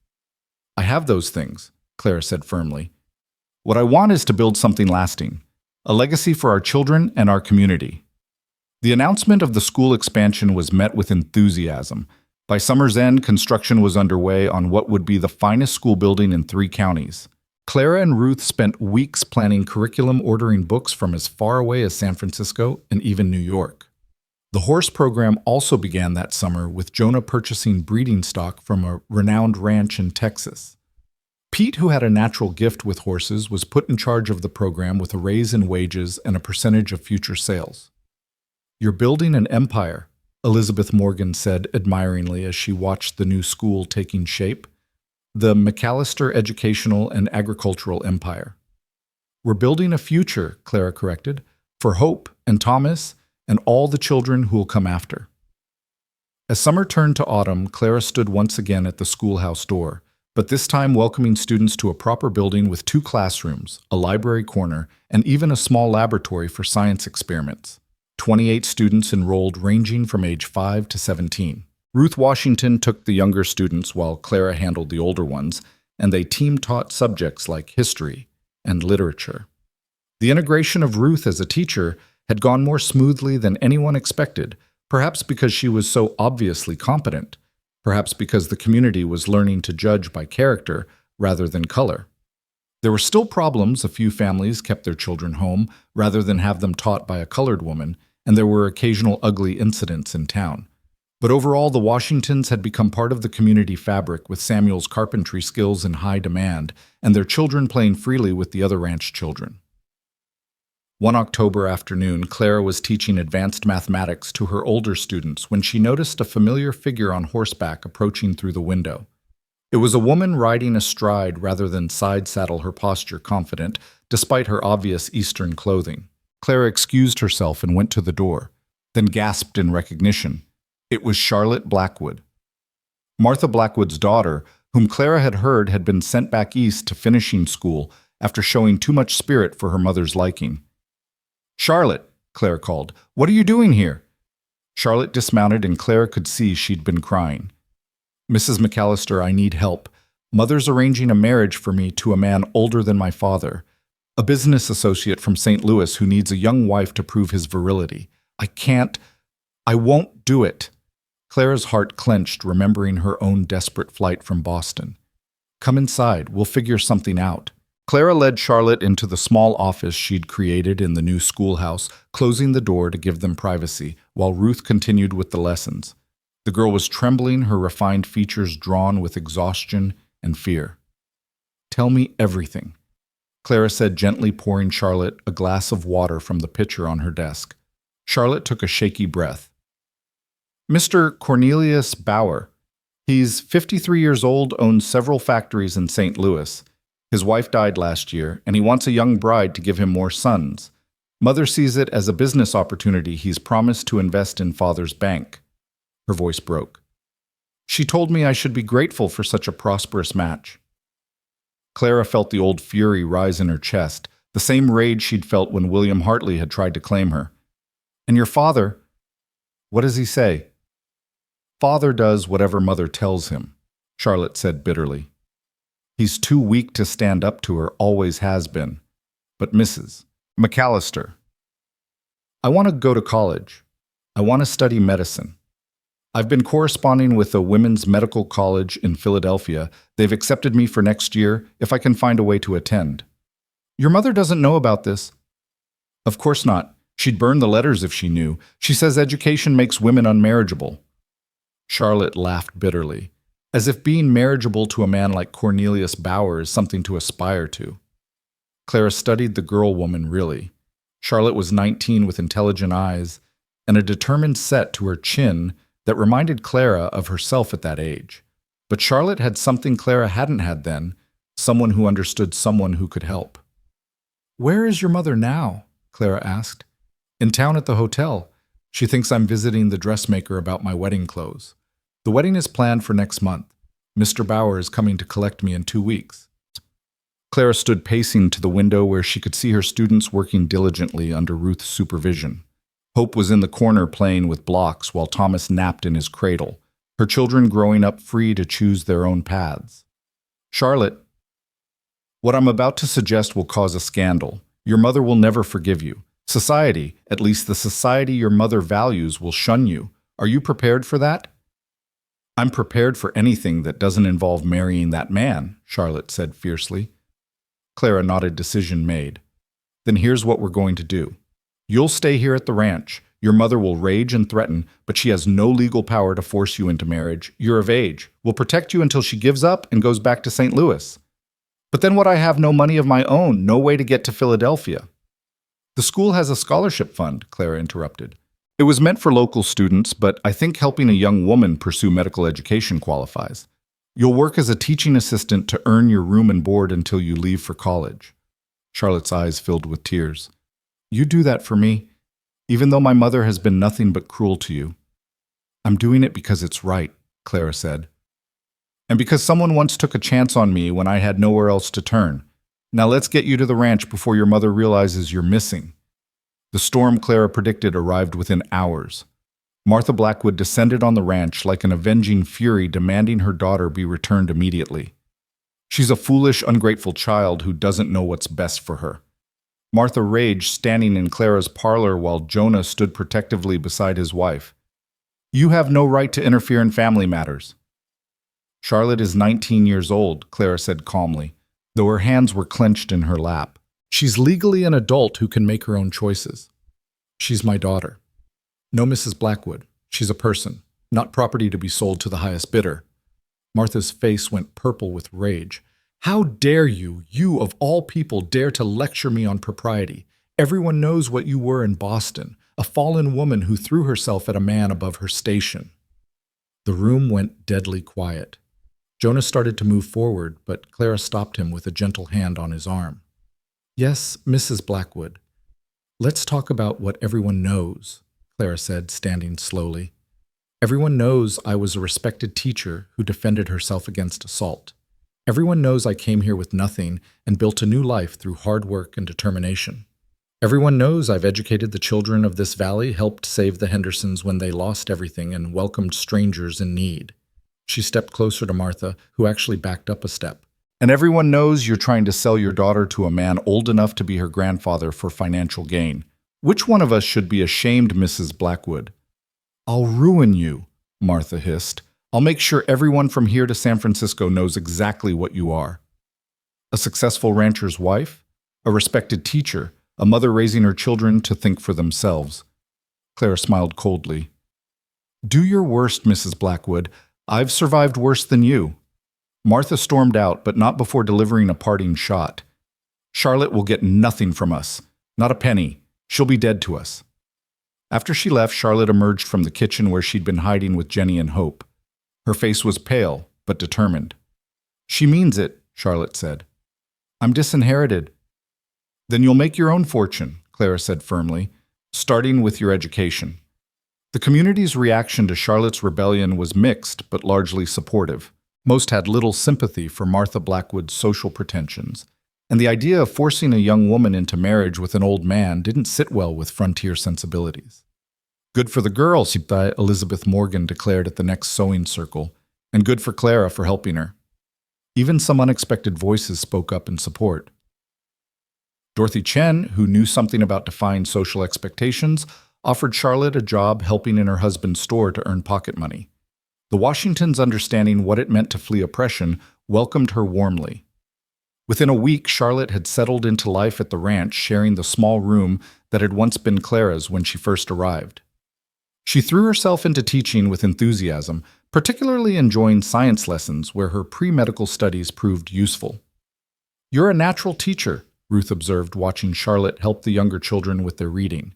Speaker 1: "I have those things," Clara said firmly. "What I want is to build something lasting, a legacy for our children and our community." The announcement of the school expansion was met with enthusiasm. By summer's end, construction was underway on what would be the finest school building in 3 counties. Clara and Ruth spent weeks planning curriculum, ordering books from as far away as San Francisco and even New York. The horse program also began that summer, with Jonah purchasing breeding stock from a renowned ranch in Texas. Pete, who had a natural gift with horses, was put in charge of the program with a raise in wages and a percentage of future sales. "You're building an empire," Elizabeth Morgan said admiringly as she watched the new school taking shape. "The McAllister Educational and Agricultural Empire." "We're building a future," Clara corrected, "for Hope and Thomas and all the children who will come after." As summer turned to autumn, Clara stood once again at the schoolhouse door, but this time welcoming students to a proper building with 2 classrooms, a library corner, and even a small laboratory for science experiments. 28 students enrolled ranging from age 5 to 17. Ruth Washington took the younger students while Clara handled the older ones, and they team-taught subjects like history and literature. The integration of Ruth as a teacher had gone more smoothly than anyone expected, perhaps because she was so obviously competent, perhaps because the community was learning to judge by character rather than color. There were still problems. A few families kept their children home rather than have them taught by a colored woman, and there were occasional ugly incidents in town. But overall, the Washingtons had become part of the community fabric, with Samuel's carpentry skills in high demand, and their children playing freely with the other ranch children. One October afternoon, Clara was teaching advanced mathematics to her older students when she noticed a familiar figure on horseback approaching through the window. It was a woman riding astride rather than side-saddle, her posture confident, despite her obvious Eastern clothing. Clara excused herself and went to the door, then gasped in recognition. It was Charlotte Blackwood. Martha Blackwood's daughter, whom Clara had heard had been sent back east to finishing school after showing too much spirit for her mother's liking. "Charlotte," Clara called, "what are you doing here?" Charlotte dismounted, and Clara could see she'd been crying. "Mrs. McAllister, I need help. Mother's arranging a marriage for me to a man older than my father, a business associate from St. Louis who needs a young wife to prove his virility. I won't do it." Clara's heart clenched, remembering her own desperate flight from Boston. "Come inside, we'll figure something out." Clara led Charlotte into the small office she'd created in the new schoolhouse, closing the door to give them privacy, while Ruth continued with the lessons. The girl was trembling, her refined features drawn with exhaustion and fear. "Tell me everything," Clara said, gently pouring Charlotte a glass of water from the pitcher on her desk. Charlotte took a shaky breath. "Mr. Cornelius Bauer. He's 53 years old, owns several factories in St. Louis. His wife died last year, and he wants a young bride to give him more sons. Mother sees it as a business opportunity he's promised to invest in father's bank." Her voice broke. "She told me I should be grateful for such a prosperous match." Clara felt the old fury rise in her chest, the same rage she'd felt when William Hartley had tried to claim her. "And your father, what does he say?" "Father does whatever Mother tells him," Charlotte said bitterly. "He's too weak to stand up to her, always has been. But Mrs. McAllister, I want to go to college. I want to study medicine. I've been corresponding with a women's medical college in Philadelphia. They've accepted me for next year if I can find a way to attend." "Your mother doesn't know about this." "Of course not. She'd burn the letters if she knew. She says education makes women unmarriageable." Charlotte laughed bitterly, as if being marriageable to a man like Cornelius Bauer is something to aspire to. Clara studied the girl woman really. Charlotte was 19 with intelligent eyes and a determined set to her chin that reminded Clara of herself at that age. But Charlotte had something Clara hadn't had then, someone who understood someone who could help. "Where is your mother now?" Clara asked. "In town at the hotel. She thinks I'm visiting the dressmaker about my wedding clothes. The wedding is planned for next month. Mr. Bauer is coming to collect me in 2 weeks." Clara stood pacing to the window where she could see her students working diligently under Ruth's supervision. Hope was in the corner playing with blocks while Thomas napped in his cradle, her children growing up free to choose their own paths. "Charlotte, what I'm about to suggest will cause a scandal. Your mother will never forgive you. Society, at least the society your mother values, will shun you. Are you prepared for that?" "I'm prepared for anything that doesn't involve marrying that man," Charlotte said fiercely. Clara nodded, decision made. "Then here's what we're going to do. You'll stay here at the ranch. Your mother will rage and threaten, but she has no legal power to force you into marriage. You're of age. We'll protect you until she gives up and goes back to St. Louis." But then what? I have no money of my own, no way to get to Philadelphia. The school has a scholarship fund, Clara interrupted. It was meant for local students, but I think helping a young woman pursue medical education qualifies. You'll work as a teaching assistant to earn your room and board until you leave for college. Charlotte's eyes filled with tears. You do that for me, even though my mother has been nothing but cruel to you. I'm doing it because it's right, Clara said. And because someone once took a chance on me when I had nowhere else to turn. Now let's get you to the ranch before your mother realizes you're missing. The storm Clara predicted arrived within hours. Martha Blackwood descended on the ranch like an avenging fury, demanding her daughter be returned immediately. She's a foolish, ungrateful child who doesn't know what's best for her. Martha raged, standing in Clara's parlor while Jonah stood protectively beside his wife. You have no right to interfere in family matters. Charlotte is 19 years old, Clara said calmly, though her hands were clenched in her lap. She's legally an adult who can make her own choices. She's my daughter. No, Mrs. Blackwood. She's a person, not property to be sold to the highest bidder. Martha's face went purple with rage. How dare you, you of all people, dare to lecture me on propriety? Everyone knows what you were in Boston, a fallen woman who threw herself at a man above her station. The room went deadly quiet. Jonah started to move forward, but Clara stopped him with a gentle hand on his arm. Yes, Mrs. Blackwood. Let's talk about what everyone knows, Clara said, standing slowly. Everyone knows I was a respected teacher who defended herself against assault. Everyone knows I came here with nothing and built a new life through hard work and determination. Everyone knows I've educated the children of this valley, helped save the Hendersons when they lost everything, and welcomed strangers in need. She stepped closer to Martha, who actually backed up a step. And everyone knows you're trying to sell your daughter to a man old enough to be her grandfather for financial gain. Which one of us should be ashamed, Mrs. Blackwood? I'll ruin you, Martha hissed. I'll make sure everyone from here to San Francisco knows exactly what you are. A successful rancher's wife, a respected teacher, a mother raising her children to think for themselves. Clara smiled coldly. Do your worst, Mrs. Blackwood. I've survived worse than you. Martha stormed out, but not before delivering a parting shot. Charlotte will get nothing from us, not a penny. She'll be dead to us. After she left, Charlotte emerged from the kitchen where she'd been hiding with Jenny and Hope. Her face was pale, but determined. She means it, Charlotte said. I'm disinherited. Then you'll make your own fortune, Clara said firmly, starting with your education. The community's reaction to Charlotte's rebellion was mixed, but largely supportive. Most had little sympathy for Martha Blackwood's social pretensions, and the idea of forcing a young woman into marriage with an old man didn't sit well with frontier sensibilities. Good for the girl, Elizabeth Morgan declared at the next sewing circle, and good for Clara for helping her. Even some unexpected voices spoke up in support. Dorothy Chen, who knew something about defying social expectations, offered Charlotte a job helping in her husband's store to earn pocket money. The Washingtons, understanding what it meant to flee oppression, welcomed her warmly. Within a week, Charlotte had settled into life at the ranch, sharing the small room that had once been Clara's when she first arrived. She threw herself into teaching with enthusiasm, particularly enjoying science lessons where her pre-medical studies proved useful. You're a natural teacher, Ruth observed, watching Charlotte help the younger children with their reading.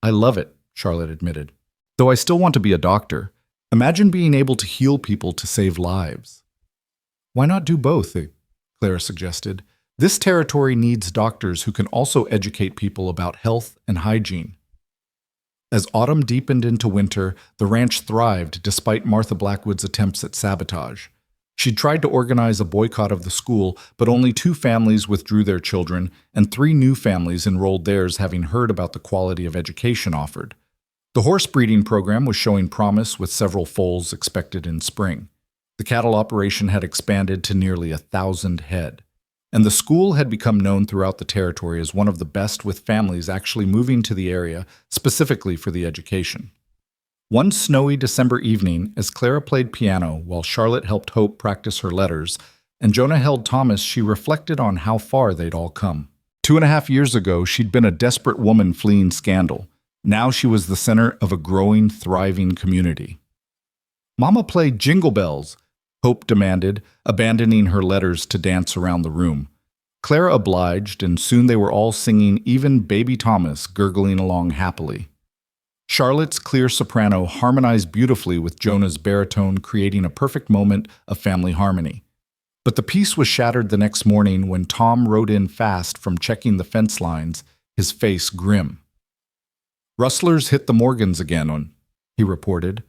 Speaker 1: I love it, Charlotte admitted. Though I still want to be a doctor. Imagine being able to heal people to save lives. Why not do both, Clara suggested. This territory needs doctors who can also educate people about health and hygiene. As autumn deepened into winter, the ranch thrived despite Martha Blackwood's attempts at sabotage. She'd tried to organize a boycott of the school, but only 2 families withdrew their children, and 3 new families enrolled theirs, having heard about the quality of education offered. The horse breeding program was showing promise, with several foals expected in spring. The cattle operation had expanded to nearly 1,000 head, and the school had become known throughout the territory as one of the best, with families actually moving to the area specifically for the education. One snowy December evening, as Clara played piano while Charlotte helped Hope practice her letters, and Jonah held Thomas, she reflected on how far they'd all come. 2.5 years ago, she'd been a desperate woman fleeing scandal. Now she was the center of a growing, thriving community. Mama played Jingle Bells. Hope demanded, abandoning her letters to dance around the room. Clara obliged, and soon they were all singing, even baby Thomas gurgling along happily. Charlotte's clear soprano harmonized beautifully with Jonah's baritone, creating a perfect moment of family harmony. But the peace was shattered the next morning when Tom rode in fast from checking the fence lines, his face grim. "Rustlers hit the Morgans again," he reported.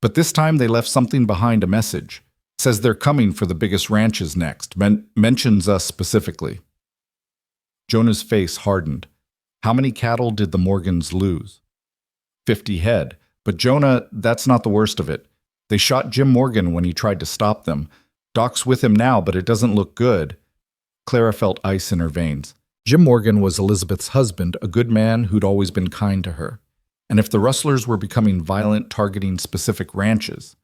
Speaker 1: "But this time they left something behind, a message. Says they're coming for the biggest ranches next, mentions us specifically." Jonah's face hardened. How many cattle did the Morgans lose? 50 head. But Jonah, that's not the worst of it. They shot Jim Morgan when he tried to stop them. Doc's with him now, but it doesn't look good. Clara felt ice in her veins. Jim Morgan was Elizabeth's husband, a good man who'd always been kind to her. And if the rustlers were becoming violent, targeting specific ranches...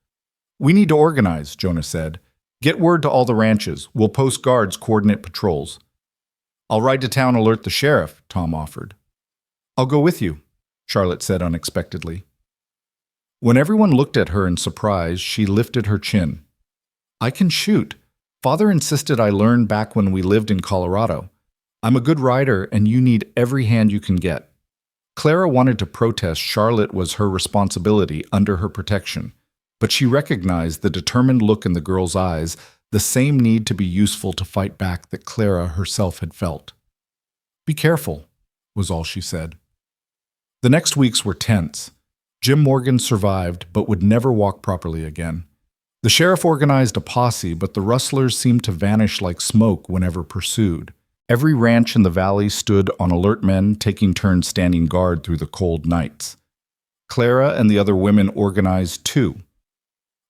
Speaker 1: "We need to organize," Jonah said. "Get word to all the ranches. We'll post guards, coordinate patrols." "I'll ride to town, alert the sheriff," Tom offered. "I'll go with you," Charlotte said unexpectedly. When everyone looked at her in surprise, she lifted her chin. "I can shoot. Father insisted I learn back when we lived in Colorado. I'm a good rider, and you need every hand you can get." Clara wanted to protest Charlotte was her responsibility, under her protection. But she recognized the determined look in the girl's eyes, the same need to be useful to fight back that Clara herself had felt. "Be careful," was all she said. The next weeks were tense. Jim Morgan survived, but would never walk properly again. The sheriff organized a posse, but the rustlers seemed to vanish like smoke whenever pursued. Every ranch in the valley stood on alert, men taking turns standing guard through the cold nights. Clara and the other women organized too,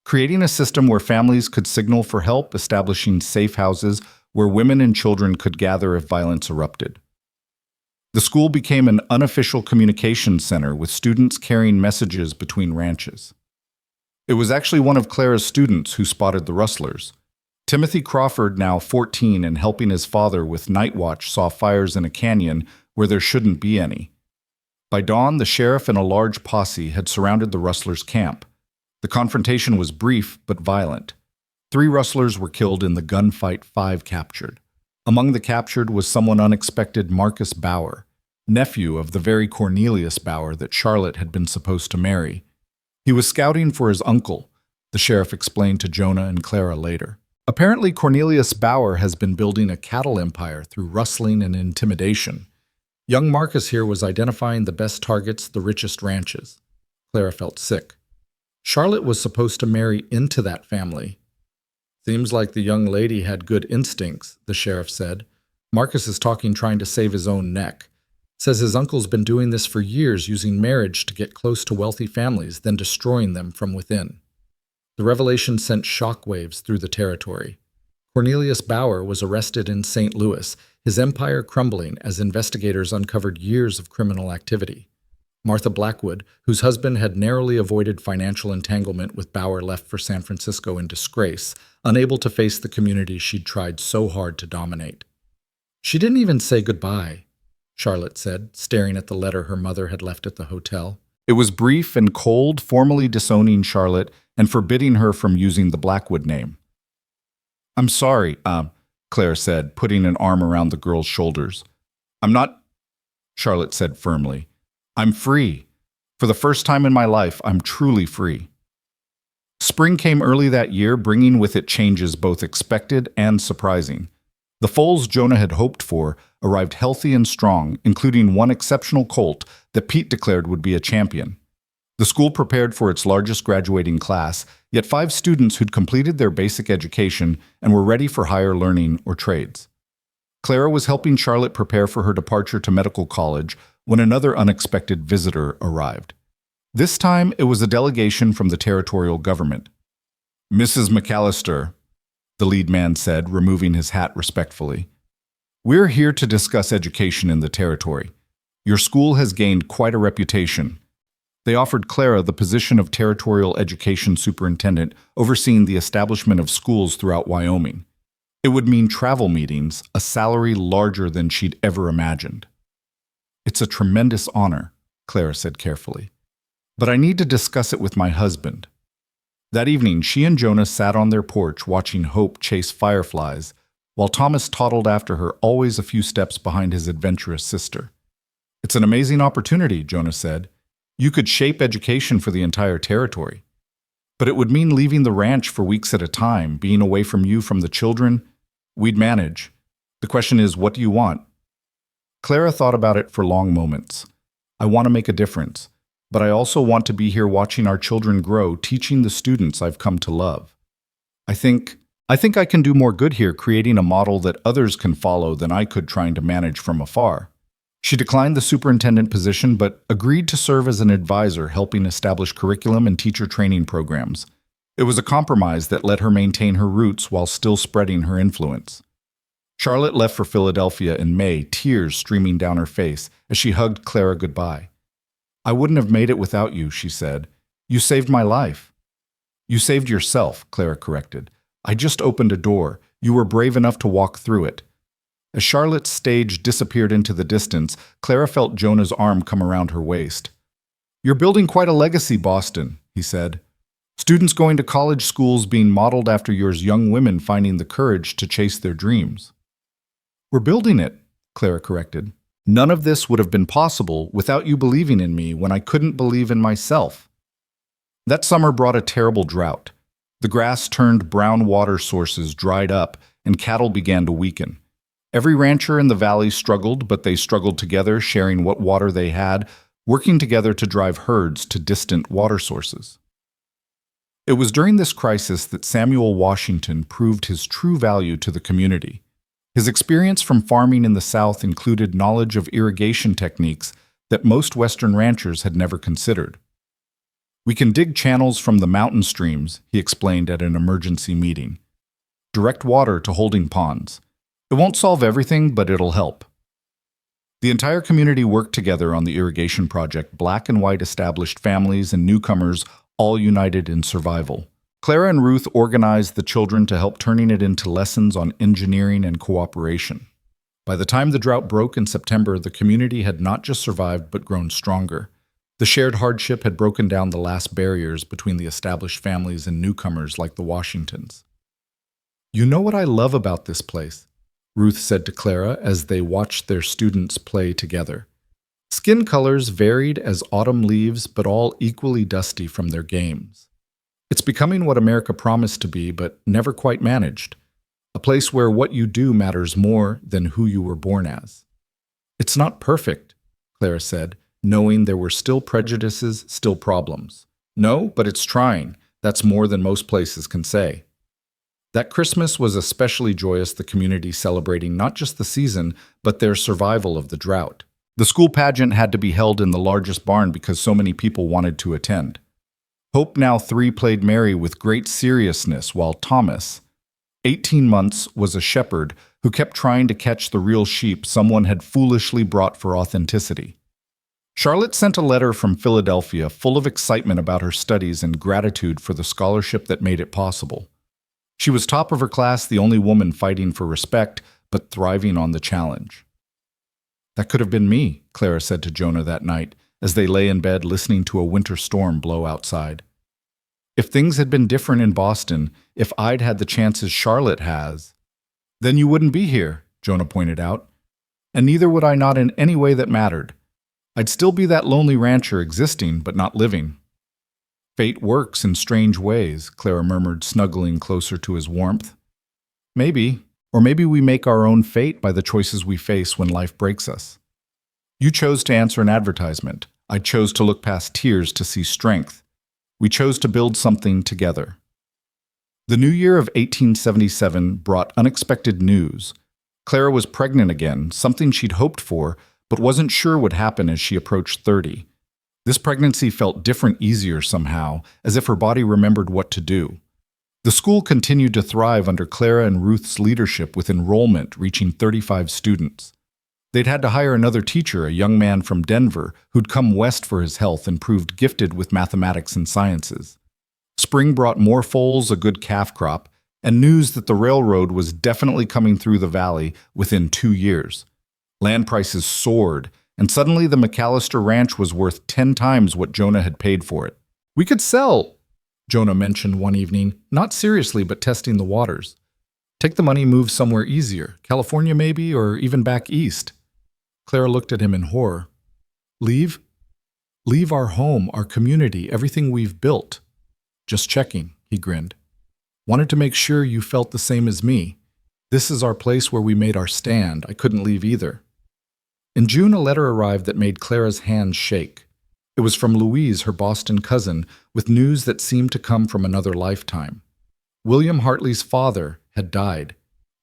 Speaker 1: creating a system where families could signal for help, establishing safe houses where women and children could gather if violence erupted. The school became an unofficial communications center with students carrying messages between ranches. It was actually one of Clara's students who spotted the rustlers. Timothy Crawford, now 14 and helping his father with night watch, saw fires in a canyon where there shouldn't be any. By dawn, the sheriff and a large posse had surrounded the rustlers' camp. The confrontation was brief but violent. 3 rustlers were killed in the gunfight, 5 captured. Among the captured was someone unexpected, Marcus Bauer, nephew of the very Cornelius Bauer that Charlotte had been supposed to marry. He was scouting for his uncle, the sheriff explained to Jonah and Clara later. Apparently, Cornelius Bauer has been building a cattle empire through rustling and intimidation. Young Marcus here was identifying the best targets, the richest ranches. Clara felt sick. Charlotte was supposed to marry into that family. "Seems like the young lady had good instincts," the sheriff said. "Marcus is talking, trying to save his own neck. Says his uncle's been doing this for years, using marriage to get close to wealthy families, then destroying them from within." The revelation sent shockwaves through the territory. Cornelius Bauer was arrested in St. Louis, his empire crumbling as investigators uncovered years of criminal activity. Martha Blackwood, whose husband had narrowly avoided financial entanglement with Bauer, left for San Francisco in disgrace, unable to face the community she'd tried so hard to dominate. "She didn't even say goodbye," Charlotte said, staring at the letter her mother had left at the hotel. It was brief and cold, formally disowning Charlotte and forbidding her from using the Blackwood name. "I'm sorry," Claire said, putting an arm around the girl's shoulders. "I'm not," Charlotte said firmly. "I'm free. For the first time in my life, I'm truly free." Spring came early that year, bringing with it changes both expected and surprising. The foals Jonah had hoped for arrived healthy and strong, including one exceptional colt that Pete declared would be a champion. The school prepared for its largest graduating class, yet 5 students who'd completed their basic education and were ready for higher learning or trades. Clara was helping Charlotte prepare for her departure to medical college when another unexpected visitor arrived. This time, it was a delegation from the territorial government. "Mrs. McAllister," the lead man said, removing his hat respectfully. "We're here to discuss education in the territory. Your school has gained quite a reputation." They offered Clara the position of territorial education superintendent, overseeing the establishment of schools throughout Wyoming. It would mean travel meetings, a salary larger than she'd ever imagined. "It's a tremendous honor," Clara said carefully. "But I need to discuss it with my husband." That evening, she and Jonah sat on their porch watching Hope chase fireflies, while Thomas toddled after her, always a few steps behind his adventurous sister. "It's an amazing opportunity," Jonah said. "You could shape education for the entire territory. But it would mean leaving the ranch for weeks at a time, being away from you, from the children. We'd manage. The question is, what do you want?" Clara thought about it for long moments. "I want to make a difference, but I also want to be here watching our children grow, teaching the students I've come to love. I think I can do more good here, creating a model that others can follow than I could trying to manage from afar." She declined the superintendent position, but agreed to serve as an advisor, helping establish curriculum and teacher training programs. It was a compromise that let her maintain her roots while still spreading her influence. Charlotte left for Philadelphia in May, tears streaming down her face as she hugged Clara goodbye. "I wouldn't have made it without you," she said. "You saved my life." "You saved yourself," Clara corrected. "I just opened a door. You were brave enough to walk through it." As Charlotte's stage disappeared into the distance, Clara felt Jonah's arm come around her waist. "You're building quite a legacy, Boston," he said. "Students going to college schools being modeled after yours, young women finding the courage to chase their dreams." "We're building it," Clara corrected. "None of this would have been possible without you believing in me when I couldn't believe in myself." That summer brought a terrible drought. The grass turned brown, water sources dried up, and cattle began to weaken. Every rancher in the valley struggled, but they struggled together, sharing what water they had, working together to drive herds to distant water sources. It was during this crisis that Samuel Washington proved his true value to the community. His experience from farming in the South included knowledge of irrigation techniques that most Western ranchers had never considered. "We can dig channels from the mountain streams," he explained at an emergency meeting. "Direct water to holding ponds. It won't solve everything, but it'll help." The entire community worked together on the irrigation project, black and white established families and newcomers, all united in survival. Clara and Ruth organized the children to help, turning it into lessons on engineering and cooperation. By the time the drought broke in September, the community had not just survived but grown stronger. The shared hardship had broken down the last barriers between the established families and newcomers like the Washingtons. "You know what I love about this place?" Ruth said to Clara as they watched their students play together. "Skin colors varied as autumn leaves, but all equally dusty from their games. It's becoming what America promised to be, but never quite managed. A place where what you do matters more than who you were born as." "It's not perfect," Clara said, knowing there were still prejudices, still problems. "No, but it's trying. That's more than most places can say." That Christmas was especially joyous, the community celebrating not just the season, but their survival of the drought. The school pageant had to be held in the largest barn because so many people wanted to attend. Hope, now 3, played Mary with great seriousness, while Thomas, 18 months, was a shepherd who kept trying to catch the real sheep someone had foolishly brought for authenticity. Charlotte sent a letter from Philadelphia full of excitement about her studies and gratitude for the scholarship that made it possible. She was top of her class, the only woman fighting for respect, but thriving on the challenge. "That could have been me," Clara said to Jonah that night, as they lay in bed listening to a winter storm blow outside. "If things had been different in Boston, if I'd had the chances Charlotte has—" "Then you wouldn't be here," Jonah pointed out. "And neither would I, not in any way that mattered. I'd still be that lonely rancher, existing but not living." "Fate works in strange ways," Clara murmured, snuggling closer to his warmth. "Maybe. Or maybe we make our own fate by the choices we face when life breaks us. You chose to answer an advertisement. I chose to look past tears to see strength. We chose to build something together." The new year of 1877 brought unexpected news. Clara was pregnant again, something she'd hoped for, but wasn't sure would happen as she approached 30. This pregnancy felt different, easier somehow, as if her body remembered what to do. The school continued to thrive under Clara and Ruth's leadership, with enrollment reaching 35 students. They'd had to hire another teacher, a young man from Denver, who'd come west for his health and proved gifted with mathematics and sciences. Spring brought more foals, a good calf crop, and news that the railroad was definitely coming through the valley within 2 years. Land prices soared, and suddenly the McAllister ranch was worth 10 times what Jonah had paid for it. "We could sell," Jonah mentioned one evening, not seriously but testing the waters. Take the money, move somewhere easier, California maybe, or even back east. Clara looked at him in horror. Leave? Leave our home, our community, everything we've built. Just checking, he grinned. Wanted to make sure you felt the same as me. This is our place where we made our stand. I couldn't leave either. In June, a letter arrived that made Clara's hands shake. It was from Louise, her Boston cousin, with news that seemed to come from another lifetime. William Hartley's father had died,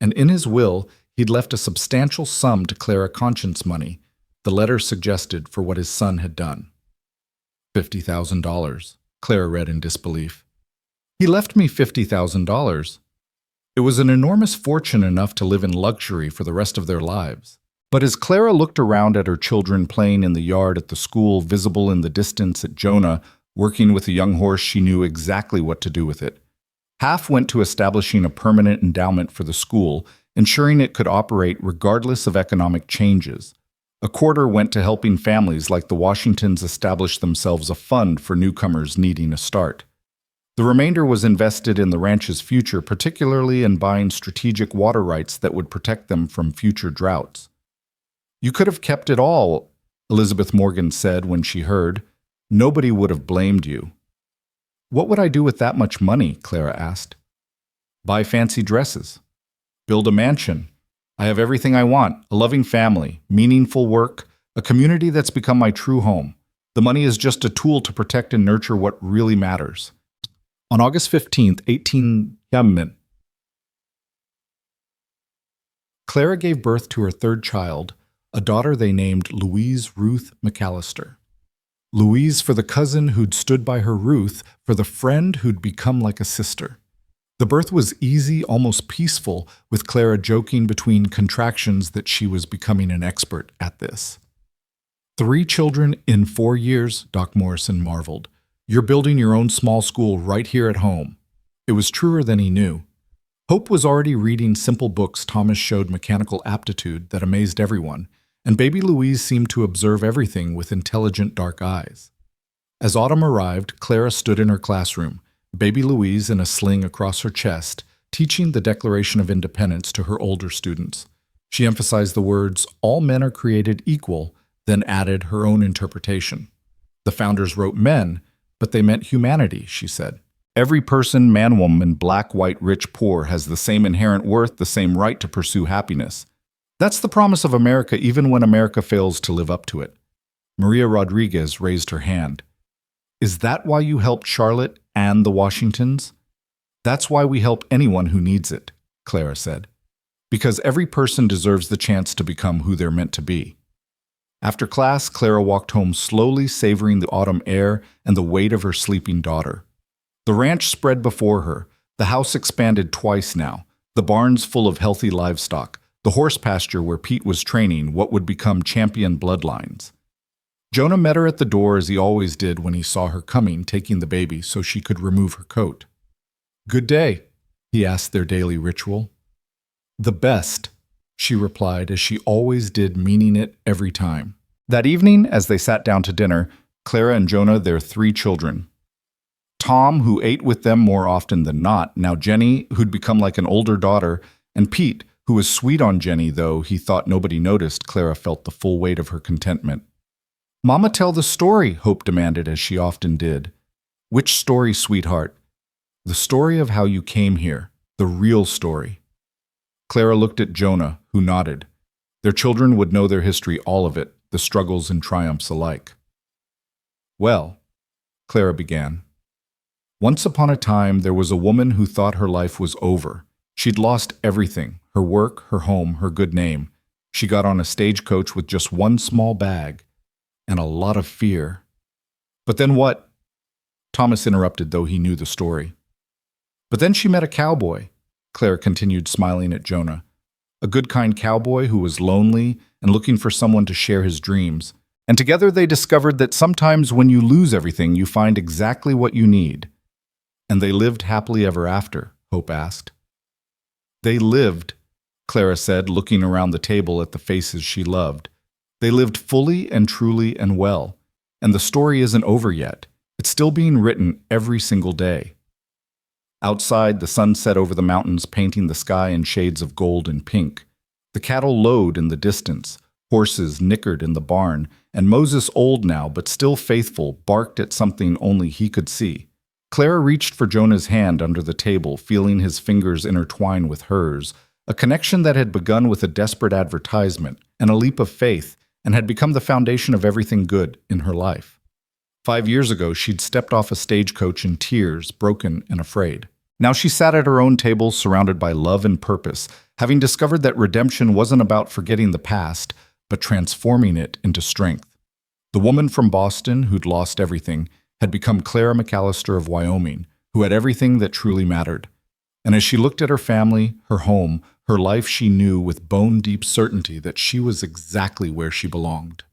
Speaker 1: and in his will, he'd left a substantial sum to Clara conscience money, the letter suggested, for what his son had done. $50,000, Clara read in disbelief. He left me $50,000. It was an enormous fortune, enough to live in luxury for the rest of their lives. But as Clara looked around at her children playing in the yard at the school, visible in the distance at Jonah, working with a young horse, she knew exactly what to do with it. Half went to establishing a permanent endowment for the school, ensuring it could operate regardless of economic changes. A quarter went to helping families like the Washingtons establish themselves a fund for newcomers needing a start. The remainder was invested in the ranch's future, particularly in buying strategic water rights that would protect them from future droughts. You could have kept it all, Elizabeth Morgan said when she heard. Nobody would have blamed you. What would I do with that much money? Clara asked. Buy fancy dresses. Build a mansion. I have everything I want, a loving family, meaningful work, a community that's become my true home. The money is just a tool to protect and nurture what really matters. On August 15th, 18... Clara gave birth to her third child, a daughter they named Louise Ruth McAllister. Louise for the cousin who'd stood by her, Ruth for the friend who'd become like a sister. The birth was easy, almost peaceful, with Clara joking between contractions that she was becoming an expert at this. 3 children in 4 years, Doc Morrison marveled. You're building your own small school right here at home. It was truer than he knew. Hope was already reading simple books Thomas showed mechanical aptitude that amazed everyone, and baby Louise seemed to observe everything with intelligent dark eyes. As autumn arrived, Clara stood in her classroom, baby Louise in a sling across her chest, teaching the Declaration of Independence to her older students. She emphasized the words, "All men are created equal," then added her own interpretation. The founders wrote men, but they meant humanity, she said. Every person, man, woman, black, white, rich, poor, has the same inherent worth, the same right to pursue happiness. That's the promise of America, even when America fails to live up to it. Maria Rodriguez raised her hand. Is that why you helped Charlotte and the Washingtons? That's why we help anyone who needs it, Clara said. Because every person deserves the chance to become who they're meant to be. After class, Clara walked home slowly, savoring the autumn air and the weight of her sleeping daughter. The ranch spread before her, the house expanded twice now, the barns full of healthy livestock, the horse pasture where Pete was training what would become champion bloodlines. Jonah met her at the door as he always did when he saw her coming, taking the baby so she could remove her coat. Good day, he asked their daily ritual. The best, she replied as she always did, meaning it every time. That evening, as they sat down to dinner, Clara and Jonah, their 3 children. Tom, who ate with them more often than not, now Jenny, who'd become like an older daughter, and Pete, who was sweet on Jenny, though he thought nobody noticed. Clara felt the full weight of her contentment. Mama, tell the story, Hope demanded, as she often did. Which story, sweetheart? The story of how you came here, the real story. Clara looked at Jonah, who nodded. Their children would know their history, all of it, the struggles and triumphs alike. Well, Clara began. Once upon a time, there was a woman who thought her life was over. She'd lost everything, her work, her home, her good name. She got on a stagecoach with just one small bag and a lot of fear. But then what? Thomas interrupted, though he knew the story. But then she met a cowboy, Clara continued, smiling at Jonah. A good, kind cowboy who was lonely and looking for someone to share his dreams. And together they discovered that sometimes when you lose everything, you find exactly what you need. And they lived happily ever after, Hope asked. They lived, Clara said, looking around the table at the faces she loved. They lived fully and truly and well. And the story isn't over yet. It's still being written every single day. Outside, the sun set over the mountains, painting the sky in shades of gold and pink. The cattle lowed in the distance, horses nickered in the barn, and Moses, old now but still faithful, barked at something only he could see. Clara reached for Jonah's hand under the table, feeling his fingers intertwine with hers, a connection that had begun with a desperate advertisement and a leap of faith and had become the foundation of everything good in her life. 5 years ago, she'd stepped off a stagecoach in tears, broken and afraid. Now she sat at her own table, surrounded by love and purpose, having discovered that redemption wasn't about forgetting the past, but transforming it into strength. The woman from Boston, who'd lost everything, had become Clara McAllister of Wyoming, who had everything that truly mattered. And as she looked at her family, her home, her life, she knew with bone-deep certainty that she was exactly where she belonged.